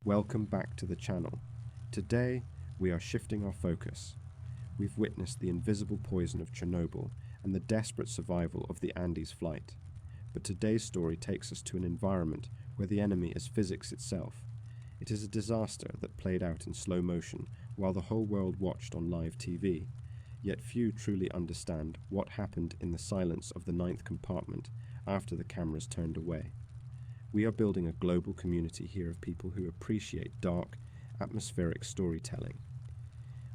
Welcome back to the channel. Today, we are shifting our focus. We've witnessed the invisible poison of Chernobyl and the desperate survival of the Andes flight. But today's story takes us to an environment where the enemy is physics itself. It is a disaster that played out in slow motion while the whole world watched on live TV. Yet few truly understand what happened in the silence of the ninth compartment after the cameras turned away. We are building a global community here of people who appreciate dark, atmospheric storytelling.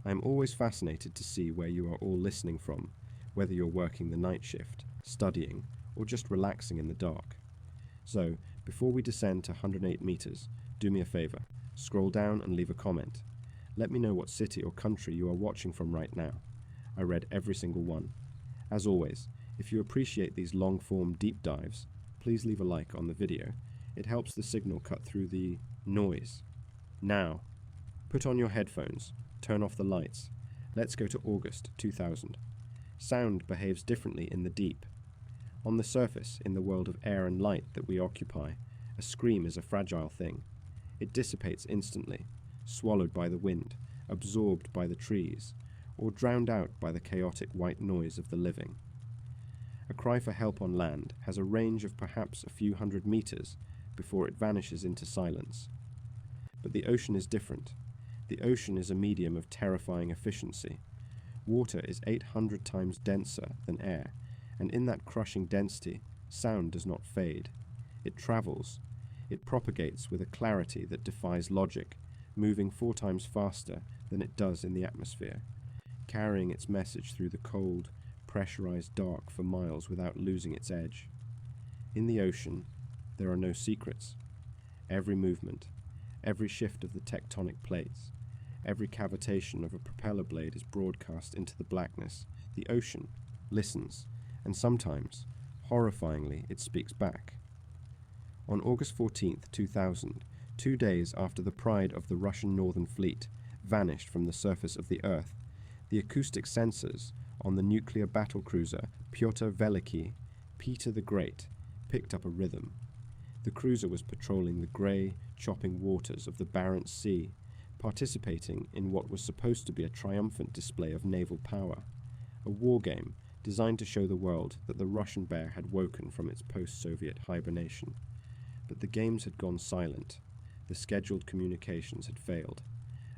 I am always fascinated to see where you are all listening from, whether you're working the night shift, studying, or just relaxing in the dark. So, before we descend to 108 meters, do me a favor, scroll down and leave a comment. Let me know what city or country you are watching from right now. I read every single one. As always, if you appreciate these long-form deep dives, please leave a like on the video. It helps the signal cut through the noise. Now, put on your headphones, turn off the lights. Let's go to August 2000. Sound behaves differently in the deep. On the surface, in the world of air and light that we occupy, a scream is a fragile thing. It dissipates instantly, swallowed by the wind, absorbed by the trees, or drowned out by the chaotic white noise of the living. A cry for help on land has a range of perhaps a few hundred meters before it vanishes into silence. But the ocean is different. The ocean is a medium of terrifying efficiency. Water is 800 times denser than air, and in that crushing density, sound does not fade. It travels. It propagates with a clarity that defies logic, moving 4 times faster than it does in the atmosphere, carrying its message through the cold, pressurized dark for miles without losing its edge. In the ocean, there are no secrets. Every movement, every shift of the tectonic plates, every cavitation of a propeller blade is broadcast into the blackness. The ocean listens, and sometimes, horrifyingly, it speaks back. On August 14th, 2000, 2 days after the pride of the Russian Northern Fleet vanished from the surface of the Earth, the acoustic sensors on the nuclear battlecruiser Pyotr Veliky, Peter the Great, picked up a rhythm. The cruiser was patrolling the grey, chopping waters of the Barents Sea, participating in what was supposed to be a triumphant display of naval power, a war game designed to show the world that the Russian bear had woken from its post-Soviet hibernation. But the games had gone silent, the scheduled communications had failed,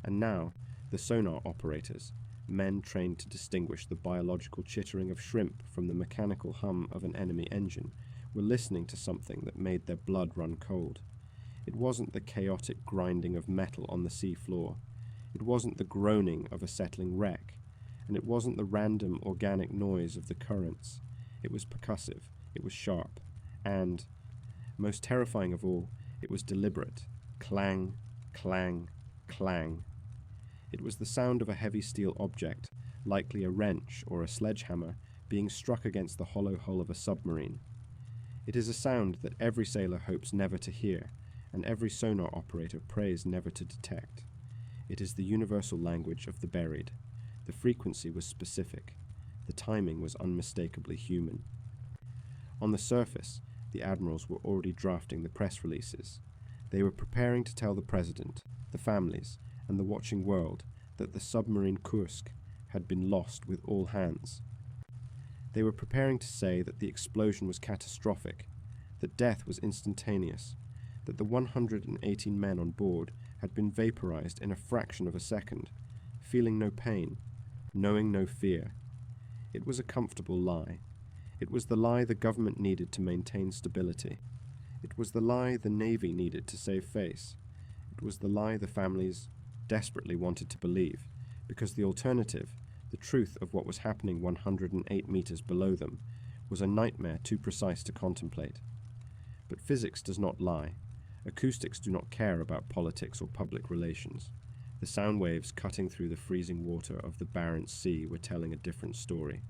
and now the sonar operators, men trained to distinguish the biological chittering of shrimp from the mechanical hum of an enemy engine, were listening to something that made their blood run cold. It wasn't the chaotic grinding of metal on the sea floor. It wasn't the groaning of a settling wreck. And it wasn't the random organic noise of the currents. It was percussive, it was sharp, and, most terrifying of all, it was deliberate. Clang, clang, clang. It was the sound of a heavy steel object, likely a wrench or a sledgehammer, being struck against the hollow hull of a submarine. It is a sound that every sailor hopes never to hear, and every sonar operator prays never to detect. It is the universal language of the buried. The frequency was specific. The timing was unmistakably human. On the surface, the admirals were already drafting the press releases. They were preparing to tell the president, the families, and the watching world that the submarine Kursk had been lost with all hands. They were preparing to say that the explosion was catastrophic, that death was instantaneous, that the 118 men on board had been vaporized in a fraction of a second, feeling no pain, knowing no fear. It was a comfortable lie. It was the lie the government needed to maintain stability. It was the lie the Navy needed to save face. It was the lie the families desperately wanted to believe, because the alternative, the truth of what was happening 108 meters below them, was a nightmare too precise to contemplate. But physics does not lie. Acoustics do not care about politics or public relations. The sound waves cutting through the freezing water of the Barents Sea were telling a different story.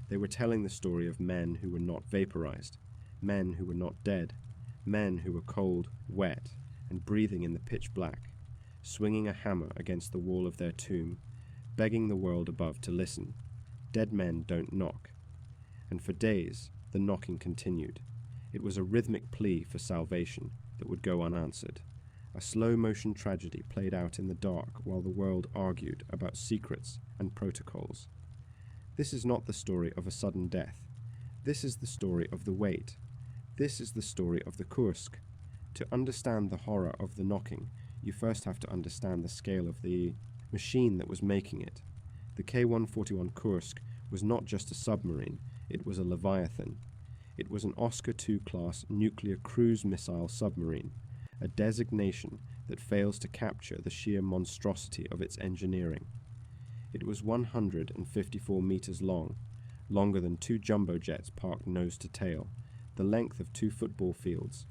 They were telling the story of men who were not vaporized, men who were not dead, men who were cold, wet, and breathing in the pitch black, swinging a hammer against the wall of their tomb, begging the world above to listen. Dead men don't knock. And for days, the knocking continued. It was a rhythmic plea for salvation that would go unanswered, A slow-motion tragedy played out in the dark while the world argued about secrets and protocols. This is not the story of a sudden death. This is the story of the wait. This is the story of the Kursk. To understand the horror of the knocking, you first have to understand the scale of the machine that was making it. The K-141 Kursk was not just a submarine, it was a Leviathan. It was an Oscar II class nuclear cruise missile submarine, a designation that fails to capture the sheer monstrosity of its engineering. It was 154 meters long, longer than 2 jumbo jets parked nose to tail, the length of 2 football fields.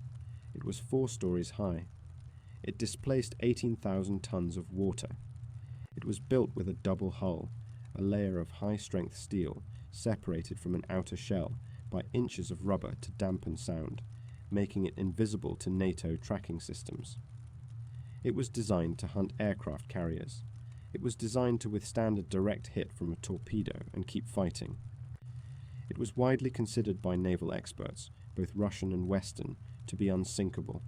It was 4 stories high. It displaced 18,000 tons of water. It was built with a double hull, a layer of high-strength steel separated from an outer shell by inches of rubber to dampen sound, making it invisible to NATO tracking systems. It was designed to hunt aircraft carriers. It was designed to withstand a direct hit from a torpedo and keep fighting. It was widely considered by naval experts, both Russian and Western, to be unsinkable.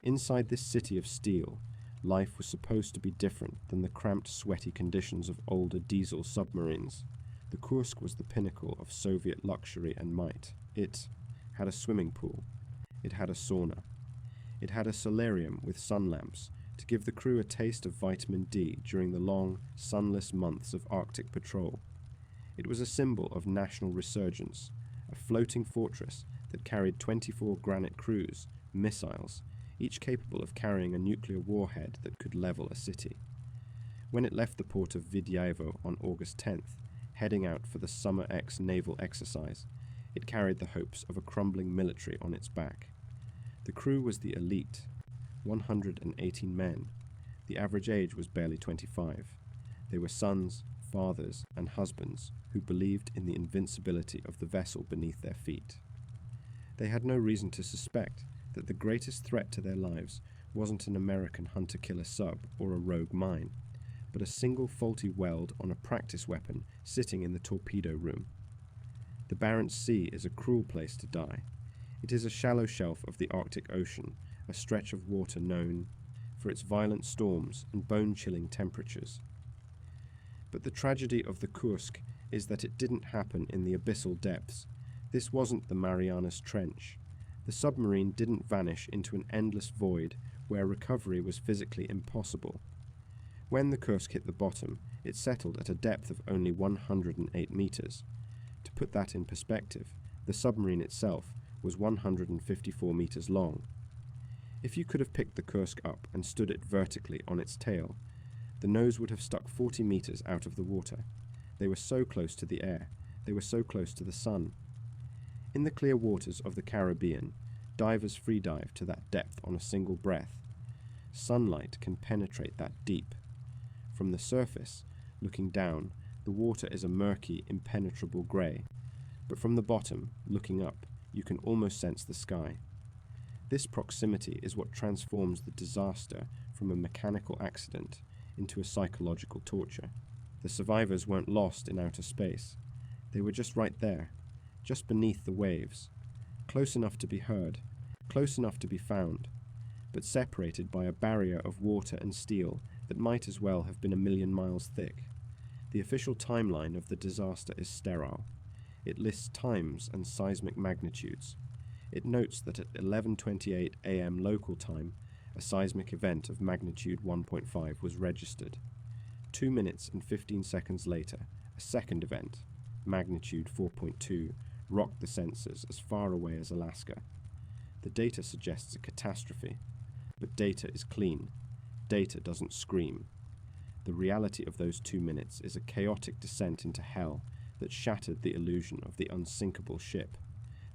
Inside this city of steel, life was supposed to be different than the cramped, sweaty conditions of older diesel submarines. The Kursk was the pinnacle of Soviet luxury and might. It had a swimming pool. It had a sauna. It had a solarium with sun lamps to give the crew a taste of vitamin D during the long, sunless months of Arctic patrol. It was a symbol of national resurgence, a floating fortress that carried 24 granite crews, missiles, each capable of carrying a nuclear warhead that could level a city. When it left the port of Vidyayevo on August 10th, heading out for the Summer X naval exercise, it carried the hopes of a crumbling military on its back. The crew was the elite, 118 men. The average age was barely 25. They were sons, fathers, and husbands who believed in the invincibility of the vessel beneath their feet. They had no reason to suspect that the greatest threat to their lives wasn't an American hunter-killer sub or a rogue mine, but a single faulty weld on a practice weapon sitting in the torpedo room. The Barents Sea is a cruel place to die. It is a shallow shelf of the Arctic Ocean, a stretch of water known for its violent storms and bone-chilling temperatures. But the tragedy of the Kursk is that it didn't happen in the abyssal depths. This wasn't the Marianas Trench. The submarine didn't vanish into an endless void where recovery was physically impossible. When the Kursk hit the bottom, it settled at a depth of only 108 meters. To put that in perspective, the submarine itself was 154 meters long. If you could have picked the Kursk up and stood it vertically on its tail, the nose would have stuck 40 meters out of the water. They were so close to the air. They were so close to the sun. In the clear waters of the Caribbean, divers freedive to that depth on a single breath. Sunlight can penetrate that deep. From the surface, looking down, the water is a murky, impenetrable grey. But from the bottom, looking up, you can almost sense the sky. This proximity is what transforms the disaster from a mechanical accident into a psychological torture. The survivors weren't lost in outer space. They were just right there, just beneath the waves, close enough to be heard, close enough to be found, but separated by a barrier of water and steel that might as well have been 1,000,000 miles thick. The official timeline of the disaster is sterile. It lists times and seismic magnitudes. It notes that at 11:28 a.m. local time, a seismic event of magnitude 1.5 was registered. 2 minutes and 15 seconds later, a second event, magnitude 4.2, rocked the sensors as far away as Alaska. The data suggests a catastrophe, but data is clean. Data doesn't scream. The reality of those 2 minutes is a chaotic descent into hell that shattered the illusion of the unsinkable ship.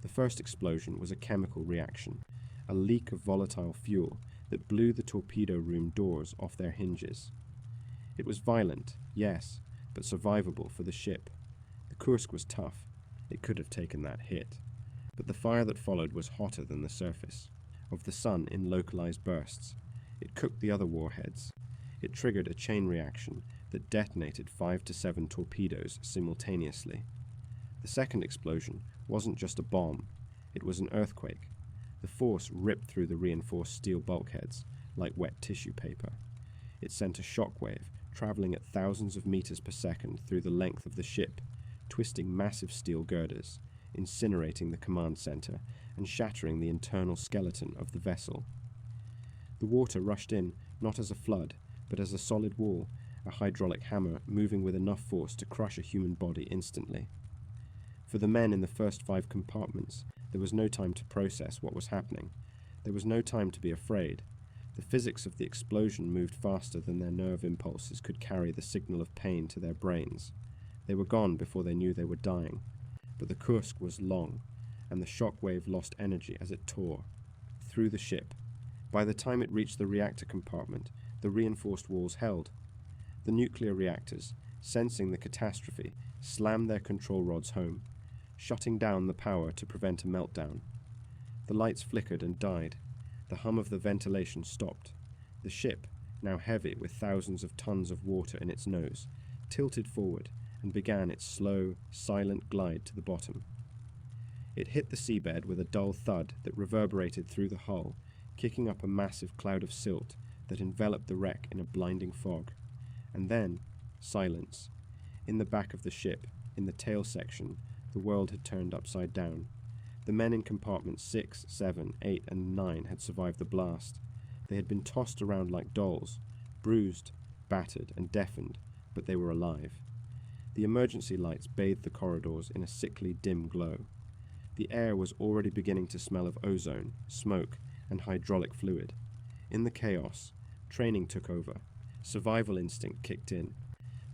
The first explosion was a chemical reaction, a leak of volatile fuel that blew the torpedo room doors off their hinges. It was violent, yes, but survivable for the ship. The Kursk was tough. It could have taken that hit. But the fire that followed was hotter than the surface of the sun in localized bursts. It cooked the other warheads. It triggered a chain reaction that detonated 5 to 7 torpedoes simultaneously. The second explosion wasn't just a bomb. It was an earthquake. The force ripped through the reinforced steel bulkheads, like wet tissue paper. It sent a shockwave, travelling at thousands of meters per second through the length of the ship, twisting massive steel girders, incinerating the command center, and shattering the internal skeleton of the vessel. The water rushed in, not as a flood, but as a solid wall, a hydraulic hammer moving with enough force to crush a human body instantly. For the men in the first 5 compartments, there was no time to process what was happening. There was no time to be afraid. The physics of the explosion moved faster than their nerve impulses could carry the signal of pain to their brains. They were gone before they knew they were dying. But the Kursk was long, and the shock wave lost energy as it tore through the ship. By the time it reached the reactor compartment, the reinforced walls held. The nuclear reactors, sensing the catastrophe, slammed their control rods home, shutting down the power to prevent a meltdown. The lights flickered and died. The hum of the ventilation stopped. The ship, now heavy with thousands of tons of water in its nose, tilted forward and began its slow, silent glide to the bottom. It hit the seabed with a dull thud that reverberated through the hull, kicking up a massive cloud of silt that enveloped the wreck in a blinding fog. And then, silence. In the back of the ship, in the tail section, the world had turned upside down. The men in compartments 6, 7, 8, and 9 had survived the blast. They had been tossed around like dolls, bruised, battered, and deafened, but they were alive. The emergency lights bathed the corridors in a sickly, dim glow. The air was already beginning to smell of ozone, smoke, and hydraulic fluid. In the chaos, training took over. Survival instinct kicked in.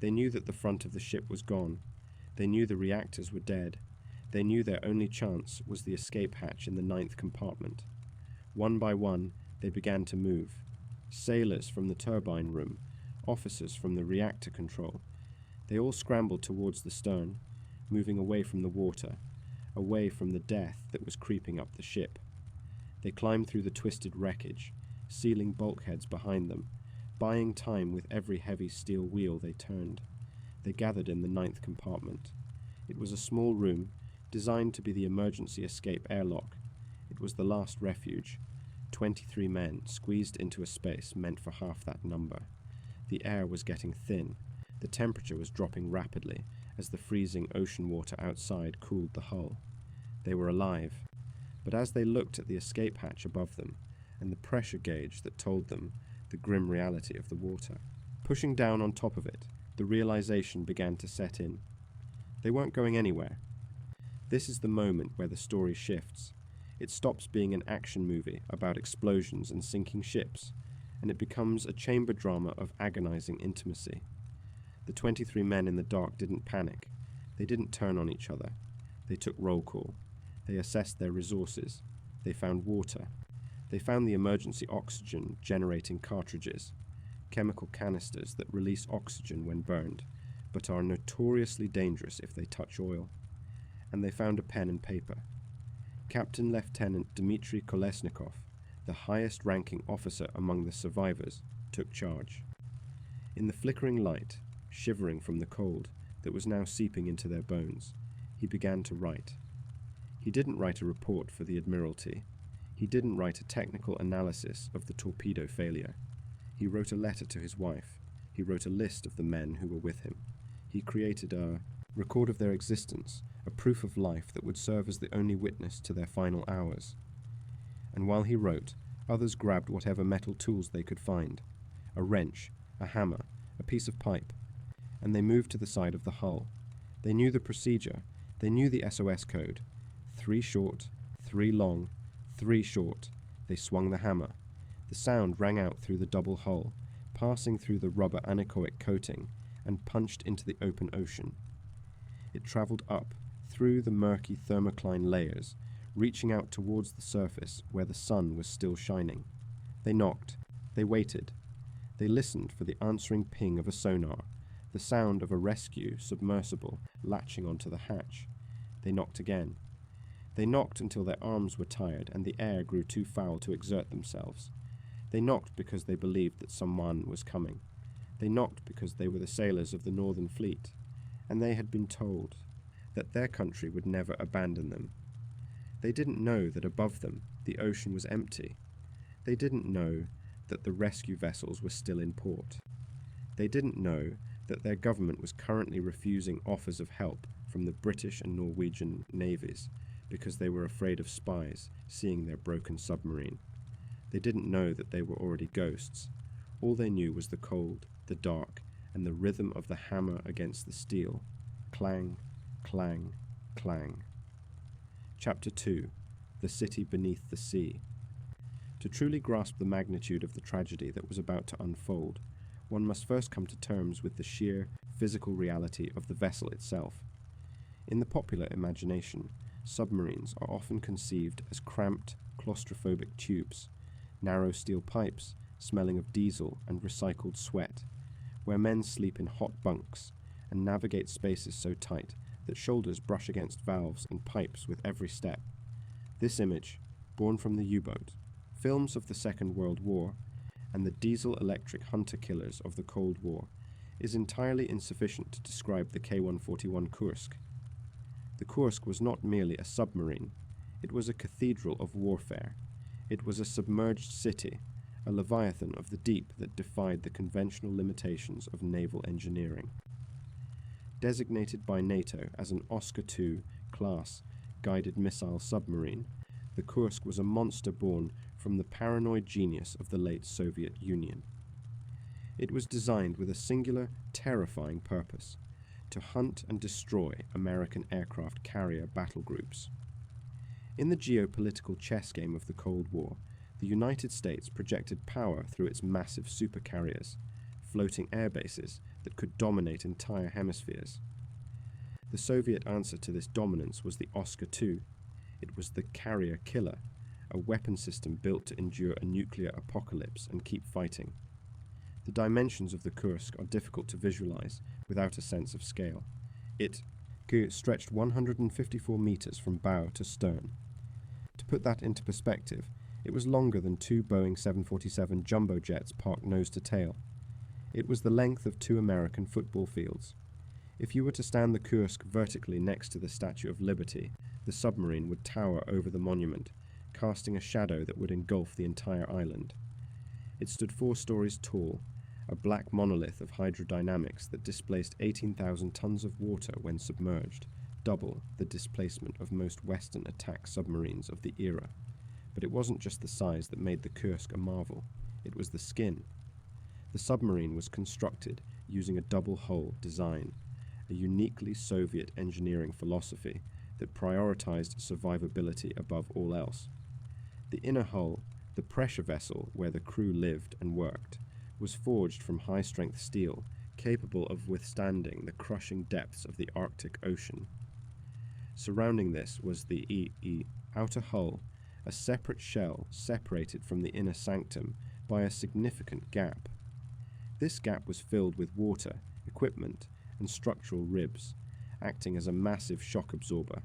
They knew that the front of the ship was gone. They knew the reactors were dead. They knew their only chance was the escape hatch in the 9th compartment. One by one, they began to move. Sailors from the turbine room, officers from the reactor control. They all scrambled towards the stern, moving away from the water, away from the death that was creeping up the ship. They climbed through the twisted wreckage, sealing bulkheads behind them, buying time with every heavy steel wheel they turned. They gathered in the 9th compartment. It was a small room, designed to be the emergency escape airlock. It was the last refuge. 23 men squeezed into a space meant for half that number. The air was getting thin. The temperature was dropping rapidly as the freezing ocean water outside cooled the hull. They were alive. But as they looked at the escape hatch above them, and the pressure gauge that told them the grim reality of the water, pushing down on top of it, the realization began to set in. They weren't going anywhere. This is the moment where the story shifts. It stops being an action movie about explosions and sinking ships, and it becomes a chamber drama of agonizing intimacy. The 23 men in the dark didn't panic. They didn't turn on each other. They took roll call. They assessed their resources. They found water. They found the emergency oxygen generating cartridges, chemical canisters that release oxygen when burned, but are notoriously dangerous if they touch oil. And they found a pen and paper. Captain Lieutenant Dmitry Kolesnikov, the highest-ranking officer among the survivors, took charge. In the flickering light, shivering from the cold that was now seeping into their bones, he began to write. He didn't write a report for the Admiralty. He didn't write a technical analysis of the torpedo failure. He wrote a letter to his wife. He wrote a list of the men who were with him. He created a record of their existence, a proof of life that would serve as the only witness to their final hours. And while he wrote, others grabbed whatever metal tools they could find, a wrench, a hammer, a piece of pipe, and they moved to the side of the hull. They knew the procedure. They knew the SOS code. 3 short, 3 long, 3 short. They swung the hammer. The sound rang out through the double hull, passing through the rubber anechoic coating, and punched into the open ocean. It travelled up, through the murky thermocline layers, reaching out towards the surface where the sun was still shining. They knocked. They waited. They listened for the answering ping of a sonar, the sound of a rescue submersible latching onto the hatch. They knocked again. They knocked until their arms were tired and the air grew too foul to exert themselves. They knocked because they believed that someone was coming. They knocked because they were the sailors of the Northern Fleet, and they had been told that their country would never abandon them. They didn't know that above them the ocean was empty. They didn't know that the rescue vessels were still in port. They didn't know that their government was currently refusing offers of help from the British and Norwegian navies because they were afraid of spies seeing their broken submarine. They didn't know that they were already ghosts. All they knew was the cold, the dark, and the rhythm of the hammer against the steel. Clang, clang, clang. Chapter 2. The City Beneath the Sea. To truly grasp the magnitude of the tragedy that was about to unfold, one must first come to terms with the sheer physical reality of the vessel itself. In the popular imagination, submarines are often conceived as cramped, claustrophobic tubes, narrow steel pipes smelling of diesel and recycled sweat, where men sleep in hot bunks and navigate spaces so tight that shoulders brush against valves and pipes with every step. This image, born from the U-boat, films of the Second World War, and the diesel-electric hunter-killers of the Cold War, is entirely insufficient to describe the K-141 Kursk. The Kursk was not merely a submarine, it was a cathedral of warfare. It was a submerged city, a leviathan of the deep that defied the conventional limitations of naval engineering. Designated by NATO as an Oscar II class guided missile submarine, the Kursk was a monster born from the paranoid genius of the late Soviet Union. It was designed with a singular, terrifying purpose: to hunt and destroy American aircraft carrier battle groups. In the geopolitical chess game of the Cold War, the United States projected power through its massive supercarriers, floating air bases that could dominate entire hemispheres. The Soviet answer to this dominance was the Oscar II. It was the carrier killer, a weapon system built to endure a nuclear apocalypse and keep fighting. The dimensions of the Kursk are difficult to visualize without a sense of scale. It stretched 154 meters from bow to stern. To put that into perspective, it was longer than two Boeing 747 jumbo jets parked nose to tail. It was the length of 2 American football fields. If you were to stand the Kursk vertically next to the Statue of Liberty, the submarine would tower over the monument, casting a shadow that would engulf the entire island. It stood 4 stories tall, a black monolith of hydrodynamics that displaced 18,000 tons of water when submerged, double the displacement of most Western attack submarines of the era. But it wasn't just the size that made the Kursk a marvel, it was the skin. The submarine was constructed using a double-hull design, a uniquely Soviet engineering philosophy that prioritized survivability above all else. The inner hull, the pressure vessel where the crew lived and worked, was forged from high-strength steel capable of withstanding the crushing depths of the Arctic Ocean. Surrounding this was the outer hull, a separate shell separated from the inner sanctum by a significant gap. This gap was filled with water, equipment, and structural ribs, acting as a massive shock absorber.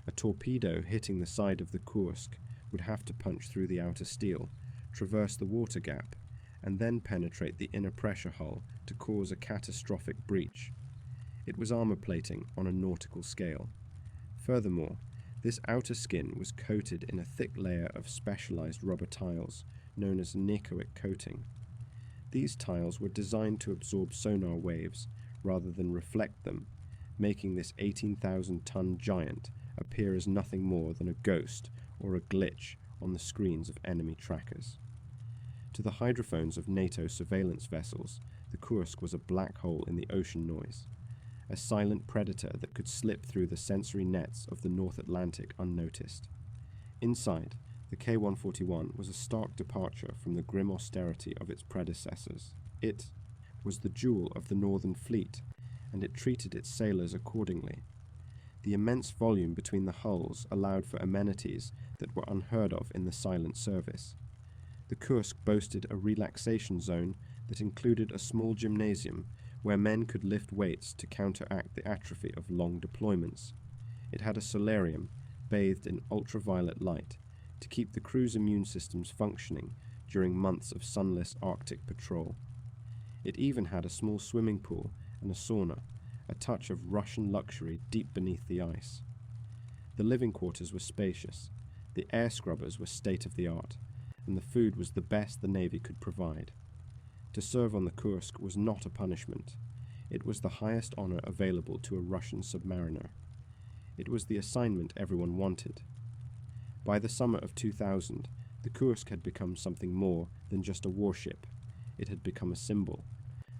A torpedo hitting the side of the Kursk would have to punch through the outer steel, traverse the water gap, and then penetrate the inner pressure hull to cause a catastrophic breach. It was armor plating on a nautical scale. Furthermore, this outer skin was coated in a thick layer of specialized rubber tiles known as necoic coating. These tiles were designed to absorb sonar waves rather than reflect them, making this 18,000-ton giant appear as nothing more than a ghost or a glitch on the screens of enemy trackers. To the hydrophones of NATO surveillance vessels, the Kursk was a black hole in the ocean noise, a silent predator that could slip through the sensory nets of the North Atlantic unnoticed. Inside, the K-141 was a stark departure from the grim austerity of its predecessors. It was the jewel of the Northern Fleet, and it treated its sailors accordingly. The immense volume between the hulls allowed for amenities that were unheard of in the silent service. The Kursk boasted a relaxation zone that included a small gymnasium where men could lift weights to counteract the atrophy of long deployments. It had a solarium bathed in ultraviolet light to keep the crew's immune systems functioning during months of sunless Arctic patrol. It even had a small swimming pool and a sauna, a touch of Russian luxury deep beneath the ice. The living quarters were spacious. The air scrubbers were state-of-the-art. and the food was the best the Navy could provide. To serve on the Kursk was not a punishment. It was the highest honor available to a Russian submariner. It was the assignment everyone wanted. By the summer of 2000, the Kursk had become something more than just a warship. It had become a symbol.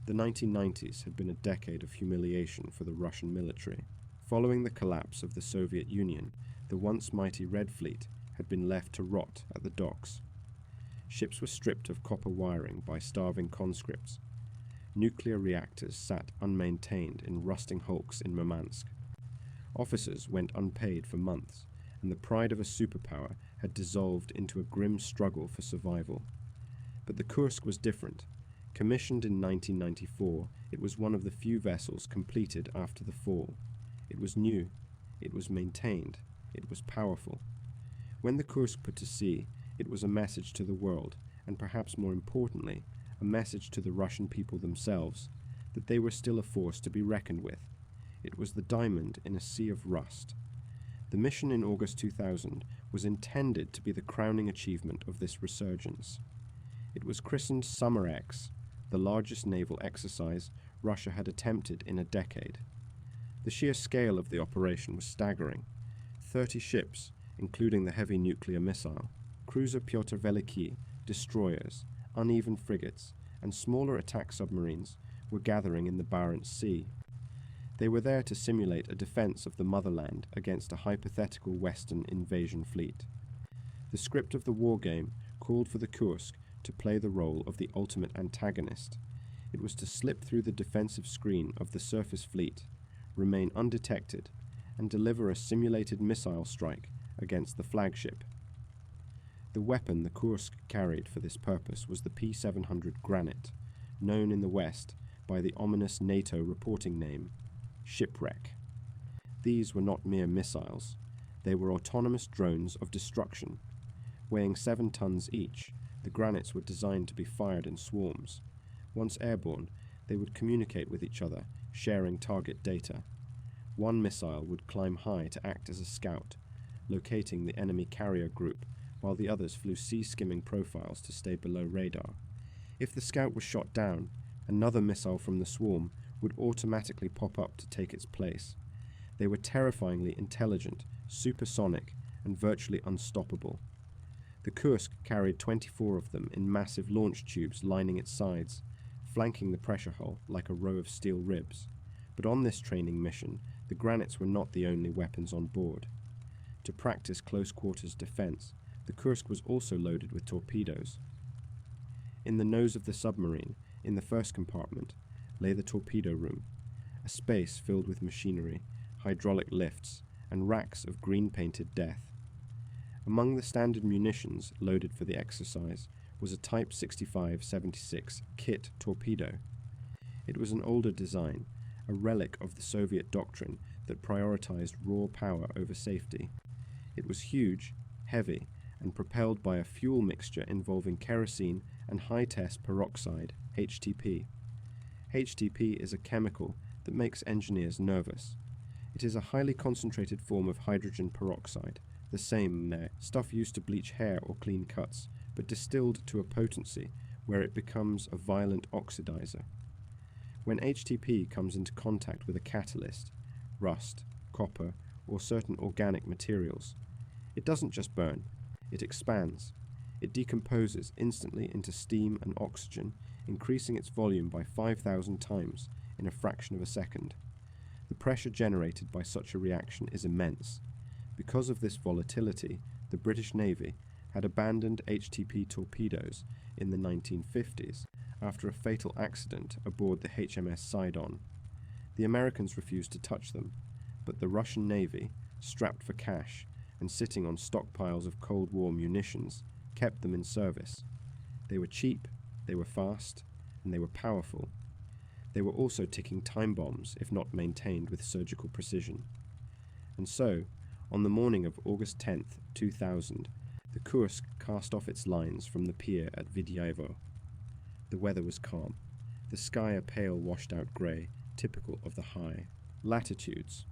The 1990s had been a decade of humiliation for the Russian military. Following the collapse of the Soviet Union, the once mighty Red Fleet had been left to rot at the docks. Ships were stripped of copper wiring by starving conscripts. Nuclear reactors sat unmaintained in rusting hulks in Murmansk. Officers went unpaid for months, and the pride of a superpower had dissolved into a grim struggle for survival. But the Kursk was different. Commissioned in 1994, it was one of the few vessels completed after the fall. It was new, it was maintained, it was powerful. When the Kursk put to sea, it was a message to the world, and perhaps more importantly, a message to the Russian people themselves, that they were still a force to be reckoned with. It was the diamond in a sea of rust. The mission in August 2000 was intended to be the crowning achievement of this resurgence. It was christened Summer X, the largest naval exercise Russia had attempted in a decade. The sheer scale of the operation was staggering. 30 ships, including the heavy nuclear missile, cruiser Pyotr Veliki, destroyers, uneven frigates, and smaller attack submarines were gathering in the Barents Sea. They were there to simulate a defense of the motherland against a hypothetical Western invasion fleet. The script of the war game called for the Kursk to play the role of the ultimate antagonist. It was to slip through the defensive screen of the surface fleet, remain undetected, and deliver a simulated missile strike against the flagship. The weapon the Kursk carried for this purpose was the P-700 Granite, known in the West by the ominous NATO reporting name, Shipwreck. These were not mere missiles. They were autonomous drones of destruction. Weighing 7 tons each, the Granites were designed to be fired in swarms. Once airborne, they would communicate with each other, sharing target data. One missile would climb high to act as a scout, locating the enemy carrier group, while the others flew sea-skimming profiles to stay below radar. If the scout was shot down, another missile from the swarm would automatically pop up to take its place. They were terrifyingly intelligent, supersonic, and virtually unstoppable. The Kursk carried 24 of them in massive launch tubes lining its sides, flanking the pressure hull like a row of steel ribs. But on this training mission, the Granites were not the only weapons on board. To practice close-quarters defense, the Kursk was also loaded with torpedoes. In the nose of the submarine, in the first compartment, lay the torpedo room, a space filled with machinery, hydraulic lifts, and racks of green-painted death. Among the standard munitions loaded for the exercise was a Type 65-76 Kit torpedo. It was an older design, a relic of the Soviet doctrine that prioritized raw power over safety. It was huge, heavy, and propelled by a fuel mixture involving kerosene and high-test peroxide, HTP. HTP is a chemical that makes engineers nervous. It is a highly concentrated form of hydrogen peroxide, the same there, stuff used to bleach hair or clean cuts, but distilled to a potency where it becomes a violent oxidizer. When HTP comes into contact with a catalyst, rust, copper, or certain organic materials, it doesn't just burn, it expands. It decomposes instantly into steam and oxygen, increasing its volume by 5,000 times in a fraction of a second. The pressure generated by such a reaction is immense. Because of this volatility, the British Navy had abandoned HTP torpedoes in the 1950s after a fatal accident aboard the HMS Sidon. The Americans refused to touch them, but the Russian Navy, strapped for cash and sitting on stockpiles of Cold War munitions, kept them in service. They were cheap, they were fast, and they were powerful. They were also ticking time bombs if not maintained with surgical precision. And so, on the morning of August 10th, 2000, the Kursk cast off its lines from the pier at Vidyayevo. The weather was calm, the sky a pale washed-out grey, typical of the high latitudes.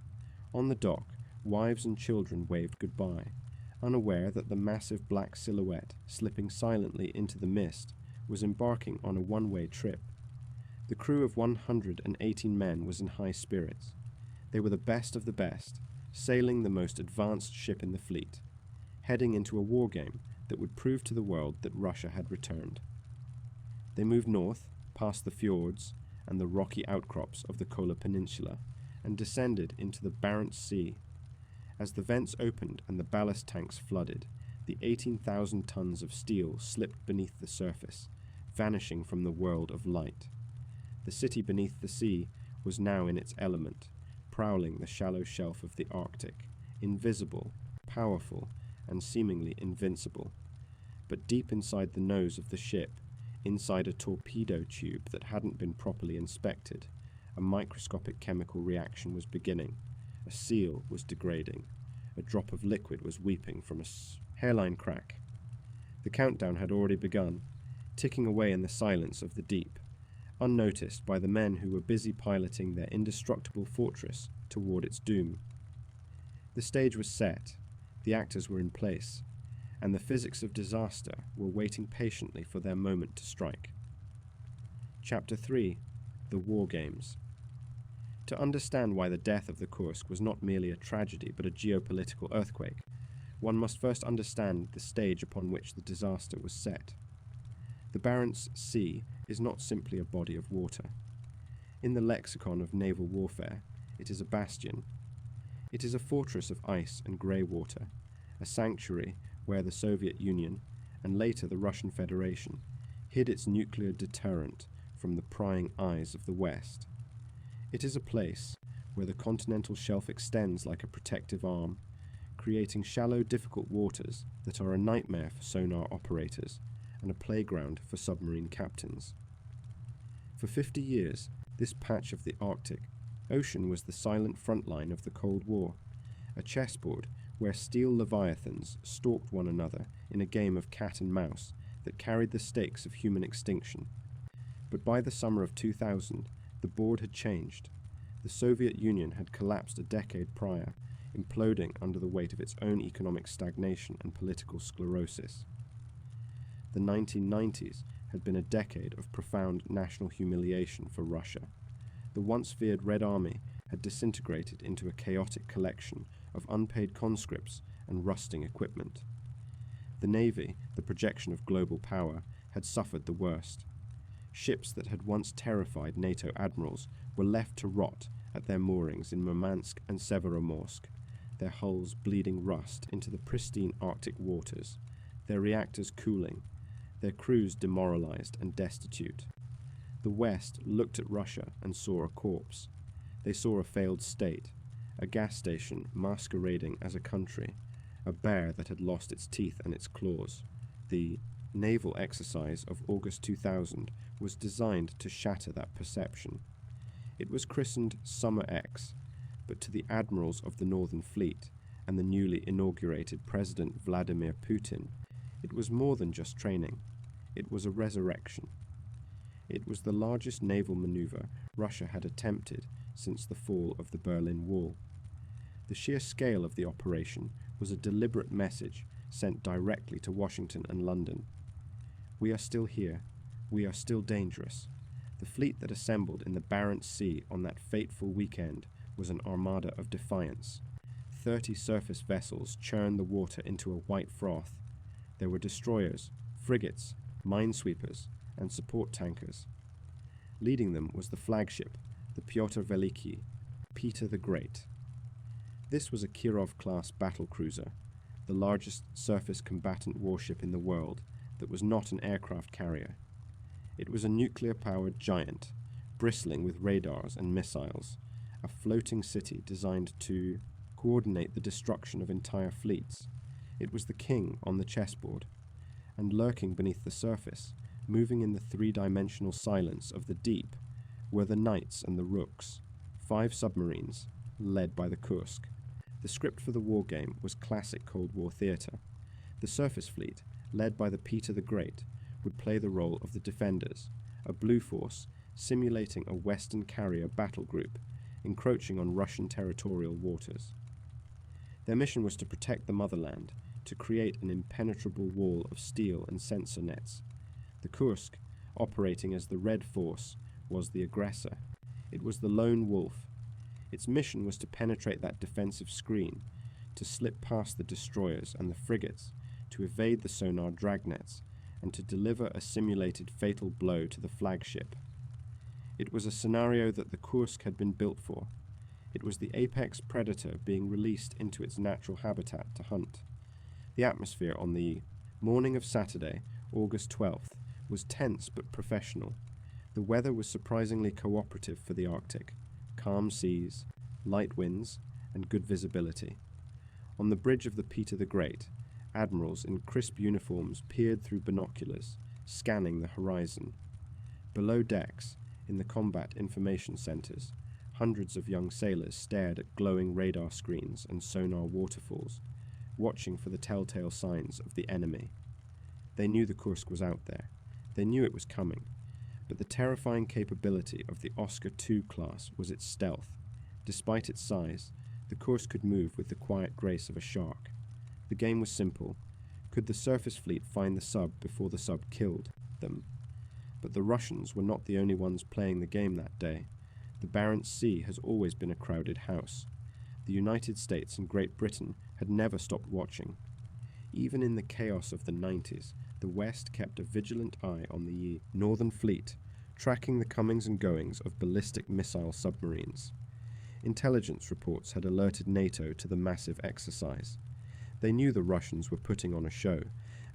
On the dock, wives and children waved goodbye. unaware that the massive black silhouette, slipping silently into the mist, was embarking on a one-way trip. The crew of 118 men was in high spirits. They were the best of the best, sailing the most advanced ship in the fleet, heading into a war game that would prove to the world that Russia had returned. They moved north, past the fjords and the rocky outcrops of the Kola Peninsula, and descended into the Barents Sea. As the vents opened and the ballast tanks flooded, the 18,000 tons of steel slipped beneath the surface, vanishing from the world of light. The city beneath the sea was now in its element, prowling the shallow shelf of the Arctic, invisible, powerful, and seemingly invincible. But deep inside the nose of the ship, inside a torpedo tube that hadn't been properly inspected, a microscopic chemical reaction was beginning. A seal was degrading. A drop of liquid was weeping from a hairline crack. The countdown had already begun, ticking away in the silence of the deep, unnoticed by the men who were busy piloting their indestructible fortress toward its doom. The stage was set, the actors were in place, and the physics of disaster were waiting patiently for their moment to strike. Chapter 3: The War Games. To understand why the death of the Kursk was not merely a tragedy but a geopolitical earthquake, one must first understand the stage upon which the disaster was set. The Barents Sea is not simply a body of water. In the lexicon of naval warfare, it is a bastion. It is a fortress of ice and grey water, a sanctuary where the Soviet Union, and later the Russian Federation, hid its nuclear deterrent from the prying eyes of the West. It is a place where the continental shelf extends like a protective arm, creating shallow, difficult waters that are a nightmare for sonar operators and a playground for submarine captains. For 50 years, this patch of the Arctic Ocean was the silent front line of the Cold War, a chessboard where steel leviathans stalked one another in a game of cat and mouse that carried the stakes of human extinction. But by the summer of 2000, the board had changed. The Soviet Union had collapsed a decade prior, imploding under the weight of its own economic stagnation and political sclerosis. The 1990s had been a decade of profound national humiliation for Russia. The once feared Red Army had disintegrated into a chaotic collection of unpaid conscripts and rusting equipment. The Navy, the projection of global power, had suffered the worst. Ships that had once terrified NATO admirals were left to rot at their moorings in Murmansk and Severomorsk, their hulls bleeding rust into the pristine Arctic waters, their reactors cooling, their crews demoralized and destitute. The West looked at Russia and saw a corpse. They saw a failed state, a gas station masquerading as a country, a bear that had lost its teeth and its claws. The naval exercise of August 2000 was designed to shatter that perception. It was christened Summer X, but to the admirals of the Northern Fleet and the newly inaugurated President Vladimir Putin, it was more than just training. It was a resurrection. It was the largest naval maneuver Russia had attempted since the fall of the Berlin Wall. The sheer scale of the operation was a deliberate message sent directly to Washington and London. We are still here. We are still dangerous. The fleet that assembled in the Barents Sea on that fateful weekend was an armada of defiance. 30 surface vessels churned the water into a white froth. There were destroyers, frigates, minesweepers, and support tankers. Leading them was the flagship, the Pyotr Veliki, Peter the Great. This was a Kirov-class battlecruiser, the largest surface combatant warship in the world that was not an aircraft carrier. It was a nuclear-powered giant, bristling with radars and missiles, a floating city designed to coordinate the destruction of entire fleets. It was the king on the chessboard, and lurking beneath the surface, moving in the three-dimensional silence of the deep, were the Knights and the Rooks, 5 submarines, led by the Kursk. The script for the war game was classic Cold War theatre. The surface fleet, led by the Peter the Great, would play the role of the defenders, a blue force simulating a Western carrier battle group, encroaching on Russian territorial waters. Their mission was to protect the motherland, to create an impenetrable wall of steel and sensor nets. The Kursk, operating as the Red Force, was the aggressor. It was the lone wolf. Its mission was to penetrate that defensive screen, to slip past the destroyers and the frigates, to evade the sonar dragnets, and to deliver a simulated fatal blow to the flagship. It was a scenario that the Kursk had been built for. It was the apex predator being released into its natural habitat to hunt. The atmosphere on the morning of Saturday, August 12th, was tense but professional. The weather was surprisingly cooperative for the Arctic. Calm seas, light winds, and good visibility. On the bridge of the Peter the Great, admirals in crisp uniforms peered through binoculars, scanning the horizon. Below decks, in the combat information centers, hundreds of young sailors stared at glowing radar screens and sonar waterfalls, watching for the telltale signs of the enemy. They knew the Kursk was out there. They knew it was coming. But the terrifying capability of the Oscar II class was its stealth. Despite its size, the Kursk could move with the quiet grace of a shark. The game was simple. Could the surface fleet find the sub before the sub killed them? But the Russians were not the only ones playing the game that day. The Barents Sea has always been a crowded house. The United States and Great Britain had never stopped watching. Even in the chaos of the 90s, the West kept a vigilant eye on the Northern Fleet, tracking the comings and goings of ballistic missile submarines. Intelligence reports had alerted NATO to the massive exercise. They knew the Russians were putting on a show,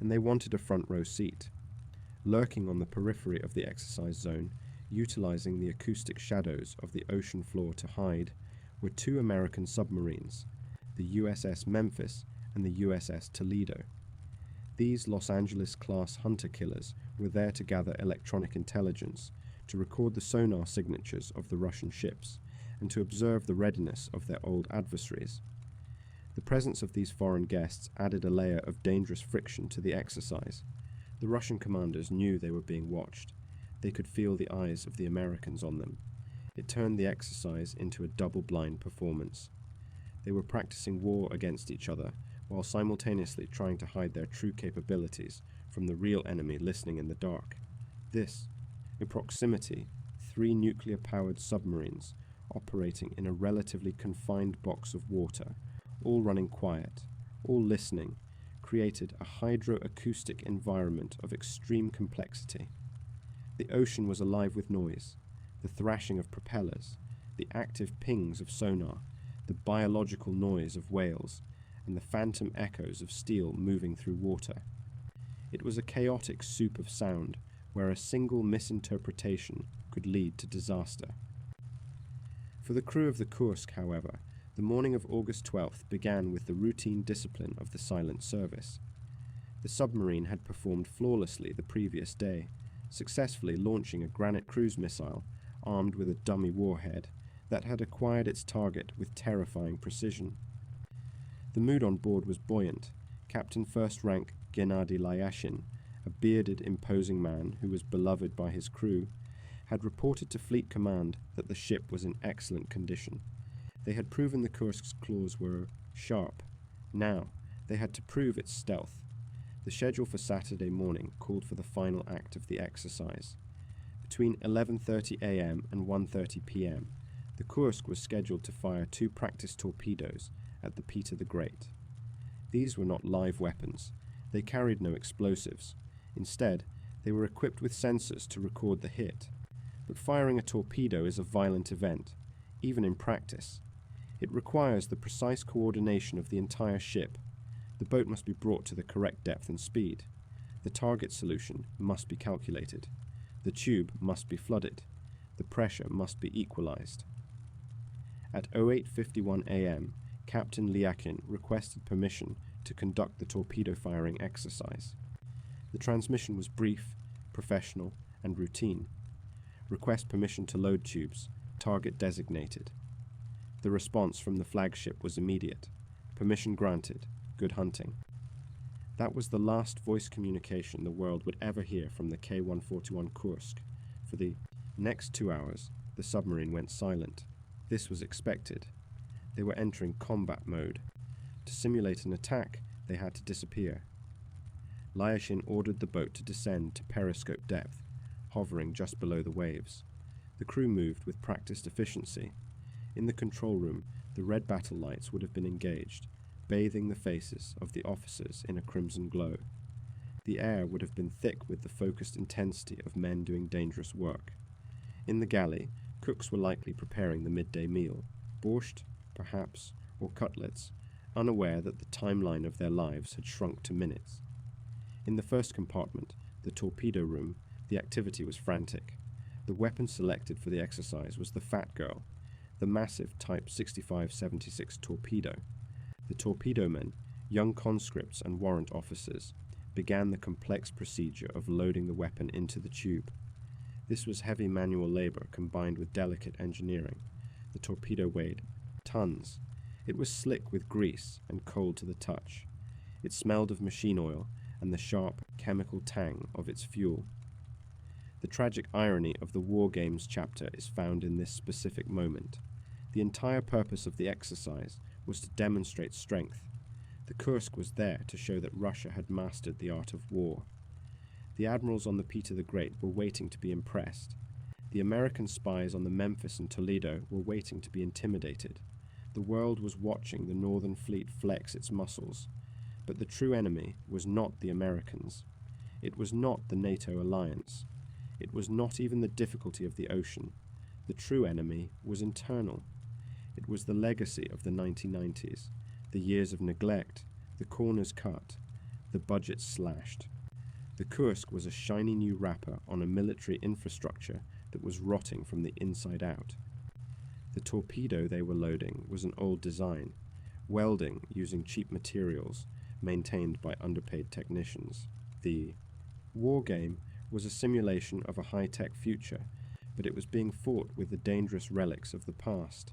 and they wanted a front-row seat. Lurking on the periphery of the exercise zone, utilizing the acoustic shadows of the ocean floor to hide, were two American submarines, the USS Memphis and the USS Toledo. These Los Angeles-class hunter-killers were there to gather electronic intelligence, to record the sonar signatures of the Russian ships, and to observe the readiness of their old adversaries. The presence of these foreign guests added a layer of dangerous friction to the exercise. The Russian commanders knew they were being watched. They could feel the eyes of the Americans on them. It turned the exercise into a double-blind performance. They were practicing war against each other, while simultaneously trying to hide their true capabilities from the real enemy listening in the dark. This, in proximity, 3 nuclear-powered submarines operating in a relatively confined box of water, all running quiet, all listening, created a hydroacoustic environment of extreme complexity. The ocean was alive with noise, the thrashing of propellers, the active pings of sonar, the biological noise of whales, and the phantom echoes of steel moving through water. It was a chaotic soup of sound where a single misinterpretation could lead to disaster. For the crew of the Kursk, however, the morning of August 12th began with the routine discipline of the silent service. The submarine had performed flawlessly the previous day, successfully launching a Granite cruise missile armed with a dummy warhead that had acquired its target with terrifying precision. The mood on board was buoyant. Captain First Rank Gennady Lyashin, a bearded, imposing man who was beloved by his crew, had reported to Fleet Command that the ship was in excellent condition. They had proven the Kursk's claws were sharp. Now, they had to prove its stealth. The schedule for Saturday morning called for the final act of the exercise. Between 11:30 a.m. and 1:30 p.m., the Kursk was scheduled to fire 2 practice torpedoes at the Peter the Great. These were not live weapons. They carried no explosives. Instead, they were equipped with sensors to record the hit. But firing a torpedo is a violent event, even in practice. It requires the precise coordination of the entire ship. The boat must be brought to the correct depth and speed. The target solution must be calculated. The tube must be flooded. The pressure must be equalized. At 08:51 a.m., Captain Lyakin requested permission to conduct the torpedo firing exercise. The transmission was brief, professional, and routine. Request permission to load tubes. Target designated. The response from the flagship was immediate. Permission granted. Good hunting. That was the last voice communication the world would ever hear from the K-141 Kursk. For the next 2 hours, the submarine went silent. This was expected. They were entering combat mode. To simulate an attack, they had to disappear. Lyashin ordered the boat to descend to periscope depth, hovering just below the waves. The crew moved with practiced efficiency. In the control room, the red battle lights would have been engaged, bathing the faces of the officers in a crimson glow. The air would have been thick with the focused intensity of men doing dangerous work. In the galley, cooks were likely preparing the midday meal, borscht, perhaps, or cutlets, unaware that the timeline of their lives had shrunk to minutes. In the first compartment, the torpedo room, the activity was frantic. The weapon selected for the exercise was the Fat Girl, the massive Type 6576 torpedo. The torpedo men, young conscripts and warrant officers, began the complex procedure of loading the weapon into the tube. This was heavy manual labor combined with delicate engineering. The torpedo weighed tons. It was slick with grease and cold to the touch. It smelled of machine oil and the sharp chemical tang of its fuel. The tragic irony of the War Games chapter is found in this specific moment. The entire purpose of the exercise was to demonstrate strength. The Kursk was there to show that Russia had mastered the art of war. The admirals on the Peter the Great were waiting to be impressed. The American spies on the Memphis and Toledo were waiting to be intimidated. The world was watching the Northern Fleet flex its muscles. But the true enemy was not the Americans. It was not the NATO alliance. It was not even the difficulty of the ocean. The true enemy was internal. It was the legacy of the 1990s, the years of neglect, the corners cut, the budget slashed. The Kursk was a shiny new wrapper on a military infrastructure that was rotting from the inside out. The torpedo they were loading was an old design, welding using cheap materials, maintained by underpaid technicians. The war game was a simulation of a high-tech future, but it was being fought with the dangerous relics of the past.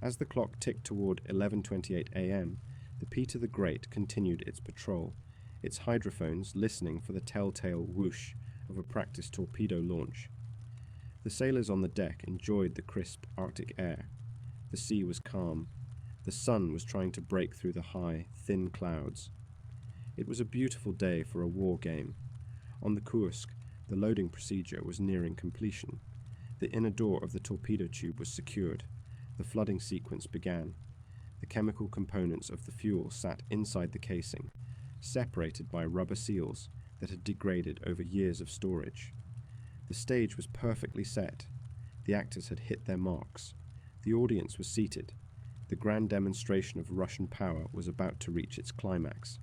As the clock ticked toward 11:28 a.m., the Peter the Great continued its patrol, its hydrophones listening for the telltale whoosh of a practice torpedo launch. The sailors on the deck enjoyed the crisp Arctic air. The sea was calm. The sun was trying to break through the high, thin clouds. It was a beautiful day for a war game. On the Kursk, the loading procedure was nearing completion. The inner door of the torpedo tube was secured. The flooding sequence began. The chemical components of the fuel sat inside the casing, separated by rubber seals that had degraded over years of storage. The stage was perfectly set. The actors had hit their marks. The audience was seated. The grand demonstration of Russian power was about to reach its climax.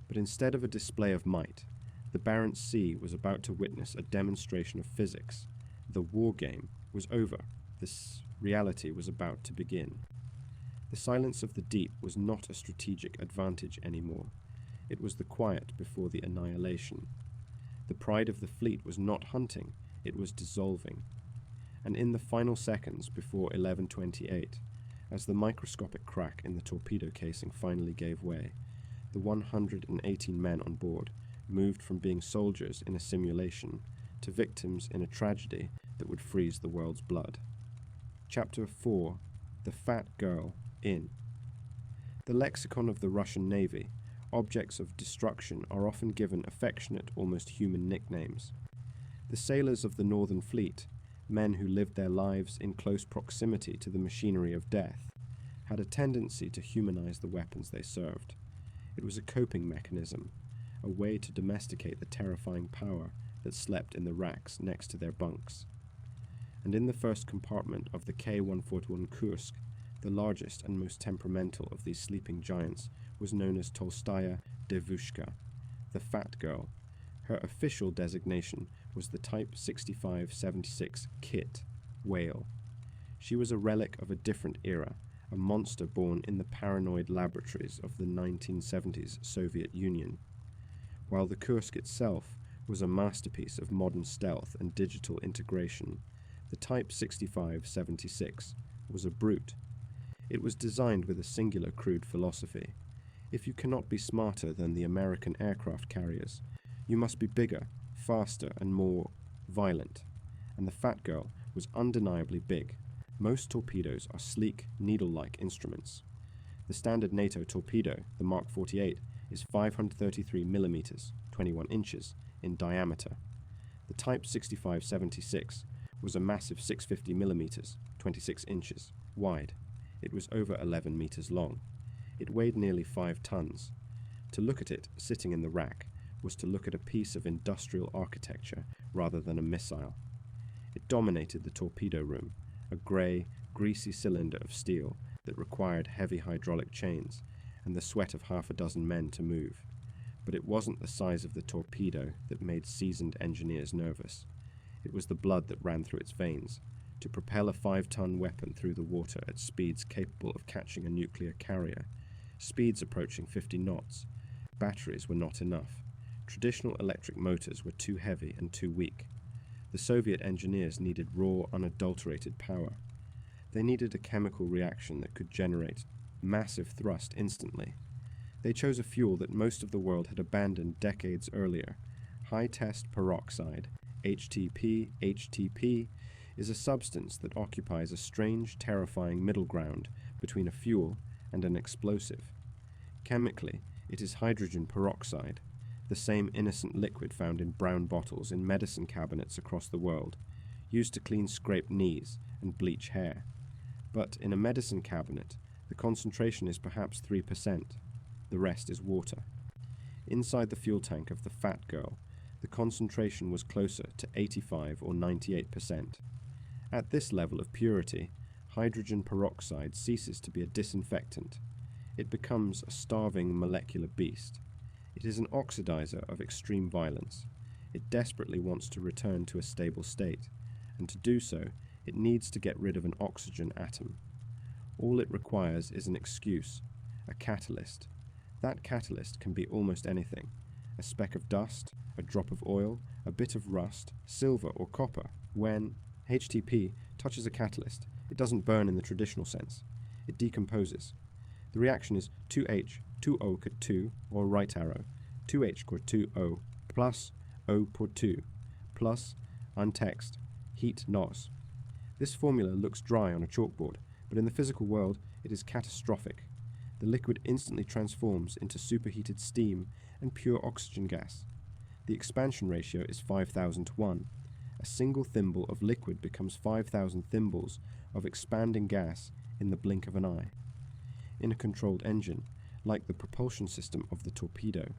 But instead of a display of might, the Barents Sea was about to witness a demonstration of physics. The war game was over. This reality was about to begin. The silence of the deep was not a strategic advantage anymore. It was the quiet before the annihilation. The pride of the fleet was not hunting, it was dissolving. And in the final seconds before 11:28, as the microscopic crack in the torpedo casing finally gave way, the 118 men on board moved from being soldiers in a simulation to victims in a tragedy that would freeze the world's blood. Chapter 4. The Fat Girl In. The lexicon of the Russian Navy, objects of destruction are often given affectionate, almost human nicknames. The sailors of the Northern Fleet, men who lived their lives in close proximity to the machinery of death, had a tendency to humanize the weapons they served. It was a coping mechanism, a way to domesticate the terrifying power that slept in the racks next to their bunks. And in the first compartment of the K-141 Kursk, the largest and most temperamental of these sleeping giants was known as Tolstaya Devushka, the Fat Girl. Her official designation was the Type 6576 Kit, whale. She was a relic of a different era, a monster born in the paranoid laboratories of the 1970s Soviet Union. While the Kursk itself was a masterpiece of modern stealth and digital integration, the Type 6576 was a brute. It was designed with a singular crude philosophy. If you cannot be smarter than the American aircraft carriers, you must be bigger, faster, and more violent. And the Fat Girl was undeniably big. Most torpedoes are sleek, needle-like instruments. The standard NATO torpedo, the Mark 48, is 533 mm, 21 inches, in diameter. The Type 6576 was a massive 650 mm, 26 inches, wide. It was over 11 meters long. It weighed nearly 5 tons. To look at it sitting in the rack was to look at a piece of industrial architecture rather than a missile. It dominated the torpedo room, a grey, greasy cylinder of steel that required heavy hydraulic chains and the sweat of half a dozen men to move. But it wasn't the size of the torpedo that made seasoned engineers nervous. It was the blood that ran through its veins. To propel a 5-ton weapon through the water at speeds capable of catching a nuclear carrier, speeds approaching 50 knots, batteries were not enough. Traditional electric motors were too heavy and too weak. The Soviet engineers needed raw, unadulterated power. They needed a chemical reaction that could generate massive thrust instantly. They chose a fuel that most of the world had abandoned decades earlier. High-test peroxide, HTP, is a substance that occupies a strange, terrifying middle ground between a fuel and an explosive. Chemically, it is hydrogen peroxide, the same innocent liquid found in brown bottles in medicine cabinets across the world, used to clean scraped knees and bleach hair. But in a medicine cabinet, the concentration is perhaps 3%. The rest is water. Inside the fuel tank of the Fat Girl, the concentration was closer to 85 or 98%. At this level of purity, hydrogen peroxide ceases to be a disinfectant. It becomes a starving molecular beast. It is an oxidizer of extreme violence. It desperately wants to return to a stable state, and to do so, it needs to get rid of an oxygen atom. All it requires is an excuse, a catalyst. That catalyst can be almost anything: a speck of dust, a drop of oil, a bit of rust, silver or copper. When HTP touches a catalyst, it doesn't burn in the traditional sense. It decomposes. The reaction is 2H, 2O cut 2, or right arrow, 2H cut 2O, plus O put 2, plus, untext, heat NOS. This formula looks dry on a chalkboard, but in the physical world it is catastrophic. The liquid instantly transforms into superheated steam and pure oxygen gas. The expansion ratio is 5,000 to 1. A single thimble of liquid becomes 5,000 thimbles of expanding gas in the blink of an eye. In a controlled engine, like the propulsion system of the torpedo,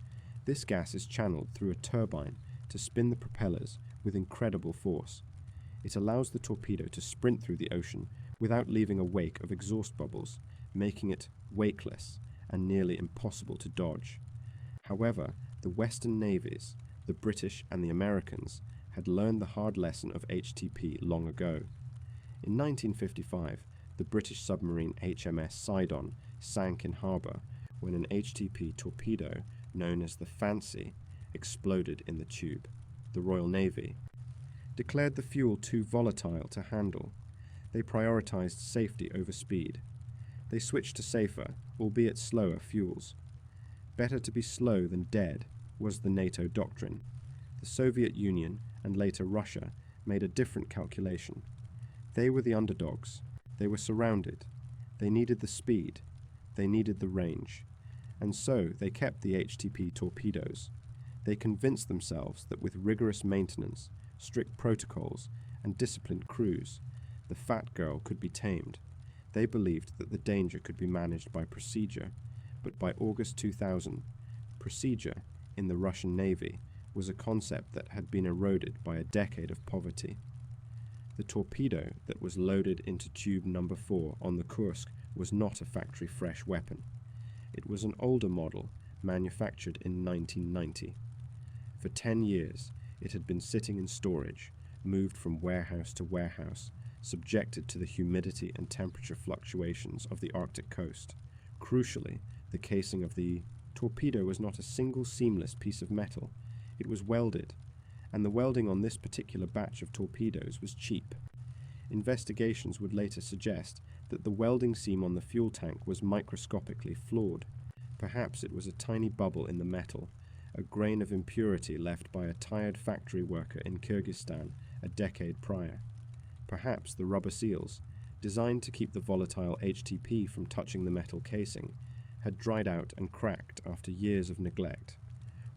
this gas is channeled through a turbine to spin the propellers with incredible force. It allows the torpedo to sprint through the ocean without leaving a wake of exhaust bubbles, making it wakeless and nearly impossible to dodge. However, the Western navies, the British and the Americans, had learned the hard lesson of HTP long ago. In 1955, the British submarine HMS Sidon sank in harbour when an HTP torpedo known as the Fancy exploded in the tube. The Royal Navy declared the fuel too volatile to handle. They prioritised safety over speed. They switched to safer, albeit slower, fuels. Better to be slow than dead was the NATO doctrine. The Soviet Union and later Russia made a different calculation. They were the underdogs. They were surrounded. They needed the speed. They needed the range. And so they kept the HTP torpedoes. They convinced themselves that with rigorous maintenance, strict protocols, and disciplined crews, the Fat Girl could be tamed. They believed that the danger could be managed by procedure, but by August 2000, procedure in the Russian Navy was a concept that had been eroded by a decade of poverty. The torpedo that was loaded into tube number 4 on the Kursk was not a factory-fresh weapon. It was an older model, manufactured in 1990. For 10 years, it had been sitting in storage, moved from warehouse to warehouse, subjected to the humidity and temperature fluctuations of the Arctic coast. Crucially, the casing of the torpedo was not a single seamless piece of metal. It was welded, and the welding on this particular batch of torpedoes was cheap. Investigations would later suggest that the welding seam on the fuel tank was microscopically flawed. Perhaps it was a tiny bubble in the metal, a grain of impurity left by a tired factory worker in Kyrgyzstan a decade prior. Perhaps the rubber seals, designed to keep the volatile HTP from touching the metal casing, had dried out and cracked after years of neglect.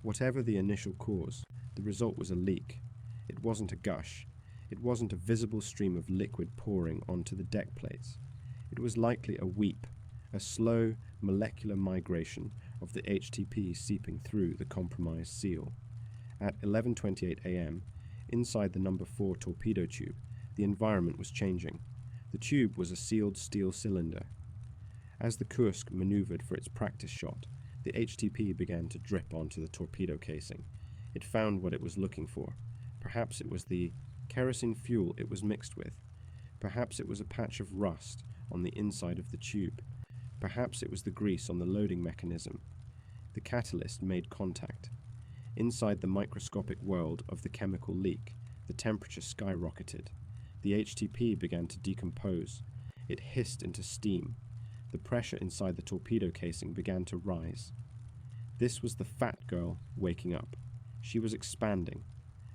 Whatever the initial cause, the result was a leak. It wasn't a gush. It wasn't a visible stream of liquid pouring onto the deck plates. It was likely a weep, a slow, molecular migration of the HTP seeping through the compromised seal. At 11:28 a.m., inside the number 4 torpedo tube, the environment was changing. The tube was a sealed steel cylinder. As the Kursk maneuvered for its practice shot, the HTP began to drip onto the torpedo casing. It found what it was looking for. Perhaps it was the kerosene fuel it was mixed with. Perhaps it was a patch of rust on the inside of the tube. Perhaps it was the grease on the loading mechanism. The catalyst made contact. Inside the microscopic world of the chemical leak, the temperature skyrocketed. The HTP began to decompose. It hissed into steam. The pressure inside the torpedo casing began to rise. This was the fat girl waking up. She was expanding.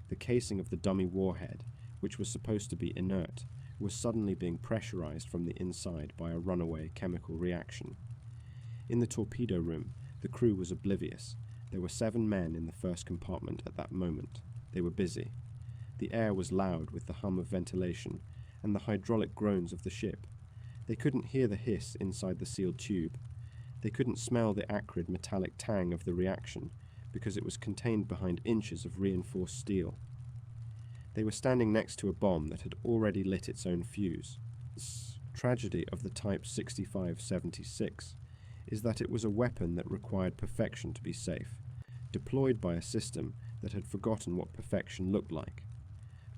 The casing of the dummy warhead, which was supposed to be inert, was suddenly being pressurized from the inside by a runaway chemical reaction. In the torpedo room, the crew was oblivious. There were 7 men in the first compartment at that moment. They were busy. The air was loud with the hum of ventilation and the hydraulic groans of the ship. They couldn't hear the hiss inside the sealed tube. They couldn't smell the acrid metallic tang of the reaction because it was contained behind inches of reinforced steel. They were standing next to a bomb that had already lit its own fuse. The tragedy of the Type 6576 is that it was a weapon that required perfection to be safe, deployed by a system that had forgotten what perfection looked like.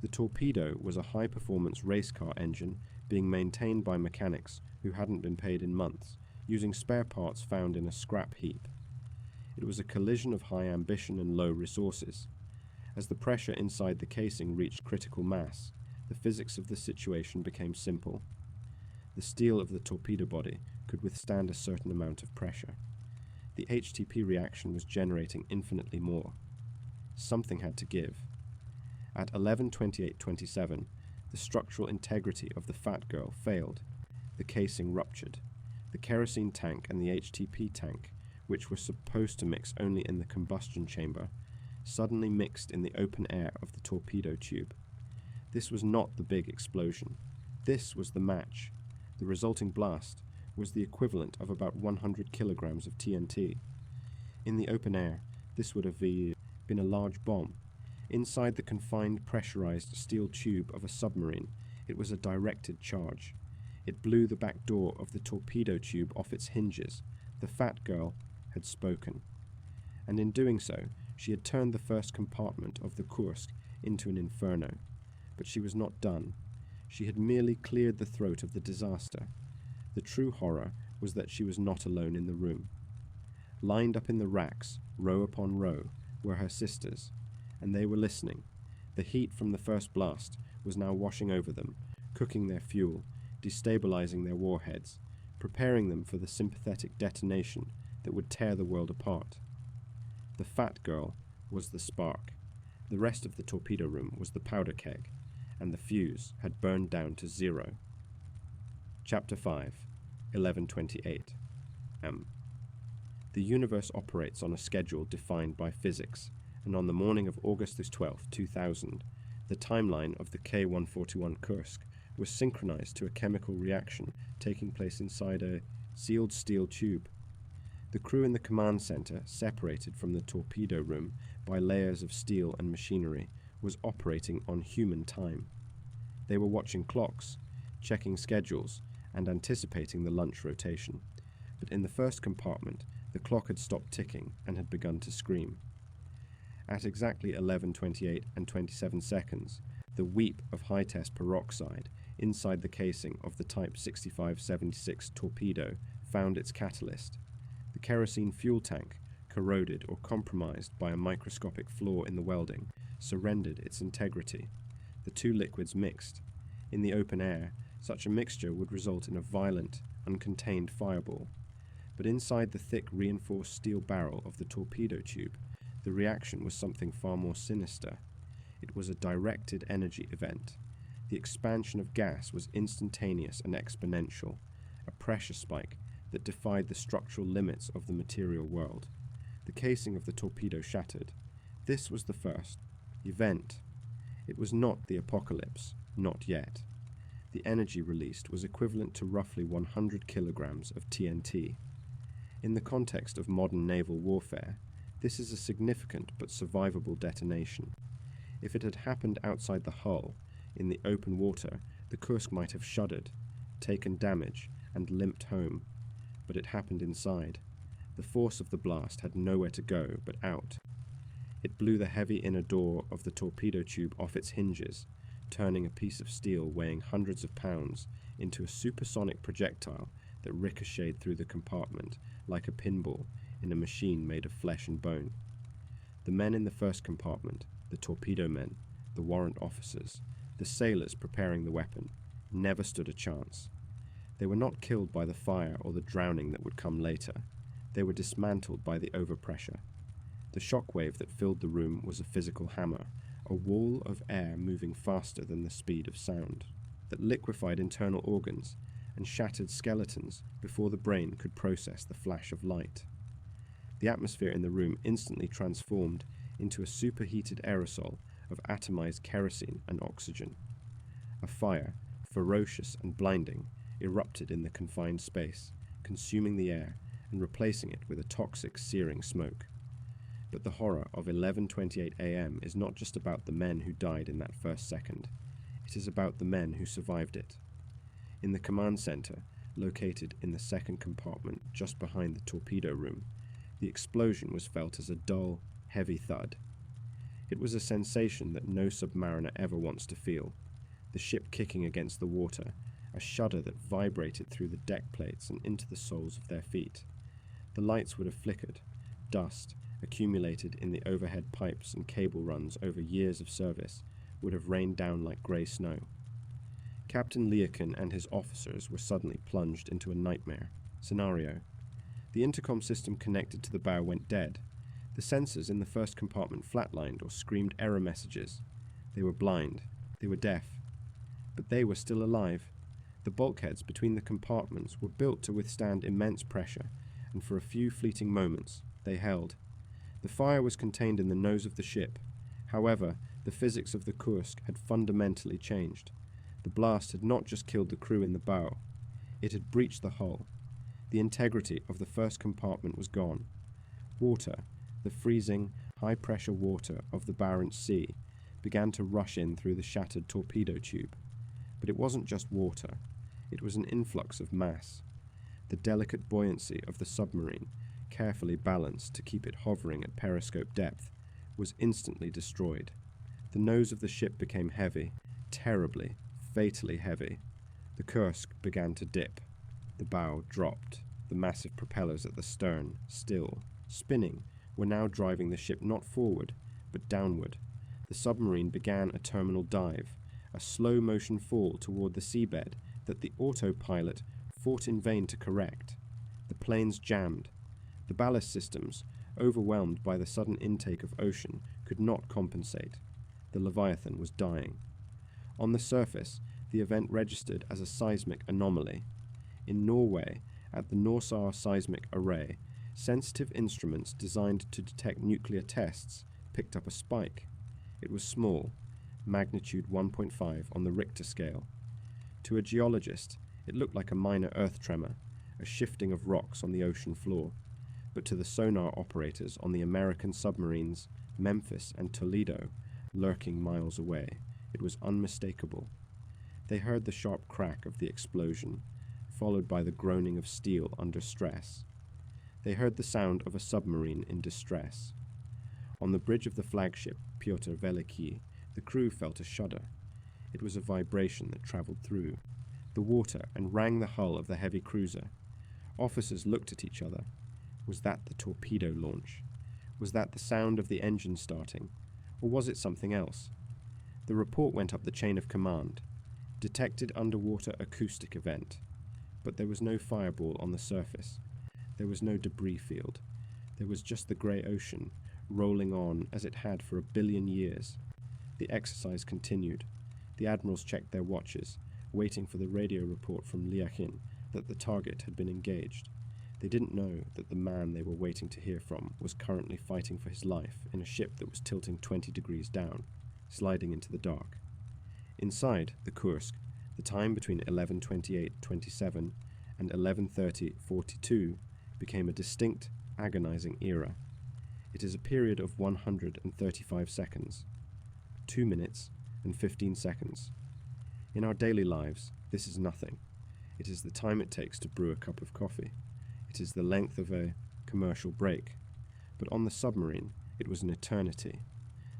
The torpedo was a high-performance race car engine being maintained by mechanics who hadn't been paid in months, using spare parts found in a scrap heap. It was a collision of high ambition and low resources. As the pressure inside the casing reached critical mass, the physics of the situation became simple. The steel of the torpedo body could withstand a certain amount of pressure. The HTP reaction was generating infinitely more. Something had to give. At 11:28:27, the structural integrity of the fat girl failed. The casing ruptured. The kerosene tank and the HTP tank, which were supposed to mix only in the combustion chamber, suddenly mixed in the open air of the torpedo tube. This was not the big explosion. This was the match. The resulting blast was the equivalent of about 100 kilograms of TNT. In the open air, this would have been a large bomb. Inside the confined pressurized steel tube of a submarine, it was a directed charge. It blew the back door of the torpedo tube off its hinges. The fat girl had spoken. And in doing so, she had turned the first compartment of the Kursk into an inferno. But she was not done. She had merely cleared the throat of the disaster. The true horror was that she was not alone in the room. Lined up in the racks, row upon row, were her sisters, and they were listening. The heat from the first blast was now washing over them, cooking their fuel, destabilizing their warheads, preparing them for the sympathetic detonation that would tear the world apart. The fat girl was the spark. The rest of the torpedo room was the powder keg, and the fuse had burned down to 0. Chapter 5, 11:28 M. The universe operates on a schedule defined by physics, and on the morning of August 12, 2000, the timeline of the K-141 Kursk was synchronized to a chemical reaction taking place inside a sealed steel tube. The crew in the command center, separated from the torpedo room by layers of steel and machinery, was operating on human time. They were watching clocks, checking schedules, and anticipating the lunch rotation. But in the first compartment, the clock had stopped ticking and had begun to scream. At exactly 11:28 and 27 seconds, the weep of high-test peroxide inside the casing of the Type 6576 torpedo found its catalyst. The kerosene fuel tank, corroded or compromised by a microscopic flaw in the welding, surrendered its integrity. The two liquids mixed. In the open air, such a mixture would result in a violent, uncontained fireball. But inside the thick, reinforced steel barrel of the torpedo tube, the reaction was something far more sinister. It was a directed energy event. The expansion of gas was instantaneous and exponential, a pressure spike that defied the structural limits of the material world. The casing of the torpedo shattered. This was the first event. It was not the apocalypse, not yet. The energy released was equivalent to roughly 100 kilograms of TNT. In the context of modern naval warfare, this is a significant but survivable detonation. If it had happened outside the hull, in the open water, the Kursk might have shuddered, taken damage, and limped home. But it happened inside. The force of the blast had nowhere to go but out. It blew the heavy inner door of the torpedo tube off its hinges, turning a piece of steel weighing hundreds of pounds into a supersonic projectile that ricocheted through the compartment like a pinball in a machine made of flesh and bone. The men in the first compartment, the torpedo men, the warrant officers, the sailors preparing the weapon, never stood a chance. They were not killed by the fire or the drowning that would come later. They were dismantled by the overpressure. The shockwave that filled the room was a physical hammer, a wall of air moving faster than the speed of sound, that liquefied internal organs and shattered skeletons before the brain could process the flash of light. The atmosphere in the room instantly transformed into a superheated aerosol of atomized kerosene and oxygen. A fire, ferocious and blinding, erupted in the confined space, consuming the air and replacing it with a toxic, searing smoke. But the horror of 11:28 a.m. is not just about the men who died in that first second. It is about the men who survived it. In the command center, located in the second compartment just behind the torpedo room, the explosion was felt as a dull, heavy thud. It was a sensation that no submariner ever wants to feel, the ship kicking against the water, a shudder that vibrated through the deck plates and into the soles of their feet. The lights would have flickered. Dust, accumulated in the overhead pipes and cable runs over years of service, would have rained down like grey snow. Captain Liakin and his officers were suddenly plunged into a nightmare scenario. The intercom system connected to the bow went dead. The sensors in the first compartment flatlined or screamed error messages. They were blind. They were deaf. But they were still alive. The bulkheads between the compartments were built to withstand immense pressure, and for a few fleeting moments, they held. The fire was contained in the nose of the ship. However, the physics of the Kursk had fundamentally changed. The blast had not just killed the crew in the bow. It had breached the hull. The integrity of the first compartment was gone. Water, the freezing, high-pressure water of the Barents Sea, began to rush in through the shattered torpedo tube. But it wasn't just water. It was an influx of mass. The delicate buoyancy of the submarine, carefully balanced to keep it hovering at periscope depth, was instantly destroyed. The nose of the ship became heavy, terribly, fatally heavy. The Kursk began to dip. The bow dropped. The massive propellers at the stern, still, spinning, were now driving the ship not forward, but downward. The submarine began a terminal dive, a slow-motion fall toward the seabed that the autopilot fought in vain to correct. The planes jammed. The ballast systems, overwhelmed by the sudden intake of ocean, could not compensate. The Leviathan was dying. On the surface, the event registered as a seismic anomaly. In Norway, at the Norsar Seismic Array, sensitive instruments designed to detect nuclear tests picked up a spike. It was small, magnitude 1.5 on the Richter scale. To a geologist, it looked like a minor earth tremor, a shifting of rocks on the ocean floor. But to the sonar operators on the American submarines Memphis and Toledo, lurking miles away, it was unmistakable. They heard the sharp crack of the explosion, followed by the groaning of steel under stress. They heard the sound of a submarine in distress. On the bridge of the flagship Pyotr Veliky, the crew felt a shudder. It was a vibration that traveled through the water and rang the hull of the heavy cruiser. Officers looked at each other. Was that the torpedo launch? Was that the sound of the engine starting? Or was it something else? The report went up the chain of command. Detected underwater acoustic event. But there was no fireball on the surface. There was no debris field. There was just the grey ocean, rolling on as it had for 1 billion years. The exercise continued. The admirals checked their watches, waiting for the radio report from Liachin that the target had been engaged. They didn't know that the man they were waiting to hear from was currently fighting for his life in a ship that was tilting 20 degrees down, sliding into the dark. Inside the Kursk, the time between 11:28:27 and 11:30:42 became a distinct, agonizing era. It is a period of 135 seconds, 2 minutes and 15 seconds. In our daily lives, this is nothing. It is the time it takes to brew a cup of coffee. It is the length of a commercial break. But on the submarine, it was an eternity.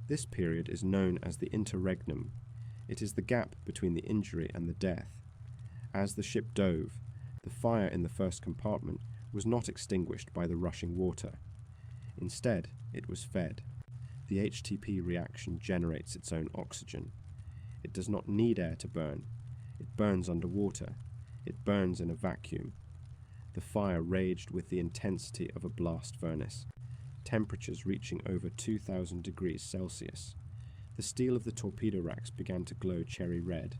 This period is known as the interregnum. It is the gap between the injury and the death. As the ship dove, the fire in the first compartment was not extinguished by the rushing water. Instead, it was fed. The HTP reaction generates its own oxygen. It does not need air to burn. It burns underwater. It burns in a vacuum. The fire raged with the intensity of a blast furnace, temperatures reaching over 2,000 degrees Celsius. The steel of the torpedo racks began to glow cherry red,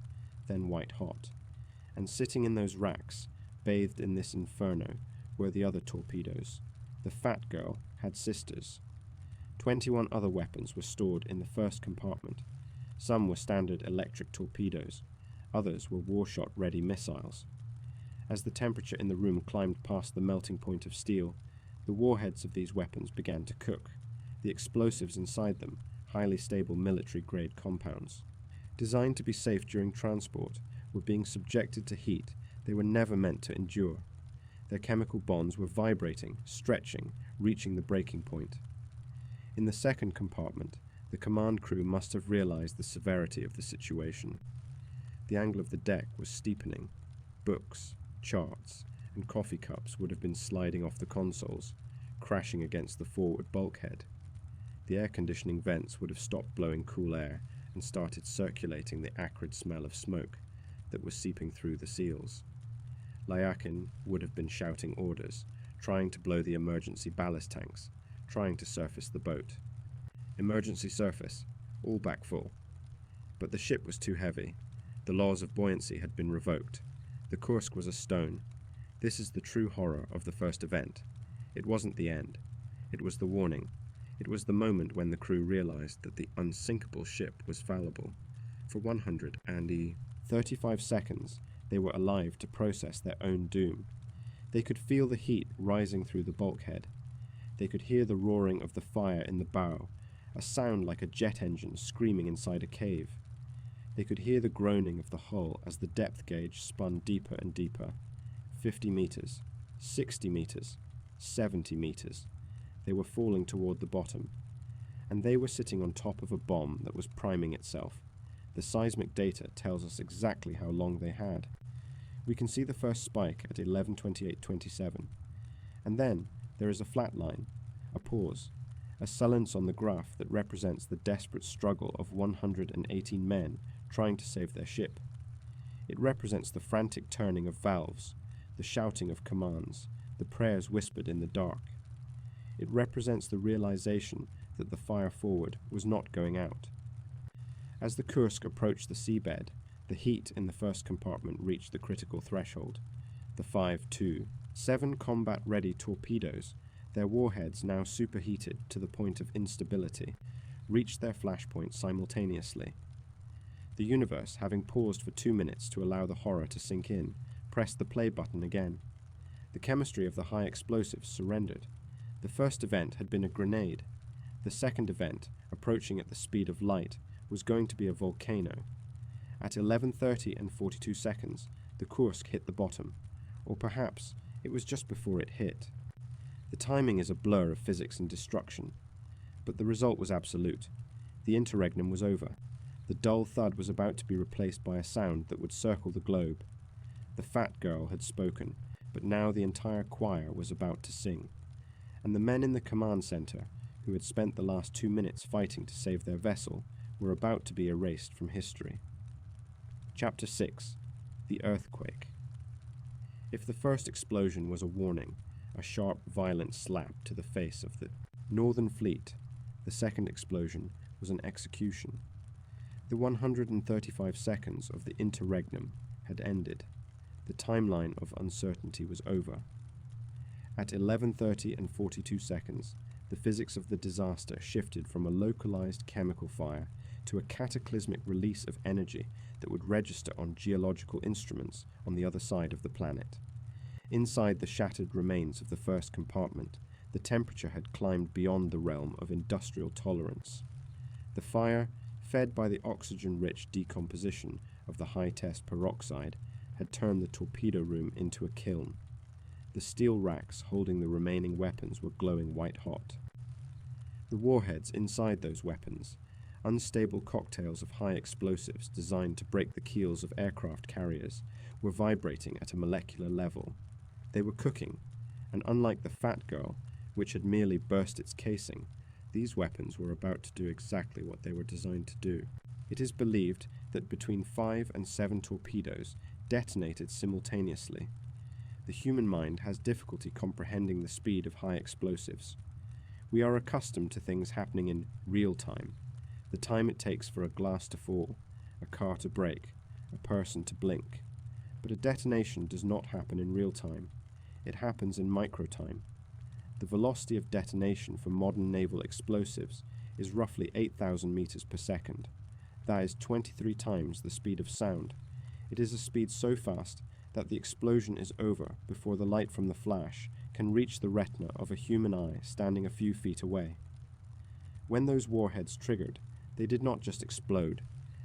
then white hot. And sitting in those racks, bathed in this inferno, were the other torpedoes. The fat girl had sisters. 21 other weapons were stored in the first compartment. Some were standard electric torpedoes. Others were warshot-ready missiles. As the temperature in the room climbed past the melting point of steel, the warheads of these weapons began to cook, the explosives inside them highly stable military-grade compounds. Designed to be safe during transport, were being subjected to heat they were never meant to endure. Their chemical bonds were vibrating, stretching, reaching the breaking point. In the second compartment, the command crew must have realized the severity of the situation. The angle of the deck was steepening. Books, charts, and coffee cups would have been sliding off the consoles, crashing against the forward bulkhead. The air conditioning vents would have stopped blowing cool air and started circulating the acrid smell of smoke that was seeping through the seals. Liachin would have been shouting orders, trying to blow the emergency ballast tanks, trying to surface the boat. Emergency surface, all back full. But the ship was too heavy. The laws of buoyancy had been revoked. The Kursk was a stone. This is the true horror of the first event. It wasn't the end. It was the warning. It was the moment when the crew realized that the unsinkable ship was fallible. For 135 seconds, they were alive to process their own doom. They could feel the heat rising through the bulkhead. They could hear the roaring of the fire in the bow, a sound like a jet engine screaming inside a cave. They could hear the groaning of the hull as the depth gauge spun deeper and deeper. 50 meters, 60 meters, 70 meters. They were falling toward the bottom. And they were sitting on top of a bomb that was priming itself. The seismic data tells us exactly how long they had. We can see the first spike at 11:28:27. And then there is a flat line, a pause, a silence on the graph that represents the desperate struggle of 118 men trying to save their ship. It represents the frantic turning of valves, the shouting of commands, the prayers whispered in the dark. It represents the realization that the fire forward was not going out. As the Kursk approached the seabed, the heat in the first compartment reached the critical threshold. The 5-2, 7 combat-ready torpedoes, their warheads now superheated to the point of instability, reached their flashpoint simultaneously. The universe, having paused for 2 minutes to allow the horror to sink in, pressed the play button again. The chemistry of the high explosives surrendered. The first event had been a grenade. The second event, approaching at the speed of light, was going to be a volcano. At 11:30 and 42 seconds, the Kursk hit the bottom, or perhaps it was just before it hit. The timing is a blur of physics and destruction, but the result was absolute. The interregnum was over. The dull thud was about to be replaced by a sound that would circle the globe. The fat girl had spoken, but now the entire choir was about to sing. And the men in the command center, who had spent the last 2 minutes fighting to save their vessel, were about to be erased from history. Chapter 6. The Earthquake. If the first explosion was a warning, a sharp, violent slap to the face of the Northern Fleet, the second explosion was an execution. The 135 seconds of the interregnum had ended. The timeline of uncertainty was over. At 11:30 and 42 seconds, the physics of the disaster shifted from a localized chemical fire to a cataclysmic release of energy that would register on geological instruments on the other side of the planet. Inside the shattered remains of the first compartment, the temperature had climbed beyond the realm of industrial tolerance. The fire, fed by the oxygen-rich decomposition of the high-test peroxide, had turned the torpedo room into a kiln. The steel racks holding the remaining weapons were glowing white-hot. The warheads inside those weapons, unstable cocktails of high explosives designed to break the keels of aircraft carriers, were vibrating at a molecular level. They were cooking, and unlike the Fat Girl, which had merely burst its casing, these weapons were about to do exactly what they were designed to do. It is believed that between 5 and 7 torpedoes detonated simultaneously. The human mind has difficulty comprehending the speed of high explosives. We are accustomed to things happening in real time, the time it takes for a glass to fall, a car to brake, a person to blink. But a detonation does not happen in real time. It happens in microtime. The velocity of detonation for modern naval explosives is roughly 8,000 meters per second. That is 23 times the speed of sound. It is a speed so fast that the explosion is over before the light from the flash can reach the retina of a human eye standing a few feet away. When those warheads triggered, they did not just explode,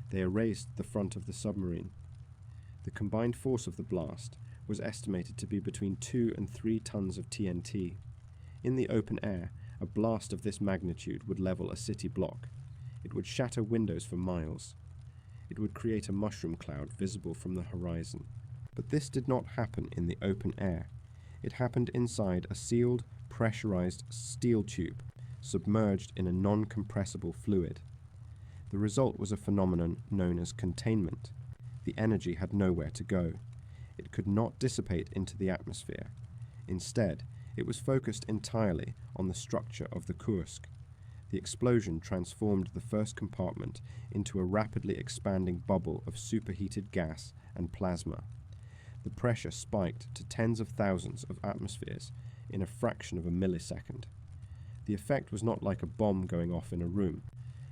they erased the front of the submarine. The combined force of the blast was estimated to be between 2 and 3 tons of TNT. In the open air, a blast of this magnitude would level a city block. It would shatter windows for miles. It would create a mushroom cloud visible from the horizon. But this did not happen in the open air. It happened inside a sealed, pressurized steel tube, submerged in a non-compressible fluid. The result was a phenomenon known as containment. The energy had nowhere to go. It could not dissipate into the atmosphere. Instead, it was focused entirely on the structure of the Kursk. The explosion transformed the first compartment into a rapidly expanding bubble of superheated gas and plasma. The pressure spiked to tens of thousands of atmospheres in a fraction of a millisecond. The effect was not like a bomb going off in a room.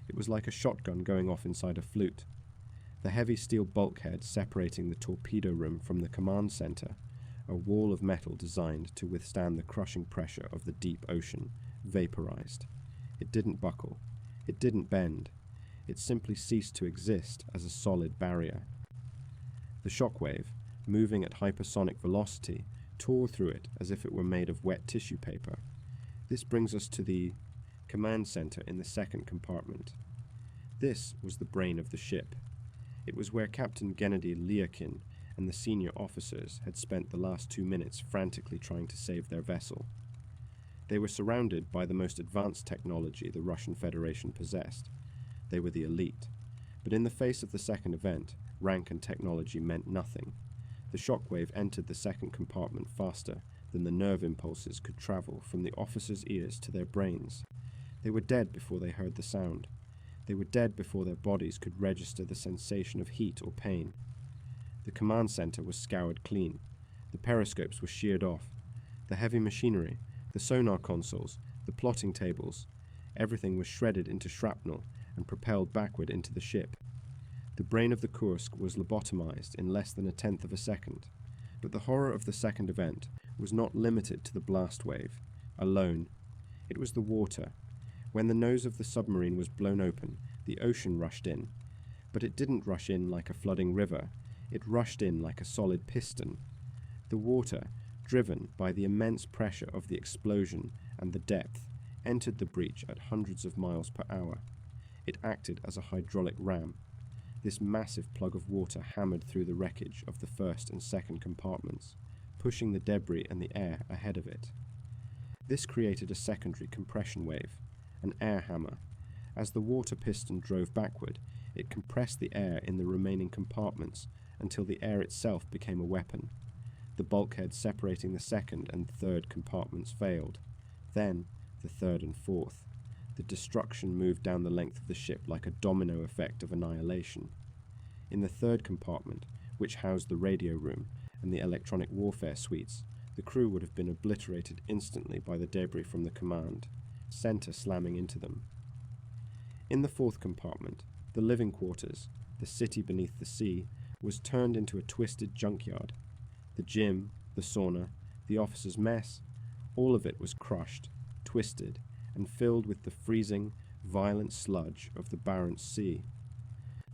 It was like a shotgun going off inside a flute. The heavy steel bulkhead separating the torpedo room from the command center, a wall of metal designed to withstand the crushing pressure of the deep ocean, vaporized. It didn't buckle. It didn't bend. It simply ceased to exist as a solid barrier. The shockwave, moving at hypersonic velocity, tore through it as if it were made of wet tissue paper. This brings us to the command center in the second compartment. This was the brain of the ship. It was where Captain Gennady Lyakhin and the senior officers had spent the last 2 minutes frantically trying to save their vessel. They were surrounded by the most advanced technology the Russian Federation possessed. They were the elite. But in the face of the second event, rank and technology meant nothing. The shockwave entered the second compartment faster than the nerve impulses could travel from the officers' ears to their brains. They were dead before they heard the sound. They were dead before their bodies could register the sensation of heat or pain. The command center was scoured clean. The periscopes were sheared off. The heavy machinery, the sonar consoles, the plotting tables, everything was shredded into shrapnel and propelled backward into the ship. The brain of the Kursk was lobotomized in less than 1/10 of a second. But the horror of the second event was not limited to the blast wave alone. It was the water. When the nose of the submarine was blown open, the ocean rushed in. But it didn't rush in like a flooding river. It rushed in like a solid piston. The water, driven by the immense pressure of the explosion and the depth, entered the breach at hundreds of miles per hour. It acted as a hydraulic ram. This massive plug of water hammered through the wreckage of the first and second compartments, pushing the debris and the air ahead of it. This created a secondary compression wave, an air hammer. As the water piston drove backward, it compressed the air in the remaining compartments until the air itself became a weapon. The bulkhead separating the second and third compartments failed. Then, the third and fourth. The destruction moved down the length of the ship like a domino effect of annihilation. In the third compartment, which housed the radio room and the electronic warfare suites, the crew would have been obliterated instantly by the debris from the command center slamming into them. In the fourth compartment, the living quarters, the city beneath the sea, was turned into a twisted junkyard. The gym, the sauna, the officers' mess, all of it was crushed, twisted, and filled with the freezing, violent sludge of the Barents Sea.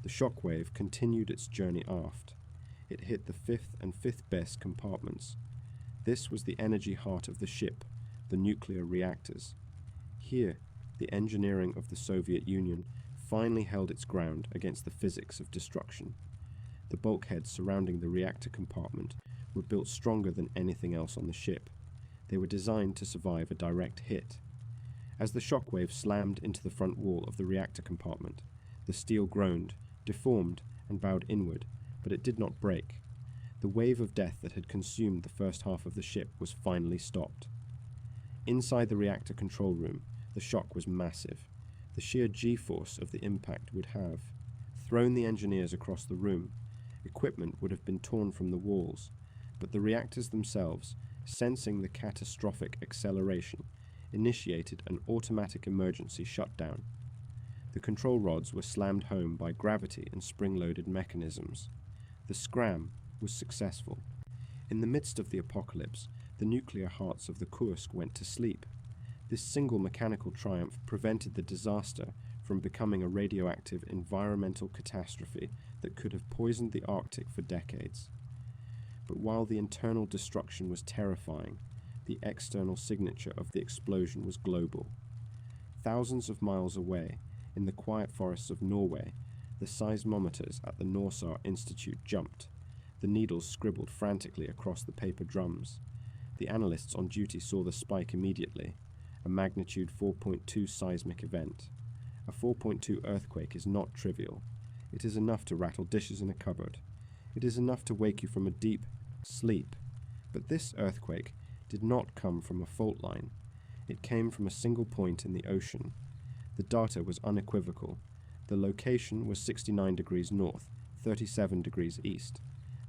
The shockwave continued its journey aft. It hit the fifth and fifth best compartments. This was the energy heart of the ship, the nuclear reactors. Here, the engineering of the Soviet Union finally held its ground against the physics of destruction. The bulkheads surrounding the reactor compartment were built stronger than anything else on the ship. They were designed to survive a direct hit. As the shockwave slammed into the front wall of the reactor compartment, the steel groaned, deformed, and bowed inward, but it did not break. The wave of death that had consumed the first half of the ship was finally stopped. Inside the reactor control room, the shock was massive. The sheer G-force of the impact would have thrown the engineers across the room. Equipment would have been torn from the walls, but the reactors themselves, sensing the catastrophic acceleration, initiated an automatic emergency shutdown. The control rods were slammed home by gravity and spring-loaded mechanisms. The scram was successful. In the midst of the apocalypse, the nuclear hearts of the Kursk went to sleep. This single mechanical triumph prevented the disaster from becoming a radioactive environmental catastrophe that could have poisoned the Arctic for decades. But while the internal destruction was terrifying, the external signature of the explosion was global. Thousands of miles away, in the quiet forests of Norway, the seismometers at the Norsar Institute jumped. The needles scribbled frantically across the paper drums. The analysts on duty saw the spike immediately, a magnitude 4.2 seismic event. A 4.2 earthquake is not trivial. It is enough to rattle dishes in a cupboard. It is enough to wake you from a deep sleep. But this earthquake did not come from a fault line. It came from a single point in the ocean. The data was unequivocal. The location was 69 degrees north, 37 degrees east.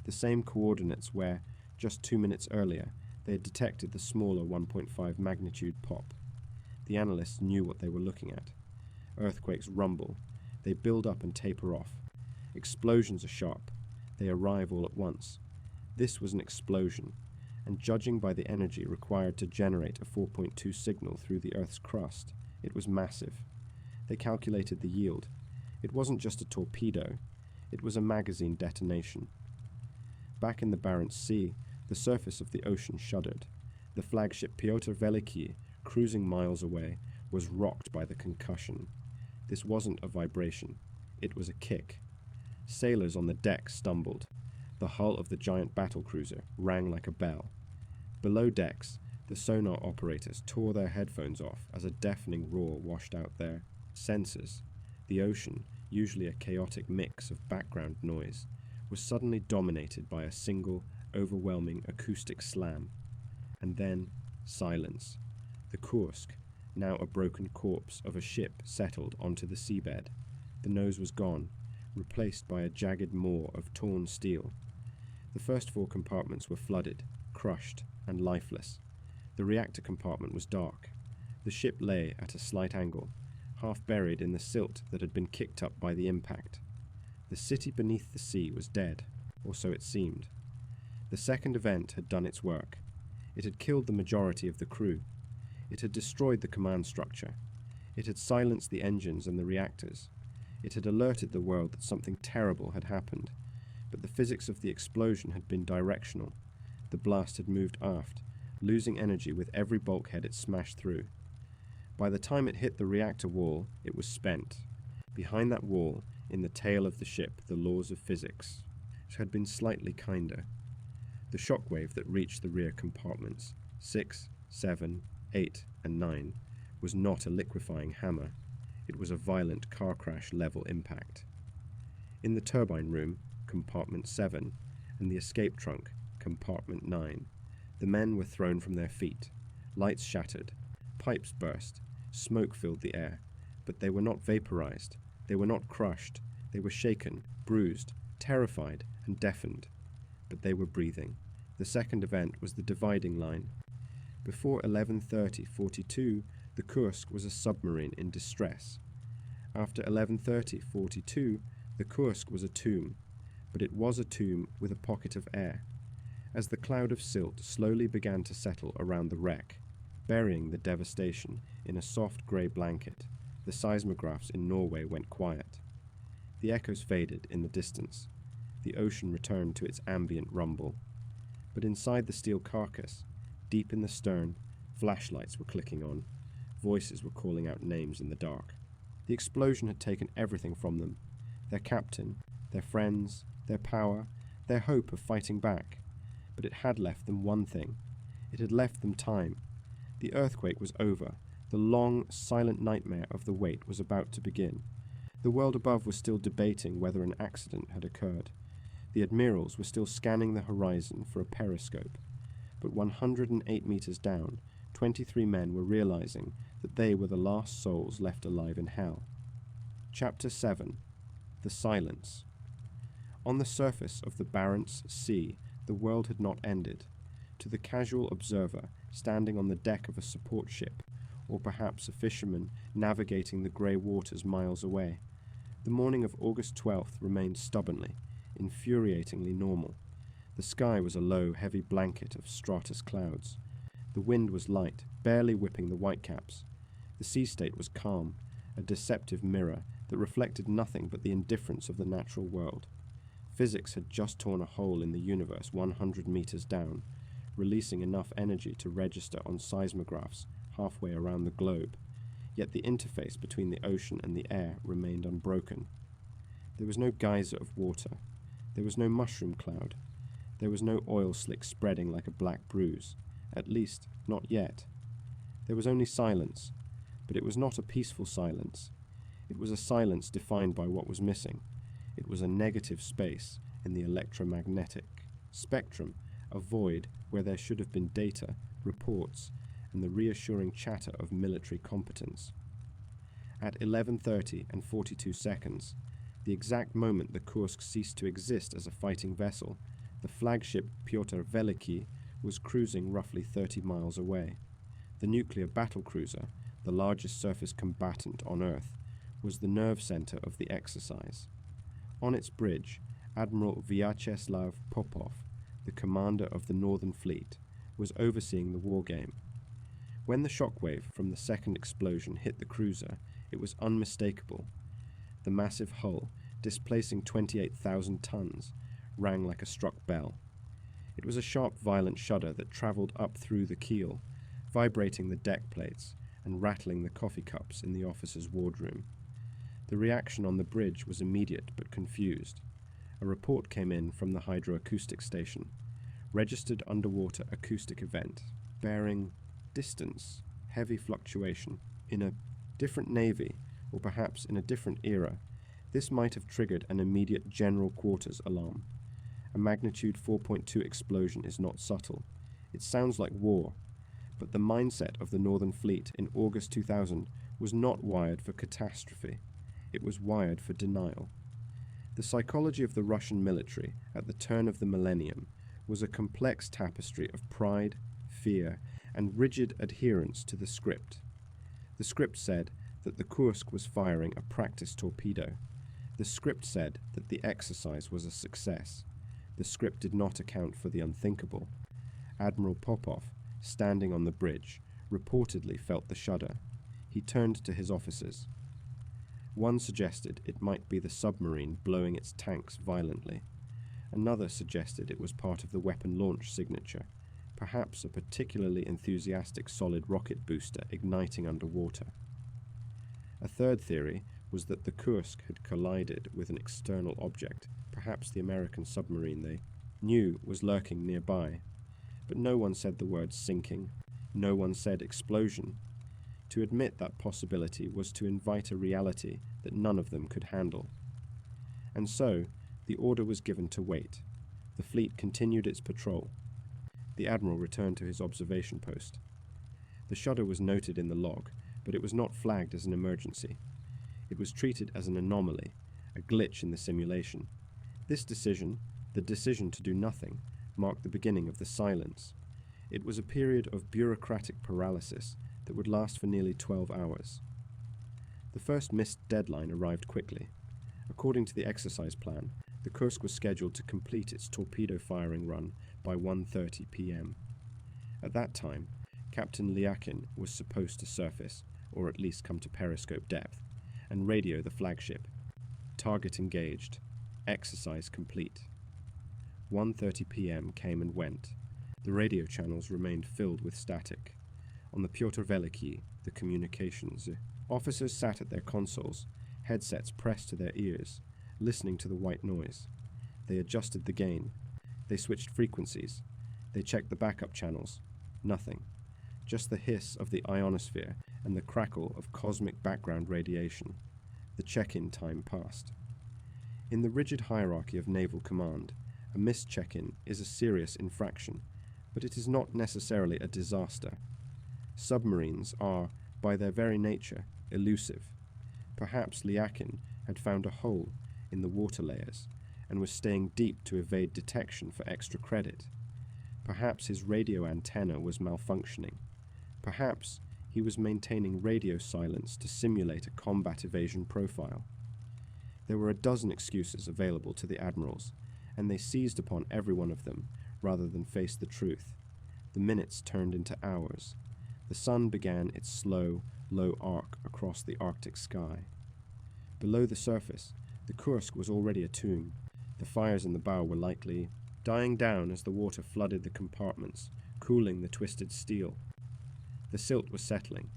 The same coordinates where, just 2 minutes earlier, they had detected the smaller 1.5 magnitude pop. The analysts knew what they were looking at. Earthquakes rumble. They build up and taper off. Explosions are sharp. They arrive all at once. This was an explosion, and judging by the energy required to generate a 4.2 signal through the Earth's crust, it was massive. They calculated the yield. It wasn't just a torpedo. It was a magazine detonation. Back in the Barents Sea, the surface of the ocean shuddered. The flagship Pyotr Veliki, cruising miles away, was rocked by the concussion. This wasn't a vibration. It was a kick. Sailors on the deck stumbled. The hull of the giant battlecruiser rang like a bell. Below decks, the sonar operators tore their headphones off as a deafening roar washed out their senses. The ocean, usually a chaotic mix of background noise, was suddenly dominated by a single, overwhelming acoustic slam. And then, silence. The Kursk, now a broken corpse of a ship, settled onto the seabed. The nose was gone, replaced by a jagged maw of torn steel. The first 4 compartments were flooded, crushed, and lifeless. The reactor compartment was dark. The ship lay at a slight angle, half buried in the silt that had been kicked up by the impact. The city beneath the sea was dead, or so it seemed. The second event had done its work. It had killed the majority of the crew. It had destroyed the command structure. It had silenced the engines and the reactors. It had alerted the world that something terrible had happened, but the physics of the explosion had been directional. The blast had moved aft, losing energy with every bulkhead it smashed through. By the time it hit the reactor wall, it was spent. Behind that wall, in the tail of the ship, the laws of physics had been slightly kinder. The shockwave that reached the rear compartments, 6, 7, 8, and 9, was not a liquefying hammer. It was a violent car crash level impact. In the turbine room, compartment 7, and the escape trunk, compartment 9, the men were thrown from their feet. Lights shattered. Pipes burst. Smoke filled the air. But they were not vaporized. They were not crushed. They were shaken, bruised, terrified, and deafened. But they were breathing. The second event was the dividing line. Before 11:30:42, the Kursk was a submarine in distress. After 11:30:42, the Kursk was a tomb, but it was a tomb with a pocket of air. As the cloud of silt slowly began to settle around the wreck, burying the devastation in a soft grey blanket, the seismographs in Norway went quiet. The echoes faded in the distance. The ocean returned to its ambient rumble. But inside the steel carcass, deep in the stern, flashlights were clicking on. Voices were calling out names in the dark. The explosion had taken everything from them: their captain, their friends, their power, their hope of fighting back. But it had left them one thing. It had left them time. The earthquake was over. The long, silent nightmare of the wait was about to begin. The world above was still debating whether an accident had occurred. The admirals were still scanning the horizon for a periscope. But 108 meters down, 23 men were realizing that they were the last souls left alive in hell. Chapter 7. The Silence. On the surface of the Barents Sea, the world had not ended. To the casual observer standing on the deck of a support ship, or perhaps a fisherman navigating the grey waters miles away, the morning of August 12th remained stubbornly, infuriatingly normal. The sky was a low, heavy blanket of stratus clouds. The wind was light, barely whipping the whitecaps. The sea state was calm, a deceptive mirror that reflected nothing but the indifference of the natural world. Physics had just torn a hole in the universe 100 meters down, releasing enough energy to register on seismographs halfway around the globe, yet the interface between the ocean and the air remained unbroken. There was no geyser of water. There was no mushroom cloud. There was no oil slick spreading like a black bruise, at least not yet. There was only silence, but it was not a peaceful silence. It was a silence defined by what was missing. It was a negative space in the electromagnetic spectrum, a void where there should have been data, reports, and the reassuring chatter of military competence. At 11:30:42, the exact moment the Kursk ceased to exist as a fighting vessel, the flagship Pyotr Veliky was cruising roughly 30 miles away. The nuclear battlecruiser, the largest surface combatant on Earth, was the nerve center of the exercise. On its bridge, Admiral Vyacheslav Popov, the commander of the Northern Fleet, was overseeing the war game. When the shockwave from the second explosion hit the cruiser, it was unmistakable. The massive hull, displacing 28,000 tons, rang like a struck bell. It was a sharp, violent shudder that travelled up through the keel, vibrating the deck plates and rattling the coffee cups in the officers' wardroom. The reaction on the bridge was immediate but confused. A report came in from the hydroacoustic station. Registered underwater acoustic event, bearing distance, heavy fluctuation. In a different navy, or perhaps in a different era, this might have triggered an immediate general quarters alarm. A magnitude 4.2 explosion is not subtle. It sounds like war, but the mindset of the Northern Fleet in August 2000 was not wired for catastrophe. It was wired for denial. The psychology of the Russian military at the turn of the millennium was a complex tapestry of pride, fear, and rigid adherence to the script. The script said that the Kursk was firing a practice torpedo. The script said that the exercise was a success. The script did not account for the unthinkable. Admiral Popov, standing on the bridge, reportedly felt the shudder. He turned to his officers. One suggested it might be the submarine blowing its tanks violently. Another suggested it was part of the weapon launch signature, perhaps a particularly enthusiastic solid rocket booster igniting underwater. A third theory was that the Kursk had collided with an external object, perhaps the American submarine they knew was lurking nearby. But no one said the word sinking. No one said explosion. To admit that possibility was to invite a reality that none of them could handle. And so, the order was given to wait. The fleet continued its patrol. The admiral returned to his observation post. The shudder was noted in the log, but it was not flagged as an emergency. It was treated as an anomaly, a glitch in the simulation. This decision, the decision to do nothing, marked the beginning of the silence. It was a period of bureaucratic paralysis that would last for nearly 12 hours. The first missed deadline arrived quickly. According to the exercise plan, the Kursk was scheduled to complete its torpedo firing run by 1:30 p.m. At that time, Captain Liakin was supposed to surface, or at least come to periscope depth, and radio the flagship. Target engaged. Exercise complete. 1:30 p.m. came and went. The radio channels remained filled with static. On the Pyotr Veliki, the communications, officers sat at their consoles, headsets pressed to their ears, listening to the white noise. They adjusted the gain. They switched frequencies. They checked the backup channels. Nothing. Just the hiss of the ionosphere and the crackle of cosmic background radiation. The check-in time passed. In the rigid hierarchy of naval command, a missed check-in is a serious infraction, but it is not necessarily a disaster. Submarines are, by their very nature, elusive. Perhaps Liakin had found a hole in the water layers and was staying deep to evade detection for extra credit. Perhaps his radio antenna was malfunctioning. Perhaps he was maintaining radio silence to simulate a combat evasion profile. There were a dozen excuses available to the admirals, and they seized upon every one of them rather than face the truth. The minutes turned into hours. The sun began its slow, low arc across the Arctic sky. Below the surface, the Kursk was already a tomb. The fires in the bow were likely dying down as the water flooded the compartments, cooling the twisted steel. The silt was settling.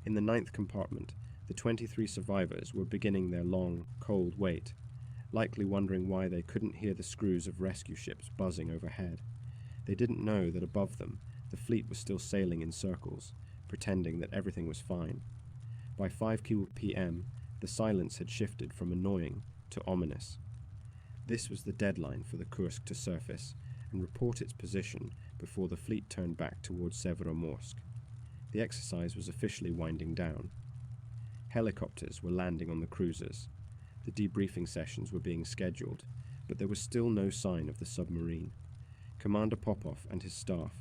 In the 9th compartment, the 23 survivors were beginning their long, cold wait, likely wondering why they couldn't hear the screws of rescue ships buzzing overhead. They didn't know that above them, the fleet was still sailing in circles, pretending that everything was fine. By 5 p.m., the silence had shifted from annoying to ominous. This was the deadline for the Kursk to surface and report its position before the fleet turned back towards Severomorsk. The exercise was officially winding down. Helicopters were landing on the cruisers. The debriefing sessions were being scheduled, but there was still no sign of the submarine. Commander Popov and his staff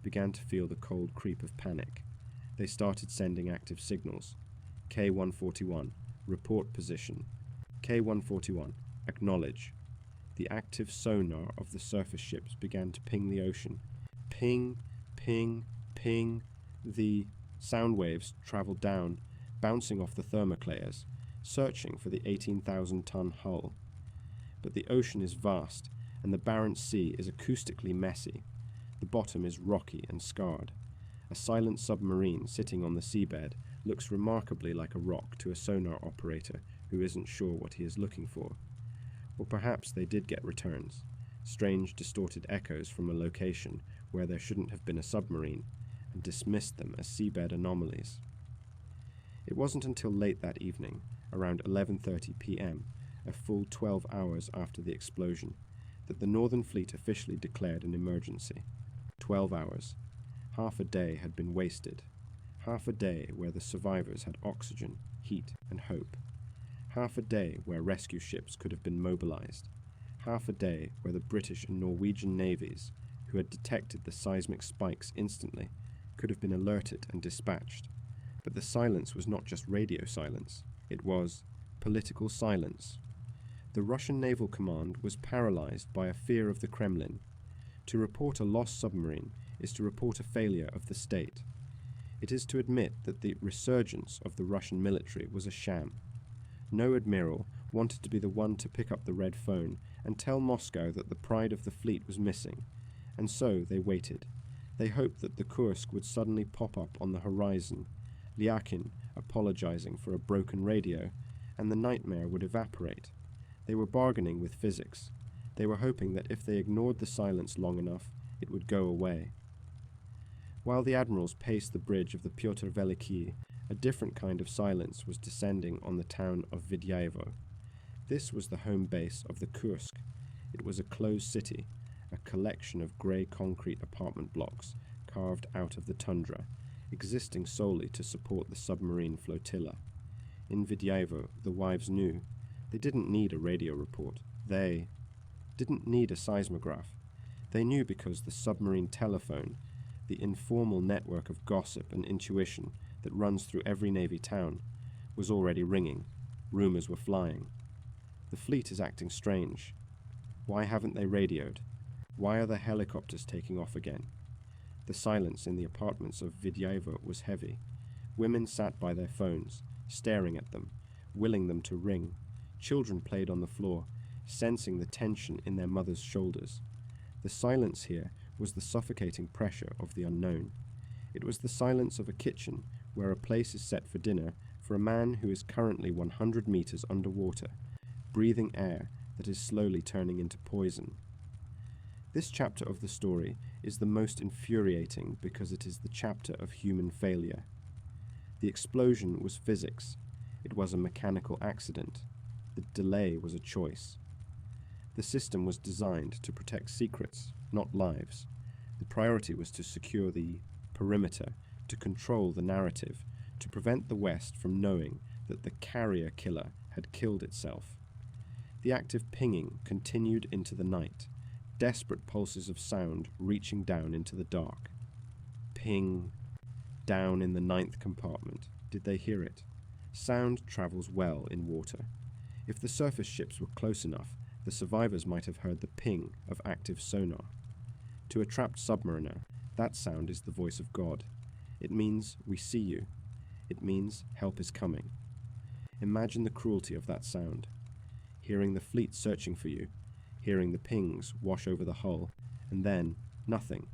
began to feel the cold creep of panic. They started sending active signals. K-141, report position. K-141, acknowledge. The active sonar of the surface ships began to ping the ocean. Ping, ping, ping. The sound waves traveled down, bouncing off the thermoclayers, searching for the 18,000-ton hull. But the ocean is vast, and the Barents Sea is acoustically messy. The bottom is rocky and scarred. A silent submarine sitting on the seabed looks remarkably like a rock to a sonar operator who isn't sure what he is looking for. Or perhaps they did get returns, strange distorted echoes from a location where there shouldn't have been a submarine, and dismissed them as seabed anomalies. It wasn't until late that evening, around 11:30 p.m., a full 12 hours after the explosion, that the Northern Fleet officially declared an emergency. 12 hours. Half a day had been wasted. Half a day where the survivors had oxygen, heat, and hope. Half a day where rescue ships could have been mobilized. Half a day where the British and Norwegian navies, who had detected the seismic spikes instantly, could have been alerted and dispatched. But the silence was not just radio silence. It was political silence. The Russian Naval Command was paralyzed by a fear of the Kremlin. To report a lost submarine is to report a failure of the state. It is to admit that the resurgence of the Russian military was a sham. No admiral wanted to be the one to pick up the red phone and tell Moscow that the pride of the fleet was missing, and so they waited. They hoped that the Kursk would suddenly pop up on the horizon, Liakin apologizing for a broken radio, and the nightmare would evaporate. They were bargaining with physics. They were hoping that if they ignored the silence long enough, it would go away. While the admirals paced the bridge of the Pyotr Veliki, a different kind of silence was descending on the town of Vidyaevo. This was the home base of the Kursk. It was a closed city, a collection of grey concrete apartment blocks carved out of the tundra, existing solely to support the submarine flotilla. In Vidyayevo, the wives knew. They didn't need a radio report. They didn't need a seismograph. They knew because the submarine telephone, the informal network of gossip and intuition that runs through every Navy town, was already ringing. Rumors were flying. The fleet is acting strange. Why haven't they radioed? Why are the helicopters taking off again? The silence in the apartments of Vidyayevo was heavy. Women sat by their phones, staring at them, willing them to ring. Children played on the floor, sensing the tension in their mothers' shoulders. The silence here was the suffocating pressure of the unknown. It was the silence of a kitchen where a place is set for dinner for a man who is currently 100 meters underwater, breathing air that is slowly turning into poison. This chapter of the story is the most infuriating because it is the chapter of human failure. The explosion was physics. It was a mechanical accident. The delay was a choice. The system was designed to protect secrets, not lives. The priority was to secure the perimeter, to control the narrative, to prevent the West from knowing that the carrier killer had killed itself. The active pinging continued into the night, desperate pulses of sound reaching down into the dark. Ping, down in the 9th compartment. Did they hear it? Sound travels well in water. If the surface ships were close enough, the survivors might have heard the ping of active sonar. To a trapped submariner, that sound is the voice of God. It means we see you. It means help is coming. Imagine the cruelty of that sound. Hearing the fleet searching for you, hearing the pings wash over the hull, and then nothing.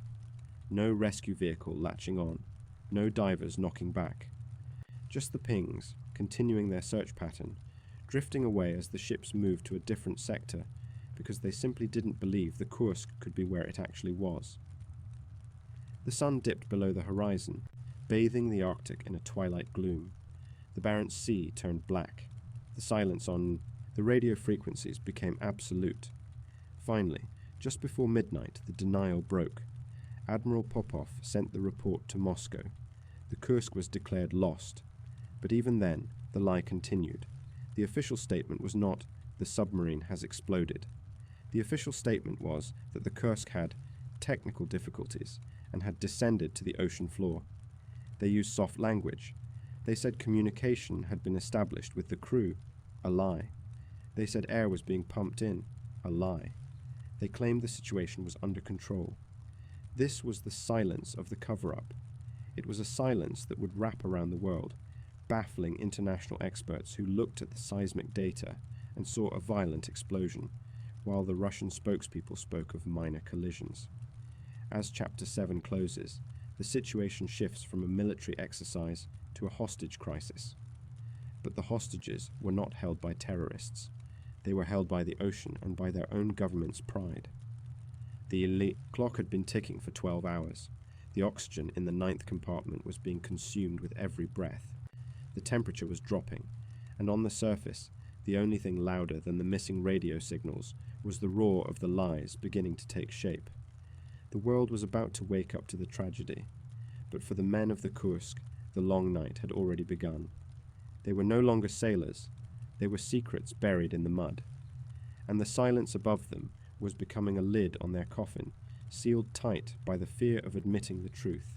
No rescue vehicle latching on, no divers knocking back. Just the pings, continuing their search pattern, drifting away as the ships moved to a different sector, because they simply didn't believe the Kursk could be where it actually was. The sun dipped below the horizon, bathing the Arctic in a twilight gloom. The Barents Sea turned black. The silence on the radio frequencies became absolute. Finally, just before midnight, the denial broke. Admiral Popov sent the report to Moscow. The Kursk was declared lost. But even then, the lie continued. The official statement was not, "The submarine has exploded." The official statement was that the Kursk had technical difficulties and had descended to the ocean floor. They used soft language. They said communication had been established with the crew. A lie. They said air was being pumped in. A lie. They claimed the situation was under control. This was the silence of the cover-up. It was a silence that would wrap around the world, baffling international experts who looked at the seismic data and saw a violent explosion, while the Russian spokespeople spoke of minor collisions. As Chapter 7 closes, the situation shifts from a military exercise to a hostage crisis. But the hostages were not held by terrorists. They were held by the ocean and by their own government's pride. The elite clock had been ticking for 12 hours. The oxygen in the 9th compartment was being consumed with every breath. The temperature was dropping, and on the surface, the only thing louder than the missing radio signals was the roar of the lies beginning to take shape. The world was about to wake up to the tragedy, but for the men of the Kursk, the long night had already begun. They were no longer sailors. They were secrets buried in the mud. And the silence above them was becoming a lid on their coffin, sealed tight by the fear of admitting the truth.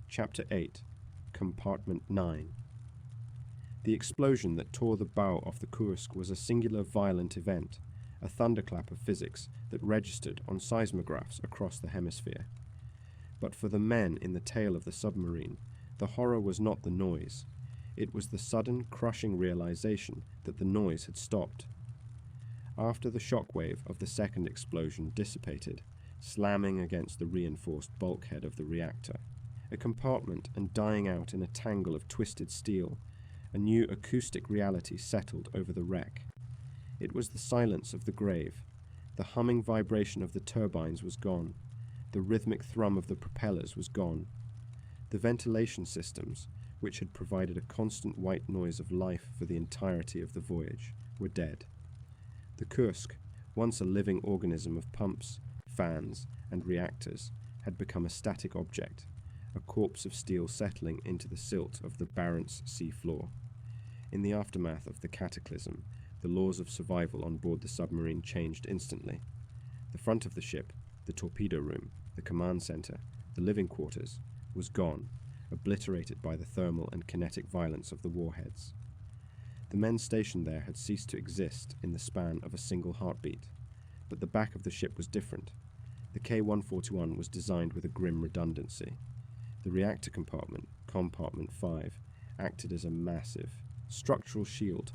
Chapter 8, Compartment 9. The explosion that tore the bow off the Kursk was a singular violent event, a thunderclap of physics that registered on seismographs across the hemisphere. But for the men in the tail of the submarine, the horror was not the noise. It was the sudden, crushing realization that the noise had stopped. After the shockwave of the second explosion dissipated, slamming against the reinforced bulkhead of the reactor, a compartment and dying out in a tangle of twisted steel, a new acoustic reality settled over the wreck. It was the silence of the grave. The humming vibration of the turbines was gone. The rhythmic thrum of the propellers was gone. The ventilation systems, which had provided a constant white noise of life for the entirety of the voyage, were dead. The Kursk, once a living organism of pumps, fans, and reactors, had become a static object, a corpse of steel settling into the silt of the Barents Sea floor. In the aftermath of the cataclysm, the laws of survival on board the submarine changed instantly. The front of the ship, the torpedo room, the command center, the living quarters, was gone, obliterated by the thermal and kinetic violence of the warheads. The men stationed there had ceased to exist in the span of a single heartbeat, but the back of the ship was different. The K-141 was designed with a grim redundancy. The reactor compartment, Compartment 5, acted as a massive, structural shield.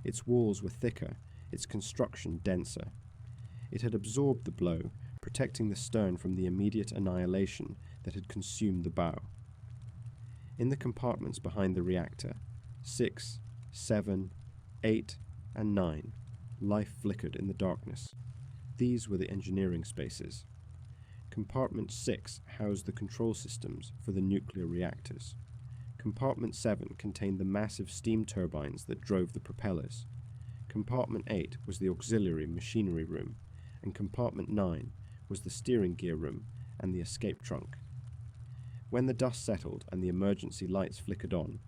Its walls were thicker, its construction denser. It had absorbed the blow, protecting the stern from the immediate annihilation that had consumed the bow. In the compartments behind the reactor, 6, 7, 8, and 9, life flickered in the darkness. These were the engineering spaces. Compartment 6 housed the control systems for the nuclear reactors. Compartment 7 contained the massive steam turbines that drove the propellers. Compartment 8 was the auxiliary machinery room, and Compartment 9 was the steering gear room and the escape trunk. When the dust settled and the emergency lights flickered on,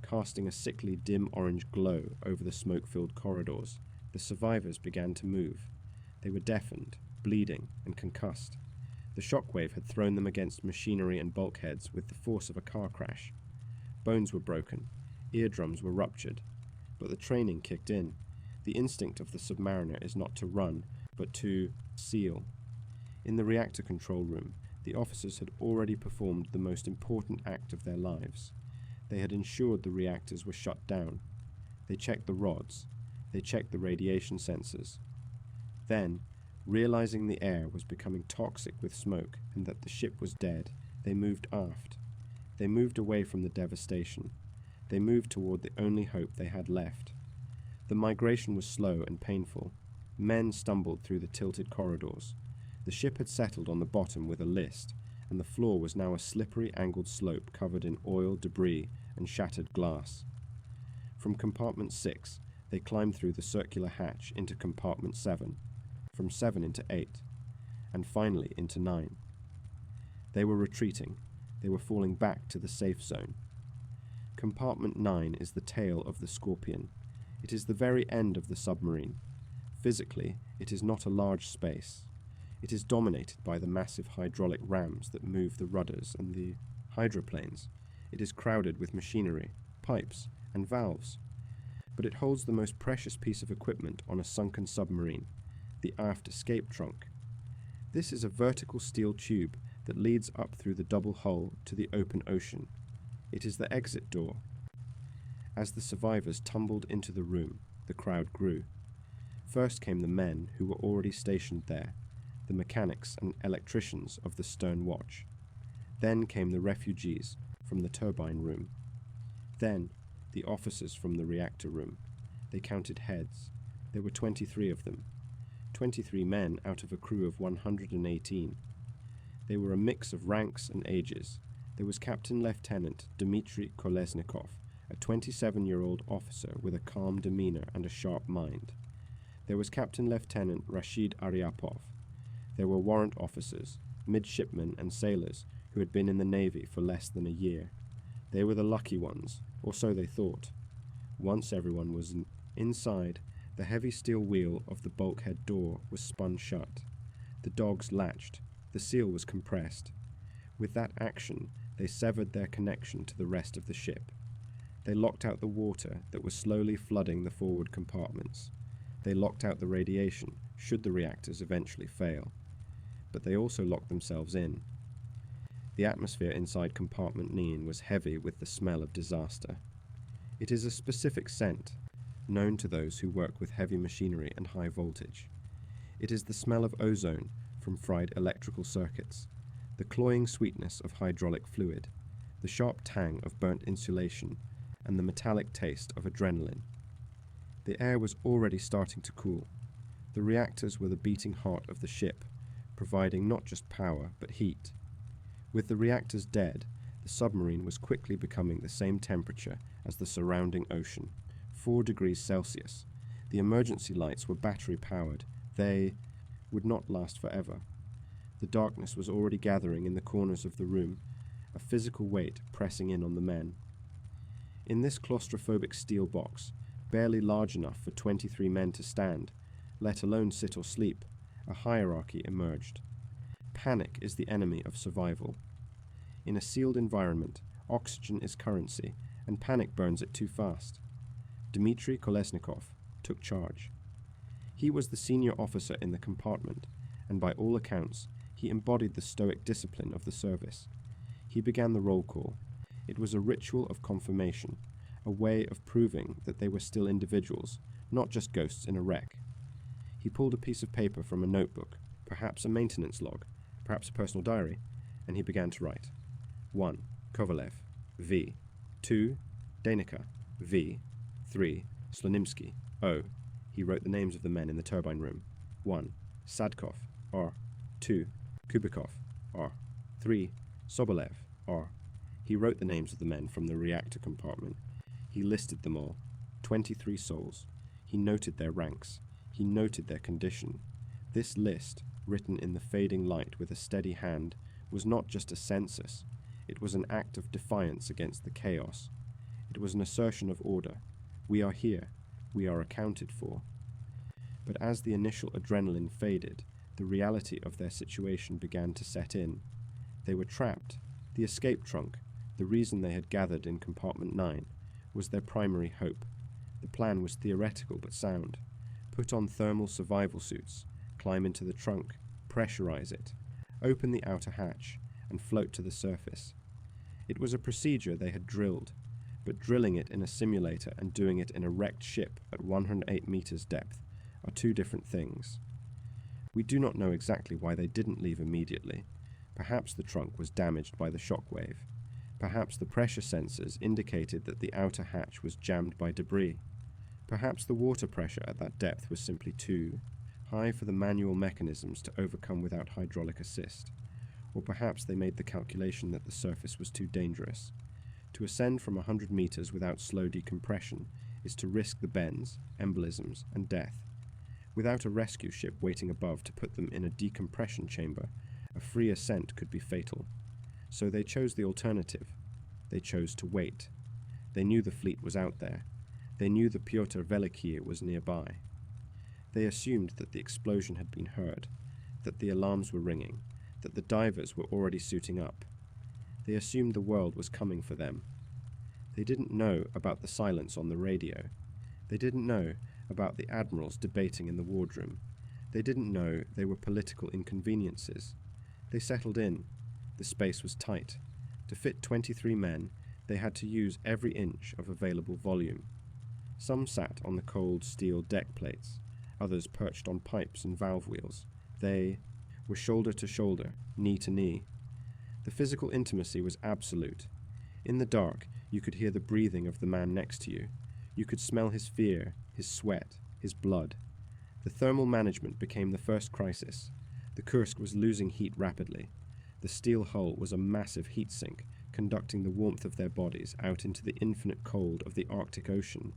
casting a sickly dim orange glow over the smoke-filled corridors, the survivors began to move. They were deafened, bleeding, and concussed. The shockwave had thrown them against machinery and bulkheads with the force of a car crash. Bones were broken, eardrums were ruptured, but the training kicked in. The instinct of the submariner is not to run, but to seal. In the reactor control room, the officers had already performed the most important act of their lives. They had ensured the reactors were shut down. They checked the rods. They checked the radiation sensors. Then, realizing the air was becoming toxic with smoke and that the ship was dead, they moved aft. They moved away from the devastation. They moved toward the only hope they had left. The migration was slow and painful. Men stumbled through the tilted corridors. The ship had settled on the bottom with a list, and the floor was now a slippery angled slope covered in oil, debris, and shattered glass. From Compartment 6, they climbed through the circular hatch into Compartment 7, from 7 into 8, and finally into 9. They were retreating. They were falling back to the safe zone. Compartment 9 is the tail of the Scorpion. It is the very end of the submarine. Physically, it is not a large space. It is dominated by the massive hydraulic rams that move the rudders and the hydroplanes. It is crowded with machinery, pipes, and valves. But it holds the most precious piece of equipment on a sunken submarine, the aft escape trunk. This is a vertical steel tube that leads up through the double hull to the open ocean. It is the exit door. As the survivors tumbled into the room, the crowd grew. First came the men who were already stationed there, the mechanics and electricians of the stern watch. Then came the refugees from the turbine room. Then the officers from the reactor room. They counted heads. There were 23 of them. 23 men out of a crew of 118. They were a mix of ranks and ages. There was Captain Lieutenant Dmitry Kolesnikov, a 27-year-old officer with a calm demeanor and a sharp mind. There was Captain Lieutenant Rashid Aryapov. There were warrant officers, midshipmen and sailors who had been in the Navy for less than a year. They were the lucky ones, or so they thought. Once everyone was inside, the heavy steel wheel of the bulkhead door was spun shut. The dogs latched. The seal was compressed. With that action, they severed their connection to the rest of the ship. They locked out the water that was slowly flooding the forward compartments. They locked out the radiation, should the reactors eventually fail. But they also locked themselves in. The atmosphere inside Compartment 9 was heavy with the smell of disaster. It is a specific scent, known to those who work with heavy machinery and high voltage. It is the smell of ozone from fried electrical circuits, the cloying sweetness of hydraulic fluid, the sharp tang of burnt insulation, and the metallic taste of adrenaline. The air was already starting to cool. The reactors were the beating heart of the ship, providing not just power, but heat. With the reactors dead, the submarine was quickly becoming the same temperature as the surrounding ocean, 4 degrees Celsius. The emergency lights were battery-powered. They would not last forever. The darkness was already gathering in the corners of the room, a physical weight pressing in on the men. In this claustrophobic steel box, barely large enough for 23 men to stand, let alone sit or sleep, a hierarchy emerged. Panic is the enemy of survival. In a sealed environment, oxygen is currency, and panic burns it too fast. Dmitry Kolesnikov took charge. He was the senior officer in the compartment, and by all accounts, he embodied the stoic discipline of the service. He began the roll call. It was a ritual of confirmation, a way of proving that they were still individuals, not just ghosts in a wreck. He pulled a piece of paper from a notebook, perhaps a maintenance log, perhaps a personal diary, and he began to write. 1. Kovalev, V. 2. Danica, V. 3. Slonimsky, O. He wrote the names of the men in the turbine room. 1. Sadkov, R. 2. Kubikov, R. 3. Sobolev, R. He wrote the names of the men from the reactor compartment. He listed them all. 23 souls. He noted their ranks. He noted their condition. This list, written in the fading light with a steady hand, was not just a census. It was an act of defiance against the chaos. It was an assertion of order. We are here. We are accounted for. But as the initial adrenaline faded, the reality of their situation began to set in. They were trapped. The escape trunk, the reason they had gathered in compartment 9, was their primary hope. The plan was theoretical but sound. Put on thermal survival suits, climb into the trunk, pressurize it, open the outer hatch, and float to the surface. It was a procedure they had drilled, but drilling it in a simulator and doing it in a wrecked ship at 108 meters depth are two different things. We do not know exactly why they didn't leave immediately. Perhaps the trunk was damaged by the shockwave. Perhaps the pressure sensors indicated that the outer hatch was jammed by debris. Perhaps the water pressure at that depth was simply too high for the manual mechanisms to overcome without hydraulic assist. Or perhaps they made the calculation that the surface was too dangerous. To ascend from 100 meters without slow decompression is to risk the bends, embolisms, and death. Without a rescue ship waiting above to put them in a decompression chamber, a free ascent could be fatal. So they chose the alternative. They chose to wait. They knew the fleet was out there. They knew the Pyotr Velikiy was nearby. They assumed that the explosion had been heard, that the alarms were ringing, that the divers were already suiting up. They assumed the world was coming for them. They didn't know about the silence on the radio. They didn't know about the admirals debating in the wardroom. They didn't know they were political inconveniences. They settled in. The space was tight. To fit 23 men, they had to use every inch of available volume. Some sat on the cold steel deck plates, others perched on pipes and valve wheels. They were shoulder to shoulder, knee to knee. The physical intimacy was absolute. In the dark, you could hear the breathing of the man next to you. You could smell his fear, his sweat, his blood. The thermal management became the first crisis. The Kursk was losing heat rapidly. The steel hull was a massive heat sink, conducting the warmth of their bodies out into the infinite cold of the Arctic Ocean.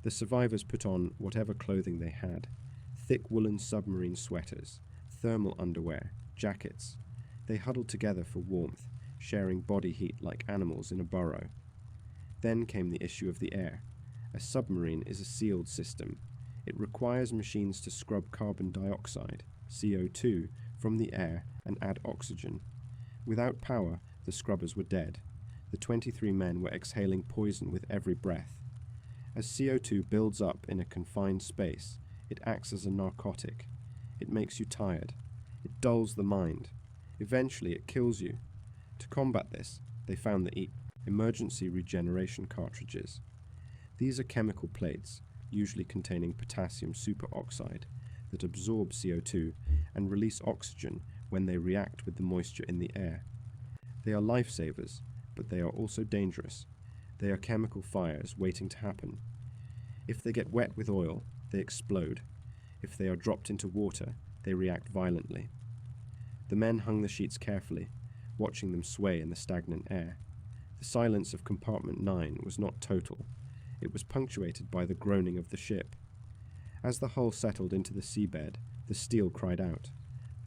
The survivors put on whatever clothing they had, thick woolen submarine sweaters, thermal underwear, jackets. They huddled together for warmth, sharing body heat like animals in a burrow. Then came the issue of the air. A submarine is a sealed system. It requires machines to scrub carbon dioxide, CO2, from the air and add oxygen. Without power, the scrubbers were dead. The 23 men were exhaling poison with every breath. As CO2 builds up in a confined space, it acts as a narcotic. It makes you tired. It dulls the mind. Eventually, it kills you. To combat this, they found the emergency regeneration cartridges. These are chemical plates, usually containing potassium superoxide, that absorb CO2 and release oxygen when they react with the moisture in the air. They are lifesavers, but they are also dangerous. They are chemical fires waiting to happen. If they get wet with oil, they explode. If they are dropped into water, they react violently. The men hung the sheets carefully, watching them sway in the stagnant air. The silence of compartment 9 was not total. It was punctuated by the groaning of the ship. As the hull settled into the seabed, the steel cried out.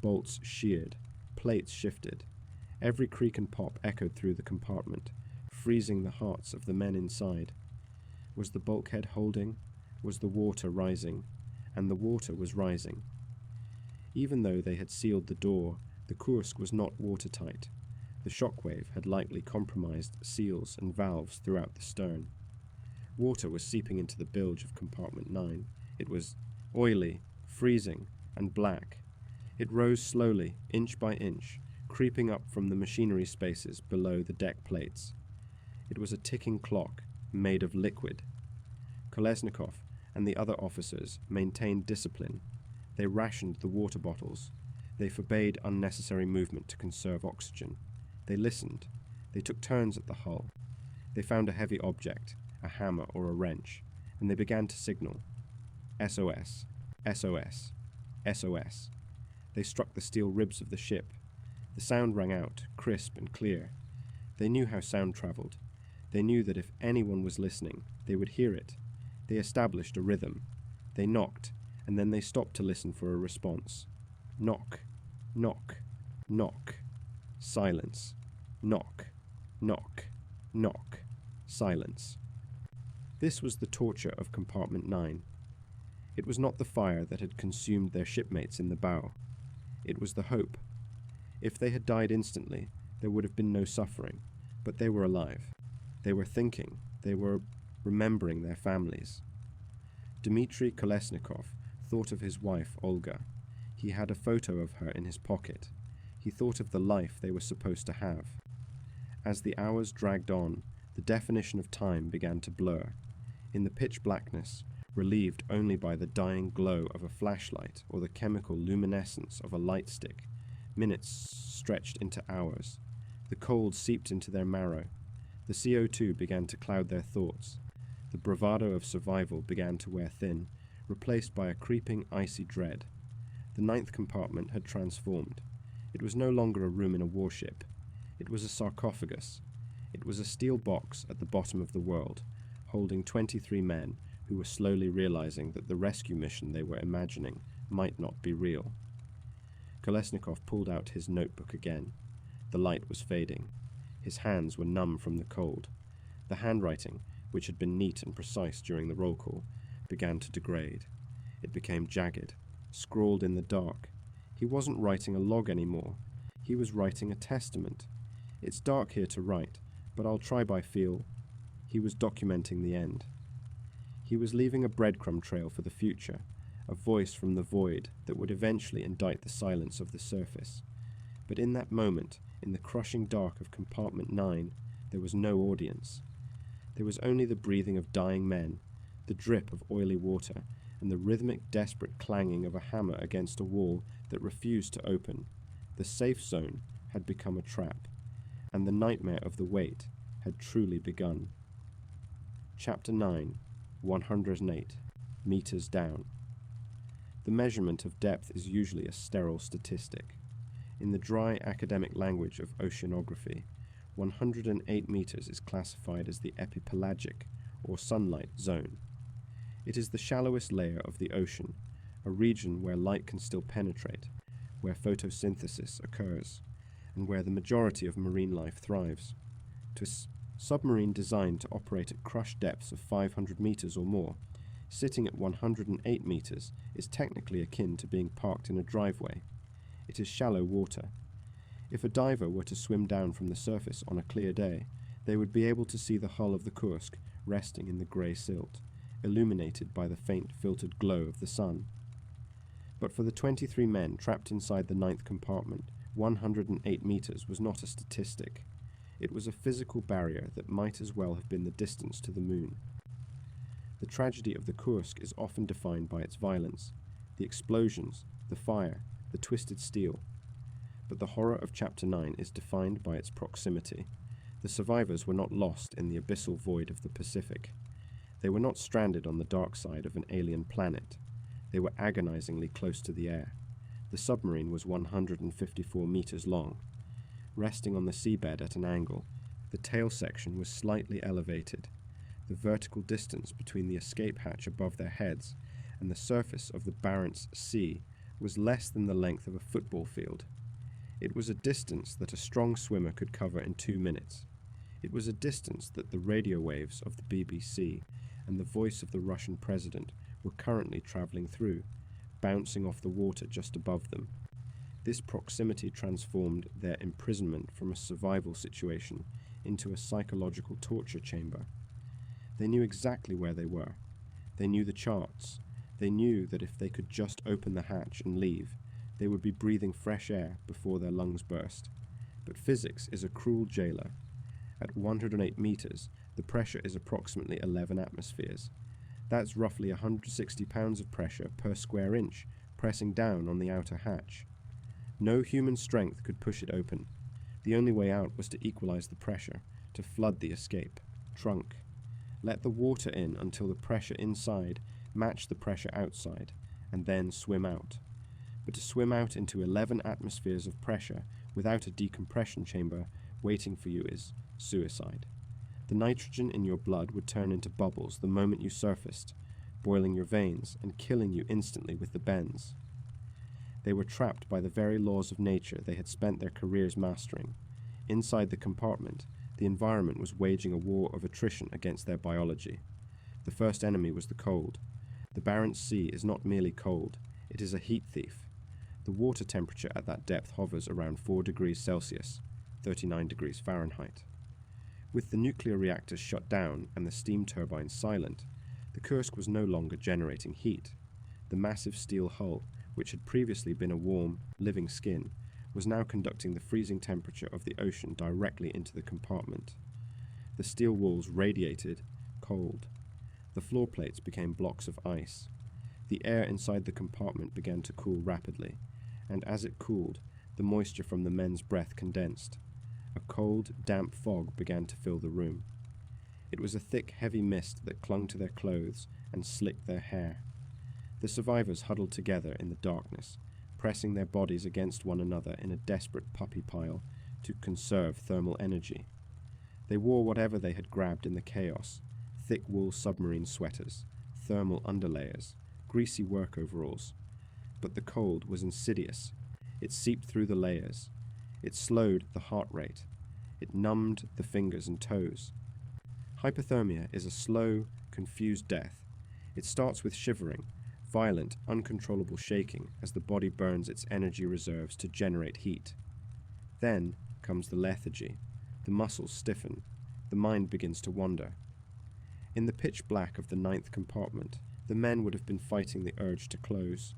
Bolts sheared. Plates shifted. Every creak and pop echoed through the compartment, freezing the hearts of the men inside. Was the bulkhead holding? Was the water rising? And the water was rising. Even though they had sealed the door, the Kursk was not watertight. The shockwave had likely compromised seals and valves throughout the stern. Water was seeping into the bilge of compartment 9. It was oily, freezing, and black. It rose slowly, inch by inch, creeping up from the machinery spaces below the deck plates. It was a ticking clock, made of liquid. Kolesnikov and the other officers maintained discipline. They rationed the water bottles. They forbade unnecessary movement to conserve oxygen. They listened. They took turns at the hull. They found a heavy object, a hammer or a wrench, and they began to signal. SOS, SOS, SOS. They struck the steel ribs of the ship. The sound rang out, crisp and clear. They knew how sound travelled. They knew that if anyone was listening, they would hear it. They established a rhythm. They knocked, and then they stopped to listen for a response. Knock, knock, knock. Silence. Knock, knock, knock. Silence. This was the torture of compartment 9. It was not the fire that had consumed their shipmates in the bow. It was the hope. If they had died instantly, there would have been no suffering, but they were alive. They were thinking. They were remembering their families. Dmitry Kolesnikov thought of his wife, Olga. He had a photo of her in his pocket. He thought of the life they were supposed to have. As the hours dragged on, the definition of time began to blur. In the pitch blackness, relieved only by the dying glow of a flashlight or the chemical luminescence of a light stick, minutes stretched into hours. The cold seeped into their marrow. The CO2 began to cloud their thoughts. The bravado of survival began to wear thin, replaced by a creeping, icy dread. The 9th compartment had transformed. It was no longer a room in a warship. It was a sarcophagus. It was a steel box at the bottom of the world, holding 23 men who were slowly realizing that the rescue mission they were imagining might not be real. Kolesnikov pulled out his notebook again. The light was fading. His hands were numb from the cold. The handwriting, which had been neat and precise during the roll call, began to degrade. It became jagged, scrawled in the dark. He wasn't writing a log anymore. He was writing a testament. It's dark here to write, but I'll try by feel. He was documenting the end. He was leaving a breadcrumb trail for the future, a voice from the void that would eventually indict the silence of the surface. But in that moment, in the crushing dark of compartment 9, there was no audience. There was only the breathing of dying men, the drip of oily water, and the rhythmic, desperate clanging of a hammer against a wall that refused to open. The safe zone had become a trap, and the nightmare of the wait had truly begun. Chapter 9, 108, meters down. The measurement of depth is usually a sterile statistic. In the dry academic language of oceanography, 108 meters is classified as the epipelagic, or sunlight, zone. It is the shallowest layer of the ocean, a region where light can still penetrate, where photosynthesis occurs, and where the majority of marine life thrives. To a submarine designed to operate at crushed depths of 500 meters or more, sitting at 108 meters is technically akin to being parked in a driveway. It is shallow water. If a diver were to swim down from the surface on a clear day, they would be able to see the hull of the Kursk resting in the grey silt, illuminated by the faint filtered glow of the sun. But for the 23 men trapped inside the 9th compartment, 108 meters was not a statistic. It was a physical barrier that might as well have been the distance to the moon. The tragedy of the Kursk is often defined by its violence, the explosions, the fire, the twisted steel. But the horror of Chapter 9 is defined by its proximity. The survivors were not lost in the abyssal void of the Pacific. They were not stranded on the dark side of an alien planet. They were agonizingly close to the air. The submarine was 154 meters long. Resting on the seabed at an angle, the tail section was slightly elevated. The vertical distance between the escape hatch above their heads and the surface of the Barents Sea was less than the length of a football field. It was a distance that a strong swimmer could cover in 2 minutes. It was a distance that the radio waves of the BBC and the voice of the Russian president were currently traveling through, bouncing off the water just above them. This proximity transformed their imprisonment from a survival situation into a psychological torture chamber. They knew exactly where they were. They knew the charts. They knew that if they could just open the hatch and leave, they would be breathing fresh air before their lungs burst. But physics is a cruel jailer. At 108 meters, the pressure is approximately 11 atmospheres. That's roughly 160 pounds of pressure per square inch pressing down on the outer hatch. No human strength could push it open. The only way out was to equalize the pressure, to flood the escape. Trunk. Let the water in until the pressure inside matched the pressure outside, and then swim out. But to swim out into 11 atmospheres of pressure without a decompression chamber waiting for you is suicide. The nitrogen in your blood would turn into bubbles the moment you surfaced, boiling your veins and killing you instantly with the bends. They were trapped by the very laws of nature they had spent their careers mastering. Inside the compartment, the environment was waging a war of attrition against their biology. The first enemy was the cold. The Barents Sea is not merely cold, it is a heat thief. The water temperature at that depth hovers around 4 degrees Celsius, 39 degrees Fahrenheit. With the nuclear reactors shut down and the steam turbines silent, the Kursk was no longer generating heat. The massive steel hull, which had previously been a warm, living skin, was now conducting the freezing temperature of the ocean directly into the compartment. The steel walls radiated cold. The floor plates became blocks of ice. The air inside the compartment began to cool rapidly, and as it cooled, the moisture from the men's breath condensed. A cold, damp fog began to fill the room. It was a thick, heavy mist that clung to their clothes and slicked their hair. The survivors huddled together in the darkness, pressing their bodies against one another in a desperate puppy pile to conserve thermal energy. They wore whatever they had grabbed in the chaos: thick wool submarine sweaters, thermal underlayers, greasy work overalls. But the cold was insidious. It seeped through the layers. It slowed the heart rate. It numbed the fingers and toes. Hypothermia is a slow, confused death. It starts with shivering, violent, uncontrollable shaking as the body burns its energy reserves to generate heat. Then comes the lethargy. The muscles stiffen. The mind begins to wander. In the pitch black of the 9th compartment, the men would have been fighting the urge to close,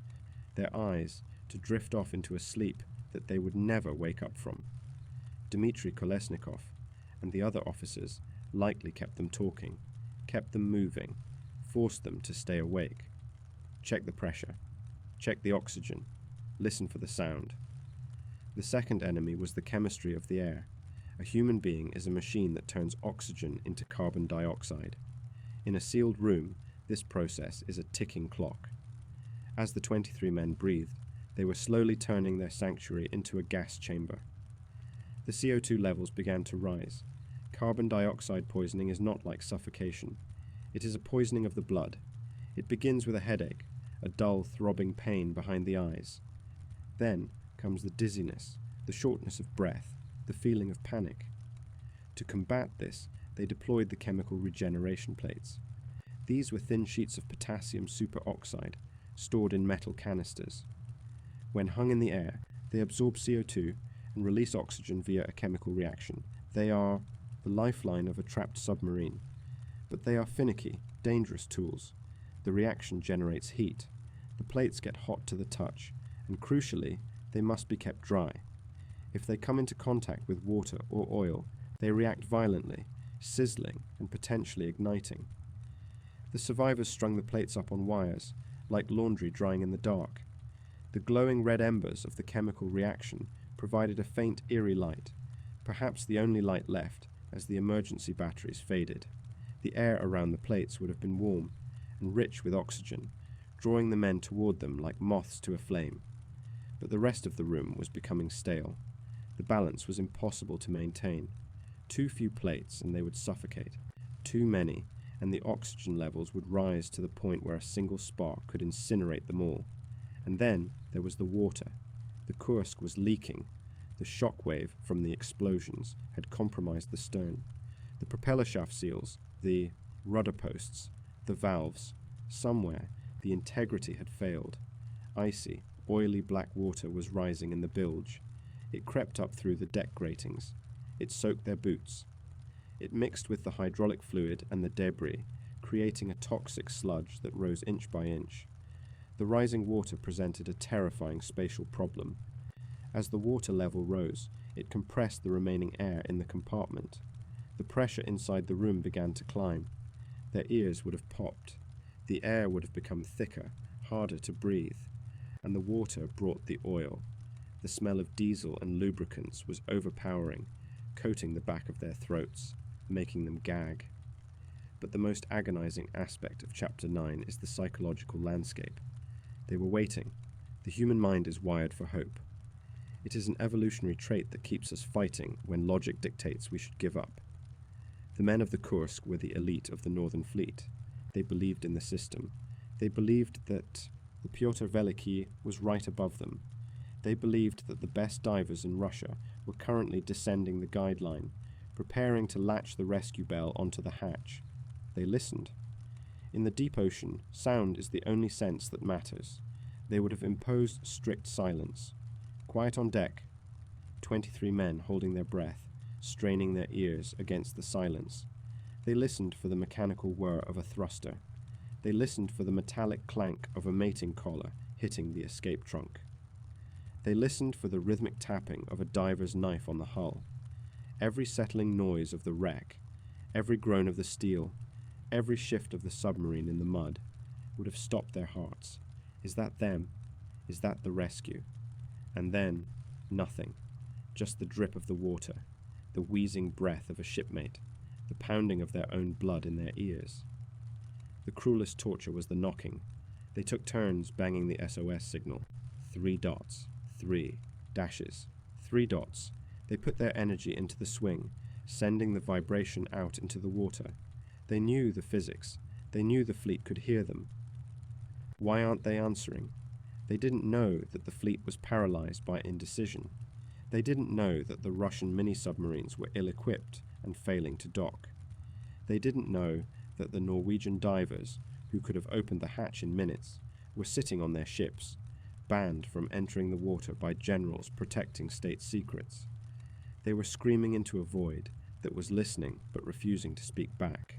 their eyes to drift off into a sleep that they would never wake up from. Dmitry Kolesnikov and the other officers likely kept them talking, kept them moving, forced them to stay awake. Check the pressure. Check the oxygen. Listen for the sound. The second enemy was the chemistry of the air. A human being is a machine that turns oxygen into carbon dioxide. In a sealed room, this process is a ticking clock. As the 23 men breathed, they were slowly turning their sanctuary into a gas chamber. The CO2 levels began to rise. Carbon dioxide poisoning is not like suffocation. It is a poisoning of the blood. It begins with a headache, a dull, throbbing pain behind the eyes. Then comes the dizziness, the shortness of breath, the feeling of panic. To combat this, they deployed the chemical regeneration plates. These were thin sheets of potassium superoxide, stored in metal canisters. When hung in the air, they absorb CO2 and release oxygen via a chemical reaction. They are the lifeline of a trapped submarine. But they are finicky, dangerous tools. The reaction generates heat. The plates get hot to the touch, and crucially, they must be kept dry. If they come into contact with water or oil, they react violently, sizzling and potentially igniting. The survivors strung the plates up on wires, like laundry drying in the dark. The glowing red embers of the chemical reaction provided a faint, eerie light, perhaps the only light left as the emergency batteries faded. The air around the plates would have been warm and rich with oxygen, drawing the men toward them like moths to a flame. But the rest of the room was becoming stale. The balance was impossible to maintain. Too few plates and they would suffocate. Too many, and the oxygen levels would rise to the point where a single spark could incinerate them all. And then there was the water. The Kursk was leaking. The shock wave from the explosions had compromised the stern. The propeller shaft seals, the rudder posts, The valves. Somewhere, the integrity had failed. Icy, oily black water was rising in the bilge. It crept up through the deck gratings. It soaked their boots. It mixed with the hydraulic fluid and the debris, creating a toxic sludge that rose inch by inch. The rising water presented a terrifying spatial problem. As the water level rose, it compressed the remaining air in the compartment. The pressure inside the room began to climb. Their ears would have popped. The air would have become thicker, harder to breathe, and the water brought the oil. The smell of diesel and lubricants was overpowering, coating the back of their throats, making them gag. But the most agonizing aspect of Chapter 9 is the psychological landscape. They were waiting. The human mind is wired for hope. It is an evolutionary trait that keeps us fighting when logic dictates we should give up. The men of the Kursk were the elite of the Northern Fleet. They believed in the system. They believed that the Pyotr Veliki was right above them. They believed that the best divers in Russia were currently descending the guideline, preparing to latch the rescue bell onto the hatch. They listened. In the deep ocean, sound is the only sense that matters. They would have imposed strict silence. Quiet on deck. 23 men holding their breath, straining their ears against the silence. They listened for the mechanical whir of a thruster. They listened for the metallic clank of a mating collar hitting the escape trunk. They listened for the rhythmic tapping of a diver's knife on the hull. Every settling noise of the wreck, every groan of the steel, every shift of the submarine in the mud would have stopped their hearts. Is that them? Is that the rescue? And then, nothing. Just the drip of the water, the wheezing breath of a shipmate, the pounding of their own blood in their ears. The cruelest torture was the knocking. They took turns banging the SOS signal. 3 dots, 3 dashes, 3 dots. They put their energy into the swing, sending the vibration out into the water. They knew the physics. They knew the fleet could hear them. Why aren't they answering? They didn't know that the fleet was paralyzed by indecision. They didn't know that the Russian mini-submarines were ill-equipped and failing to dock. They didn't know that the Norwegian divers, who could have opened the hatch in minutes, were sitting on their ships, banned from entering the water by generals protecting state secrets. They were screaming into a void that was listening but refusing to speak back.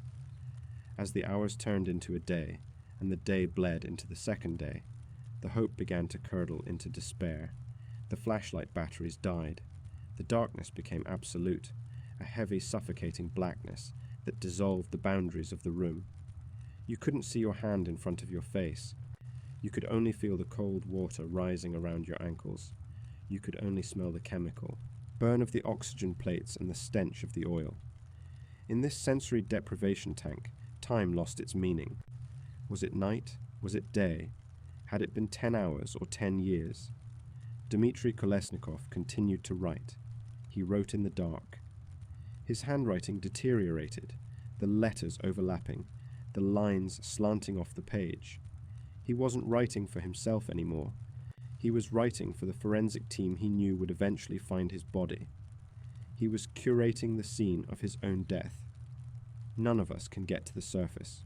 As the hours turned into a day, and the day bled into the second day, the hope began to curdle into despair. The flashlight batteries died. The darkness became absolute, a heavy, suffocating blackness that dissolved the boundaries of the room. You couldn't see your hand in front of your face. You could only feel the cold water rising around your ankles. You could only smell the chemical burn of the oxygen plates and the stench of the oil. In this sensory deprivation tank, time lost its meaning. Was it night? Was it day? Had it been 10 hours or 10 years? Dmitry Kolesnikov continued to write. He wrote in the dark. His handwriting deteriorated, the letters overlapping, the lines slanting off the page. He wasn't writing for himself anymore. He was writing for the forensic team he knew would eventually find his body. He was curating the scene of his own death. None of us can get to the surface.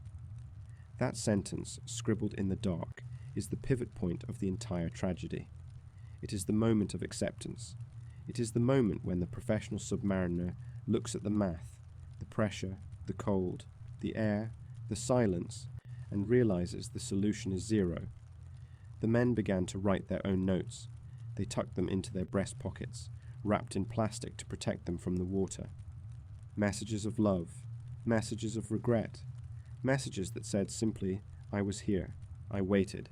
That sentence, scribbled in the dark, is the pivot point of the entire tragedy. It is the moment of acceptance. It is the moment when the professional submariner looks at the math, the pressure, the cold, the air, the silence, and realizes the solution is zero. The men began to write their own notes. They tucked them into their breast pockets, wrapped in plastic to protect them from the water. Messages of love, messages of regret, messages that said simply, I was here, I waited.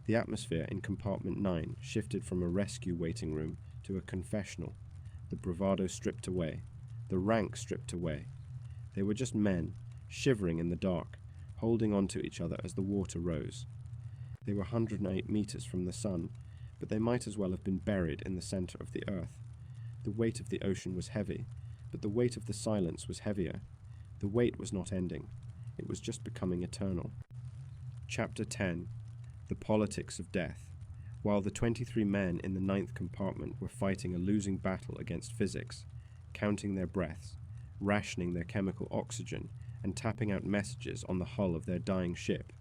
The atmosphere in compartment 9 shifted from a rescue waiting room to a confessional, the bravado stripped away, the rank stripped away. They were just men, shivering in the dark, holding on to each other as the water rose. They were 108 meters from the sun, but they might as well have been buried in the center of the earth. The weight of the ocean was heavy, but the weight of the silence was heavier. The weight was not ending. It was just becoming eternal. Chapter 10. The Politics of Death. While the 23 men in the 9th compartment were fighting a losing battle against physics, counting their breaths, rationing their chemical oxygen, and tapping out messages on the hull of their dying ship.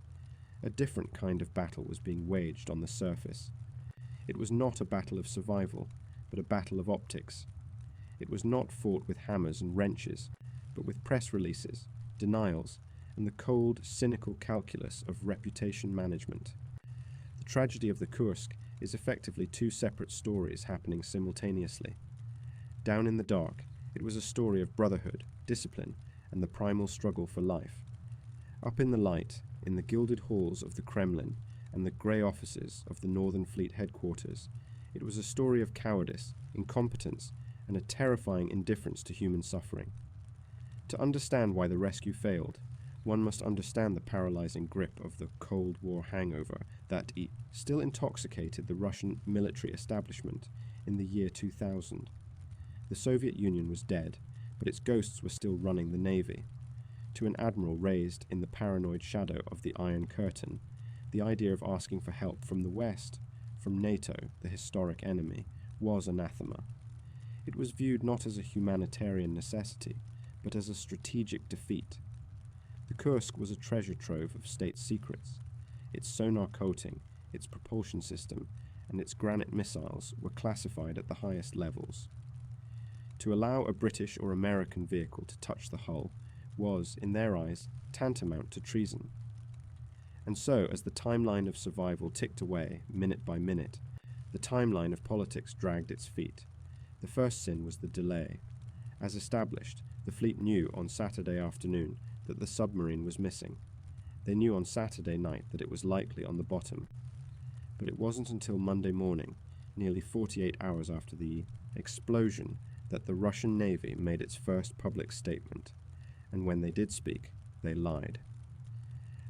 A different kind of battle was being waged on the surface. It was not a battle of survival, but a battle of optics. It was not fought with hammers and wrenches, but with press releases, denials, and the cold, cynical calculus of reputation management. The tragedy of the Kursk is effectively two separate stories happening simultaneously. Down in the dark, it was a story of brotherhood, discipline, and the primal struggle for life. Up in the light, in the gilded halls of the Kremlin and the grey offices of the Northern Fleet headquarters, it was a story of cowardice, incompetence, and a terrifying indifference to human suffering. To understand why the rescue failed, one must understand the paralyzing grip of the Cold War hangover that still intoxicated the Russian military establishment in the year 2000. The Soviet Union was dead, but its ghosts were still running the Navy. To an admiral raised in the paranoid shadow of the Iron Curtain, the idea of asking for help from the West, from NATO, the historic enemy, was anathema. It was viewed not as a humanitarian necessity, but as a strategic defeat. The Kursk was a treasure trove of state secrets. Its sonar coating, its propulsion system, and its granite missiles were classified at the highest levels. To allow a British or American vehicle to touch the hull was, in their eyes, tantamount to treason. And so, as the timeline of survival ticked away, minute by minute, the timeline of politics dragged its feet. The first sin was the delay. As established, the fleet knew on Saturday afternoon that the submarine was missing. They knew on Saturday night that it was likely on the bottom. But it wasn't until Monday morning, nearly 48 hours after the explosion, that the Russian Navy made its first public statement, and when they did speak, they lied.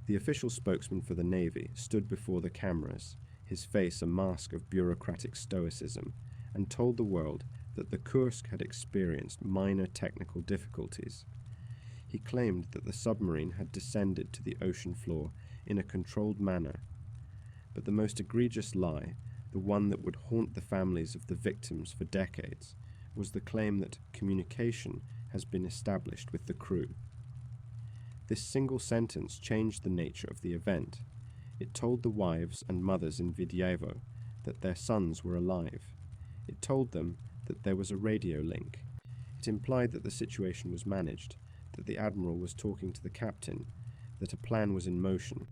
The official spokesman for the Navy stood before the cameras, his face a mask of bureaucratic stoicism, and told the world that the Kursk had experienced minor technical difficulties. He claimed that the submarine had descended to the ocean floor in a controlled manner, but the most egregious lie, the one that would haunt the families of the victims for decades, was the claim that communication has been established with the crew. This single sentence changed the nature of the event. It told the wives and mothers in Vidyevo that their sons were alive. It told them that there was a radio link. It implied that the situation was managed, that the admiral was talking to the captain, that a plan was in motion.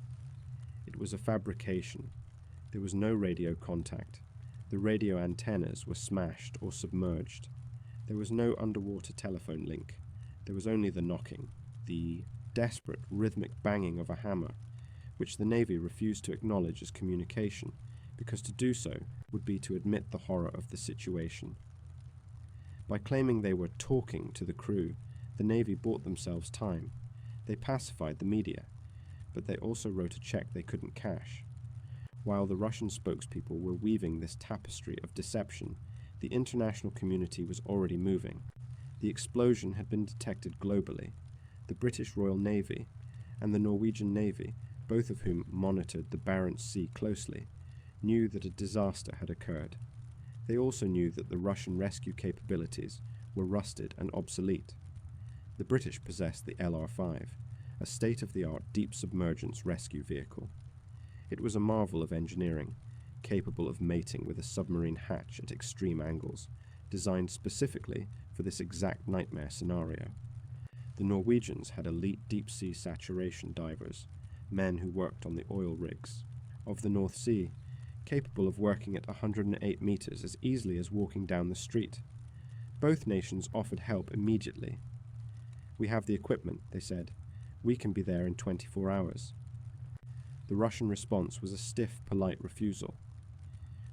It was a fabrication. There was no radio contact. The radio antennas were smashed or submerged. There was no underwater telephone link. There was only the knocking, the desperate rhythmic banging of a hammer, which the Navy refused to acknowledge as communication, because to do so would be to admit the horror of the situation. By claiming they were talking to the crew, the Navy bought themselves time. They pacified the media, but they also wrote a check they couldn't cash. While the Russian spokespeople were weaving this tapestry of deception, the international community was already moving. The explosion had been detected globally. The British Royal Navy and the Norwegian Navy, both of whom monitored the Barents Sea closely, knew that a disaster had occurred. They also knew that the Russian rescue capabilities were rusted and obsolete. The British possessed the LR-5, a state-of-the-art deep submergence rescue vehicle. It was a marvel of engineering, capable of mating with a submarine hatch at extreme angles, designed specifically for this exact nightmare scenario. The Norwegians had elite deep-sea saturation divers, men who worked on the oil rigs of the North Sea, capable of working at 108 meters as easily as walking down the street. Both nations offered help immediately. "We have the equipment," they said. "We can be there in 24 hours. The Russian response was a stiff, polite refusal.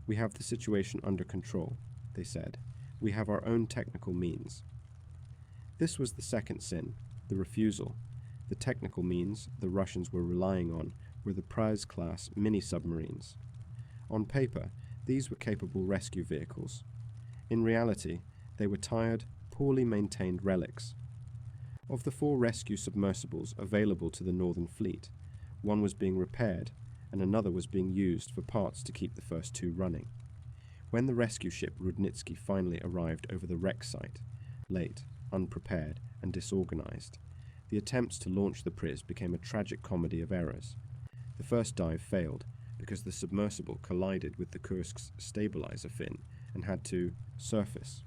"We have the situation under control," they said. "We have our own technical means." This was the second sin, the refusal. The technical means the Russians were relying on were the prize-class mini-submarines. On paper, these were capable rescue vehicles. In reality, they were tired, poorly maintained relics. Of the 4 rescue submersibles available to the Northern Fleet, one was being repaired and another was being used for parts to keep the first 2 running. When the rescue ship Rudnitsky finally arrived over the wreck site, late, unprepared, and disorganized, The attempts to launch the Priz became a tragic comedy of errors. The first dive failed because the submersible collided with the Kursk's stabilizer fin and had to surface.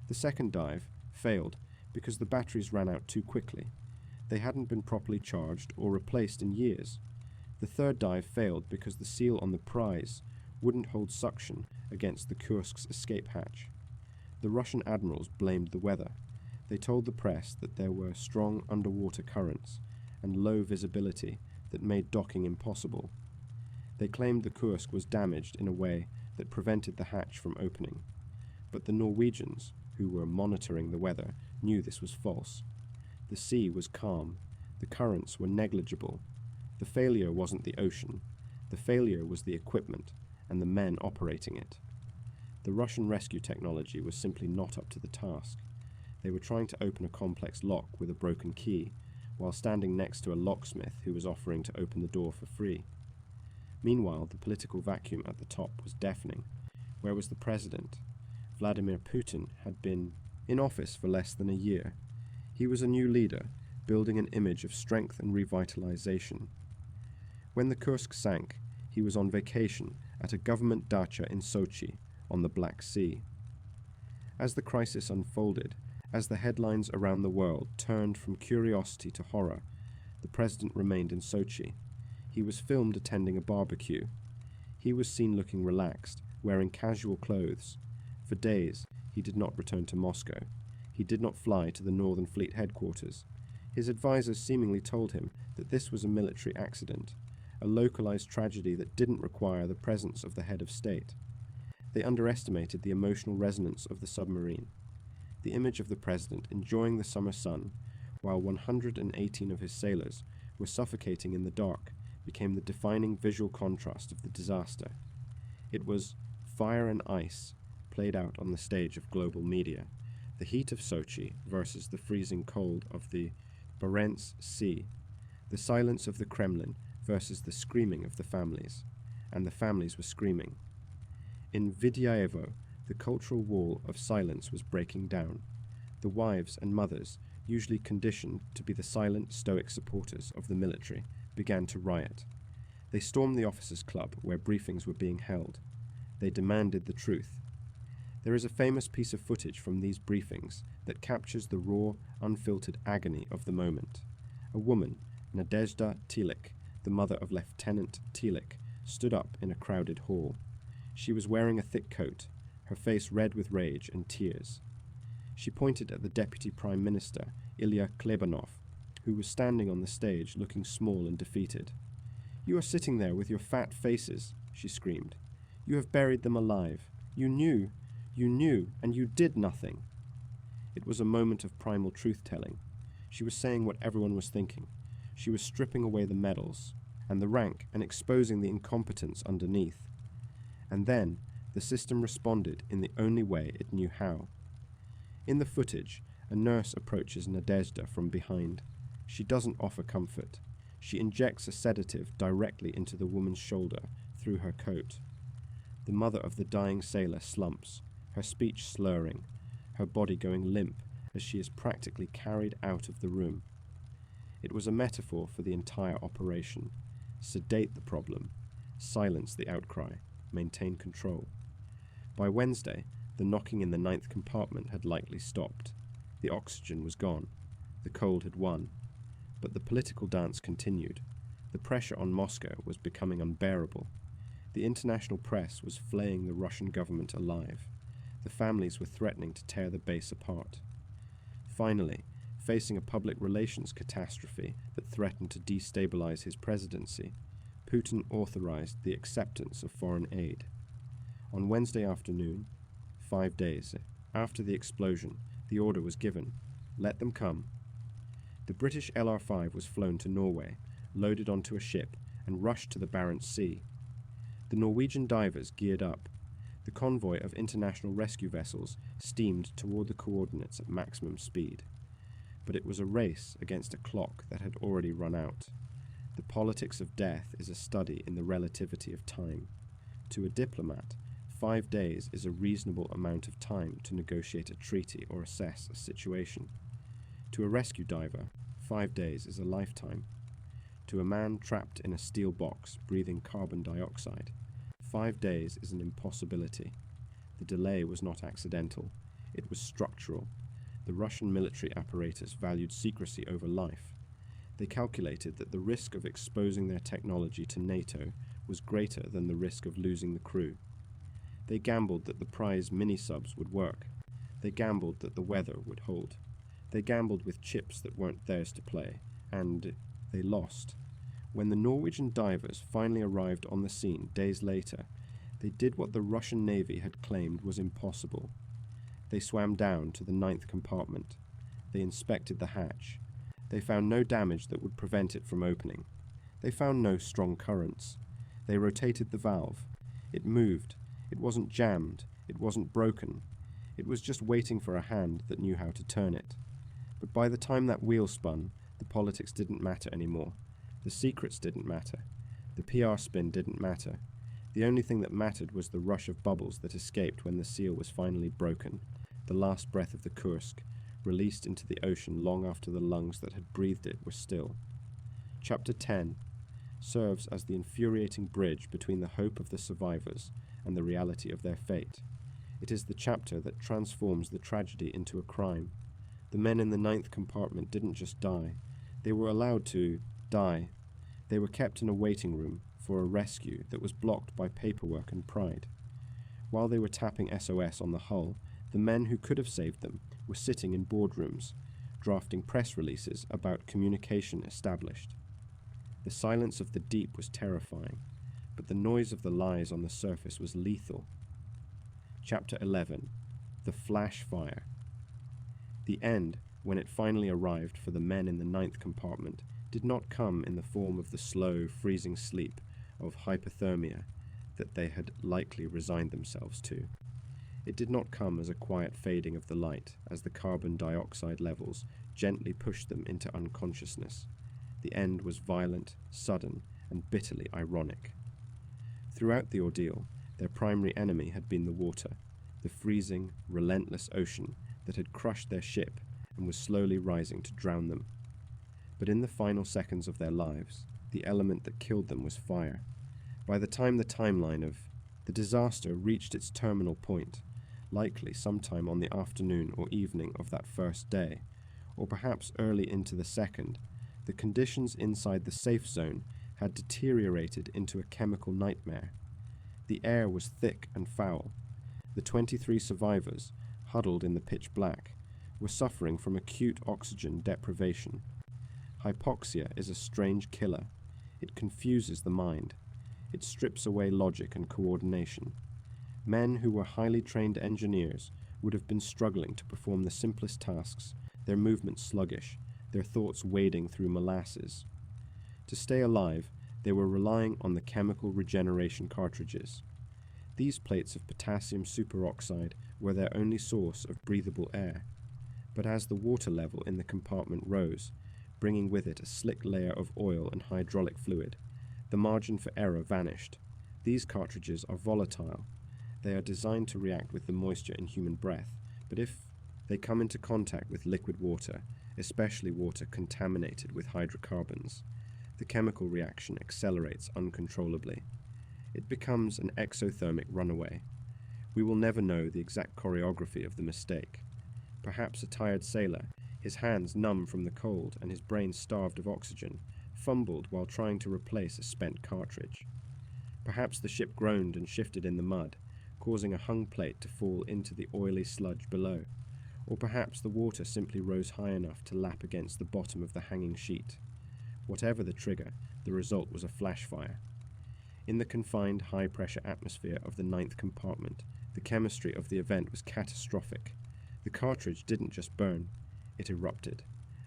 The second dive failed because the batteries ran out too quickly. They hadn't been properly charged or replaced in years. The third dive failed because the seal on the prize wouldn't hold suction against the Kursk's escape hatch. The Russian admirals blamed the weather. They told the press that there were strong underwater currents and low visibility that made docking impossible. They claimed the Kursk was damaged in a way that prevented the hatch from opening. But the Norwegians, who were monitoring the weather, knew this was false. The sea was calm. The currents were negligible. The failure wasn't the ocean. The failure was the equipment and the men operating it. The Russian rescue technology was simply not up to the task. They were trying to open a complex lock with a broken key, while standing next to a locksmith who was offering to open the door for free. Meanwhile, the political vacuum at the top was deafening. Where was the president? Vladimir Putin had been in office for less than a year. He was a new leader, building an image of strength and revitalization. When the Kursk sank, he was on vacation at a government dacha in Sochi, on the Black Sea. As the crisis unfolded, as the headlines around the world turned from curiosity to horror, the president remained in Sochi. He was filmed attending a barbecue. He was seen looking relaxed, wearing casual clothes. For days, he did not return to Moscow. He did not fly to the Northern Fleet headquarters. His advisors seemingly told him that this was a military accident, a localized tragedy that didn't require the presence of the head of state. They underestimated the emotional resonance of the submarine. The image of the president enjoying the summer sun, while 118 of his sailors were suffocating in the dark, became the defining visual contrast of the disaster. It was fire and ice played out on the stage of global media, the heat of Sochi versus the freezing cold of the Barents Sea, the silence of the Kremlin versus the screaming of the families, and the families were screaming. In Vidyayevo, the cultural wall of silence was breaking down. The wives and mothers, usually conditioned to be the silent, stoic supporters of the military, began to riot. They stormed the officers' club where briefings were being held. They demanded the truth. There is a famous piece of footage from these briefings that captures the raw, unfiltered agony of the moment. A woman, Nadezhda Tilik, the mother of Lieutenant Tilik, stood up in a crowded hall. She was wearing a thick coat, her face red with rage and tears. She pointed at the Deputy Prime Minister, Ilya Klebanov, who was standing on the stage looking small and defeated. "You are sitting there with your fat faces," she screamed. "You have buried them alive. You knew, and you did nothing." It was a moment of primal truth-telling. She was saying what everyone was thinking. She was stripping away the medals and the rank and exposing the incompetence underneath. And then, the system responded in the only way it knew how. In the footage, a nurse approaches Nadezhda from behind. She doesn't offer comfort. She injects a sedative directly into the woman's shoulder through her coat. The mother of the dying sailor slumps, her speech slurring, her body going limp as she is practically carried out of the room. It was a metaphor for the entire operation. Sedate the problem, silence the outcry, maintain control. By Wednesday, the knocking in the 9th compartment had likely stopped. The oxygen was gone. The cold had won. But the political dance continued. The pressure on Moscow was becoming unbearable. The international press was flaying the Russian government alive. The families were threatening to tear the base apart. Finally, facing a public relations catastrophe that threatened to destabilize his presidency, Putin authorized the acceptance of foreign aid. On Wednesday afternoon, 5 days after the explosion, the order was given: let them come. The British LR-5 was flown to Norway, loaded onto a ship, and rushed to the Barents Sea. The Norwegian divers geared up. The convoy of international rescue vessels steamed toward the coordinates at maximum speed. But it was a race against a clock that had already run out. The politics of death is a study in the relativity of time. To a diplomat, 5 days is a reasonable amount of time to negotiate a treaty or assess a situation. To a rescue diver, 5 days is a lifetime. To a man trapped in a steel box breathing carbon dioxide, 5 days is an impossibility. The delay was not accidental. It was structural. The Russian military apparatus valued secrecy over life. They calculated that the risk of exposing their technology to NATO was greater than the risk of losing the crew. They gambled that the prize mini-subs would work. They gambled that the weather would hold. They gambled with chips that weren't theirs to play, and they lost. When the Norwegian divers finally arrived on the scene days later, they did what the Russian Navy had claimed was impossible. They swam down to the 9th compartment. They inspected the hatch. They found no damage that would prevent it from opening. They found no strong currents. They rotated the valve. It moved. It wasn't jammed. It wasn't broken. It was just waiting for a hand that knew how to turn it. But by the time that wheel spun, the politics didn't matter anymore. The secrets didn't matter. The PR spin didn't matter. The only thing that mattered was the rush of bubbles that escaped when the seal was finally broken, the last breath of the Kursk, released into the ocean long after the lungs that had breathed it were still. Chapter 10 serves as the infuriating bridge between the hope of the survivors and the reality of their fate. It is the chapter that transforms the tragedy into a crime. The men in the 9th compartment didn't just die. They were allowed to die. They were kept in a waiting room for a rescue that was blocked by paperwork and pride. While they were tapping SOS on the hull, the men who could have saved them were sitting in boardrooms, drafting press releases about communication established. The silence of the deep was terrifying, but the noise of the lies on the surface was lethal. Chapter 11 The Flash Fire. The end, when it finally arrived for the men in the 9th compartment, did not come in the form of the slow, freezing sleep of hypothermia that they had likely resigned themselves to. It did not come as a quiet fading of the light as the carbon dioxide levels gently pushed them into unconsciousness. The end was violent, sudden, and bitterly ironic. Throughout the ordeal, their primary enemy had been the water, the freezing, relentless ocean that had crushed their ship and was slowly rising to drown them. But in the final seconds of their lives, the element that killed them was fire. By the time the timeline of the disaster reached its terminal point, likely sometime on the afternoon or evening of that first day, or perhaps early into the second, the conditions inside the safe zone had deteriorated into a chemical nightmare. The air was thick and foul. The 23 survivors, huddled in the pitch black, were suffering from acute oxygen deprivation. Hypoxia is a strange killer. It confuses the mind. It strips away logic and coordination. Men who were highly trained engineers would have been struggling to perform the simplest tasks, their movements sluggish, their thoughts wading through molasses. To stay alive, they were relying on the chemical regeneration cartridges. These plates of potassium superoxide were their only source of breathable air. But as the water level in the compartment rose, bringing with it a slick layer of oil and hydraulic fluid, the margin for error vanished. These cartridges are volatile. They are designed to react with the moisture in human breath, but if they come into contact with liquid water, especially water contaminated with hydrocarbons, the chemical reaction accelerates uncontrollably. It becomes an exothermic runaway. We will never know the exact choreography of the mistake. Perhaps a tired sailor, his hands numb from the cold and his brain starved of oxygen, fumbled while trying to replace a spent cartridge. Perhaps the ship groaned and shifted in the mud, causing a hung plate to fall into the oily sludge below. Or perhaps the water simply rose high enough to lap against the bottom of the hanging sheet. Whatever the trigger, the result was a flash fire. In the confined, high-pressure atmosphere of the 9th compartment, the chemistry of the event was catastrophic. The cartridge didn't just burn, it erupted.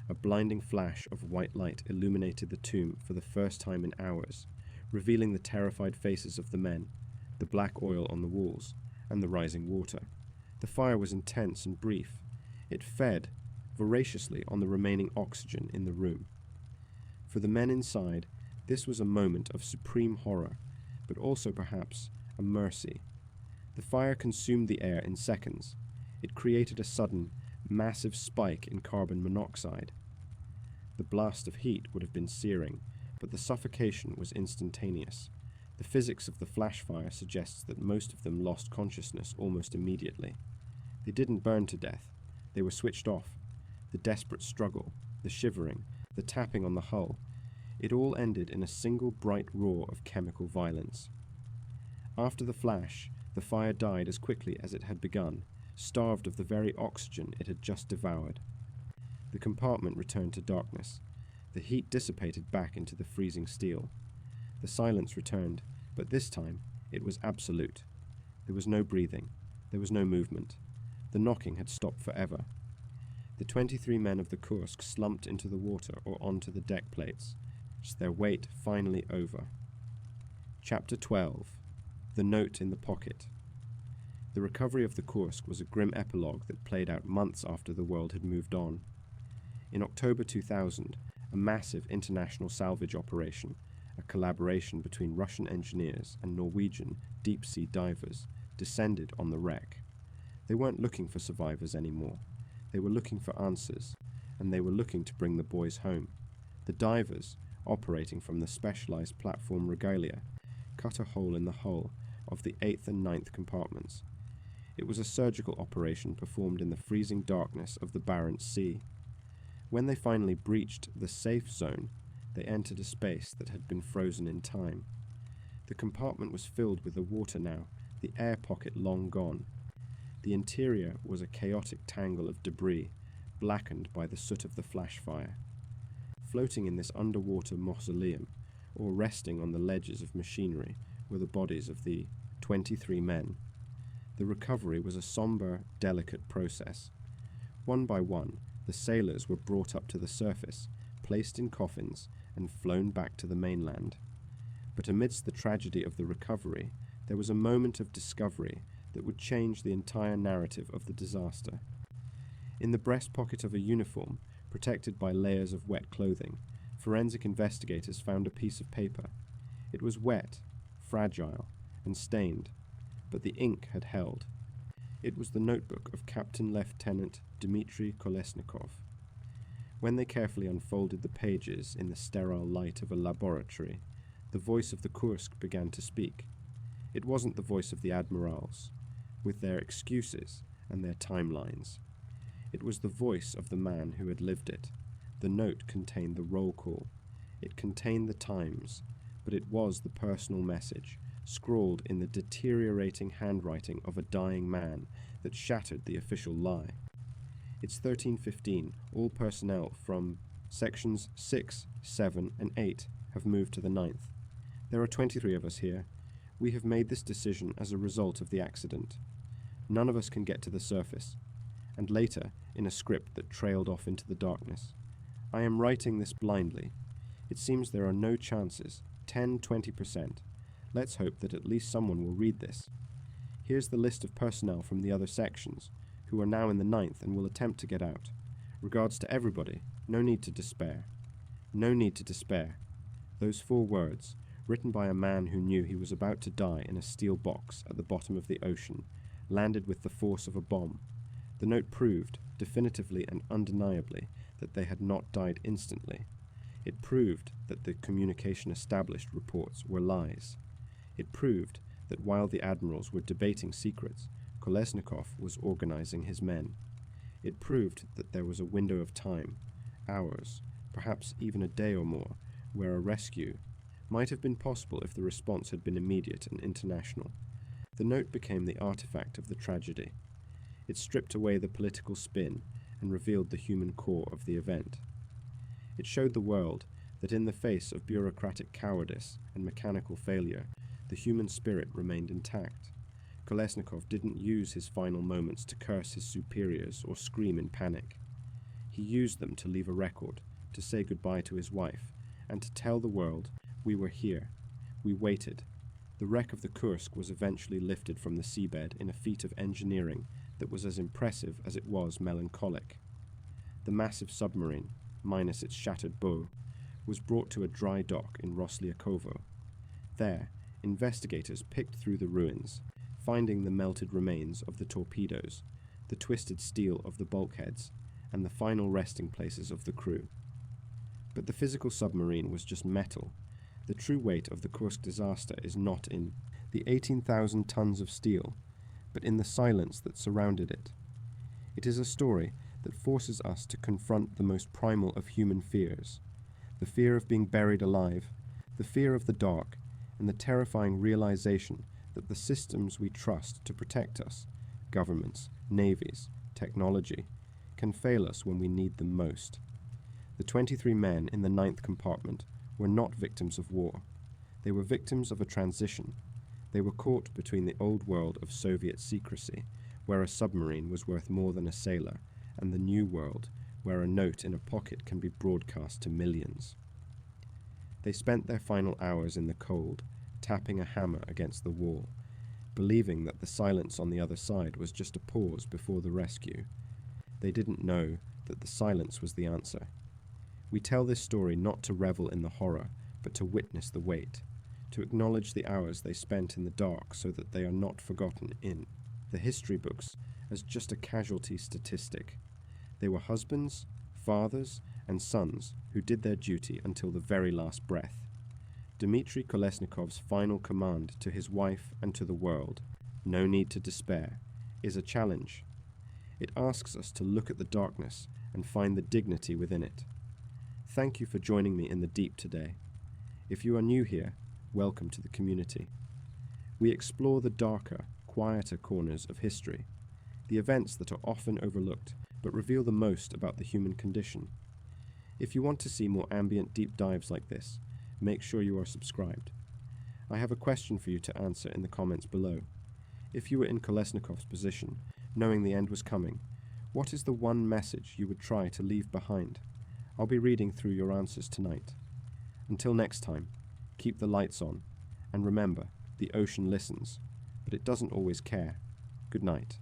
A blinding flash of white light illuminated the tomb for the first time in hours, revealing the terrified faces of the men, the black oil on the walls, and the rising water. The fire was intense and brief. It fed voraciously on the remaining oxygen in the room. For the men inside, this was a moment of supreme horror, but also perhaps a mercy. The fire consumed the air in seconds. It created a sudden, massive spike in carbon monoxide. The blast of heat would have been searing, but the suffocation was instantaneous. The physics of the flash fire suggests that most of them lost consciousness almost immediately. They didn't burn to death. They were switched off. The desperate struggle, the shivering, the tapping on the hull, it all ended in a single bright roar of chemical violence. After the flash, the fire died as quickly as it had begun, starved of the very oxygen it had just devoured. The compartment returned to darkness. The heat dissipated back into the freezing steel. The silence returned, but this time it was absolute. There was no breathing. There was no movement. The knocking had stopped forever. The 23 men of the Kursk slumped into the water or onto the deck plates, their weight finally over. Chapter 12. The Note in the Pocket. The recovery of the Kursk was a grim epilogue that played out months after the world had moved on. In October 2000, a massive international salvage operation, a collaboration between Russian engineers and Norwegian deep-sea divers, descended on the wreck. They weren't looking for survivors anymore. They were looking for answers, and they were looking to bring the boys home. The divers, operating from the specialized platform Regalia, cut a hole in the hull of the 8th and 9th compartments. It was a surgical operation performed in the freezing darkness of the Barents Sea. When they finally breached the safe zone, they entered a space that had been frozen in time. The compartment was filled with the water now, the air pocket long gone. The interior was a chaotic tangle of debris, blackened by the soot of the flash fire. Floating in this underwater mausoleum, or resting on the ledges of machinery, were the bodies of the 23 men. The recovery was a somber, delicate process. One by one, the sailors were brought up to the surface, placed in coffins, and flown back to the mainland. But amidst the tragedy of the recovery, there was a moment of discovery that would change the entire narrative of the disaster. In the breast pocket of a uniform, protected by layers of wet clothing, forensic investigators found a piece of paper. It was wet, fragile, and stained, but the ink had held. It was the notebook of Captain Lieutenant Dmitry Kolesnikov. When they carefully unfolded the pages in the sterile light of a laboratory, the voice of the Kursk began to speak. It wasn't the voice of the admirals, with their excuses and their timelines. It was the voice of the man who had lived it. The note contained the roll call. It contained the times, but it was the personal message, scrawled in the deteriorating handwriting of a dying man, that shattered the official lie. It's 13:15. All personnel from sections 6, 7, and 8 have moved to the 9th. There are 23 of us here. We have made this decision as a result of the accident. None of us can get to the surface. And later, in a script that trailed off into the darkness, I am writing this blindly. It seems there are no chances, 10-20%. Let's hope that at least someone will read this. Here's the list of personnel from the other sections, who are now in the 9th and will attempt to get out. Regards to everybody. No need to despair. No need to despair. Those 4 words, written by a man who knew he was about to die in a steel box at the bottom of the ocean, landed with the force of a bomb. The note proved, definitively and undeniably, that they had not died instantly. It proved that the communication established reports were lies. It proved that while the admirals were debating secrets, Kolesnikov was organizing his men. It proved that there was a window of time, hours, perhaps even a day or more, where a rescue might have been possible if the response had been immediate and international. The note became the artifact of the tragedy. It stripped away the political spin and revealed the human core of the event. It showed the world that in the face of bureaucratic cowardice and mechanical failure, the human spirit remained intact. Kolesnikov didn't use his final moments to curse his superiors or scream in panic. He used them to leave a record, to say goodbye to his wife, and to tell the world, we were here. We waited. The wreck of the Kursk was eventually lifted from the seabed in a feat of engineering that was as impressive as it was melancholic. The massive submarine, minus its shattered bow, was brought to a dry dock in Roslyakovo. There, investigators picked through the ruins, finding the melted remains of the torpedoes, the twisted steel of the bulkheads, and the final resting places of the crew. But the physical submarine was just metal. The true weight of the Kursk disaster is not in the 18,000 tons of steel, but in the silence that surrounded it. It is a story that forces us to confront the most primal of human fears, the fear of being buried alive, the fear of the dark, and the terrifying realization that the systems we trust to protect us, governments, navies, technology, can fail us when we need them most. The 23 men in the 9th compartment were not victims of war. They were victims of a transition. They were caught between the old world of Soviet secrecy, where a submarine was worth more than a sailor, and the new world, where a note in a pocket can be broadcast to millions. They spent their final hours in the cold, tapping a hammer against the wall, believing that the silence on the other side was just a pause before the rescue. They didn't know that the silence was the answer. We tell this story not to revel in the horror, but to witness the weight, to acknowledge the hours they spent in the dark so that they are not forgotten in the history books as just a casualty statistic. They were husbands, fathers, and sons who did their duty until the very last breath. Dmitry Kolesnikov's final command to his wife and to the world, "No need to despair," is a challenge. It asks us to look at the darkness and find the dignity within it. Thank you for joining me in the deep today. If you are new here, welcome to the community. We explore the darker, quieter corners of history, the events that are often overlooked but reveal the most about the human condition. If you want to see more ambient deep dives like this, make sure you are subscribed. I have a question for you to answer in the comments below. If you were in Kolesnikov's position, knowing the end was coming, what is the one message you would try to leave behind? I'll be reading through your answers tonight. Until next time, keep the lights on, and remember, the ocean listens, but it doesn't always care. Good night.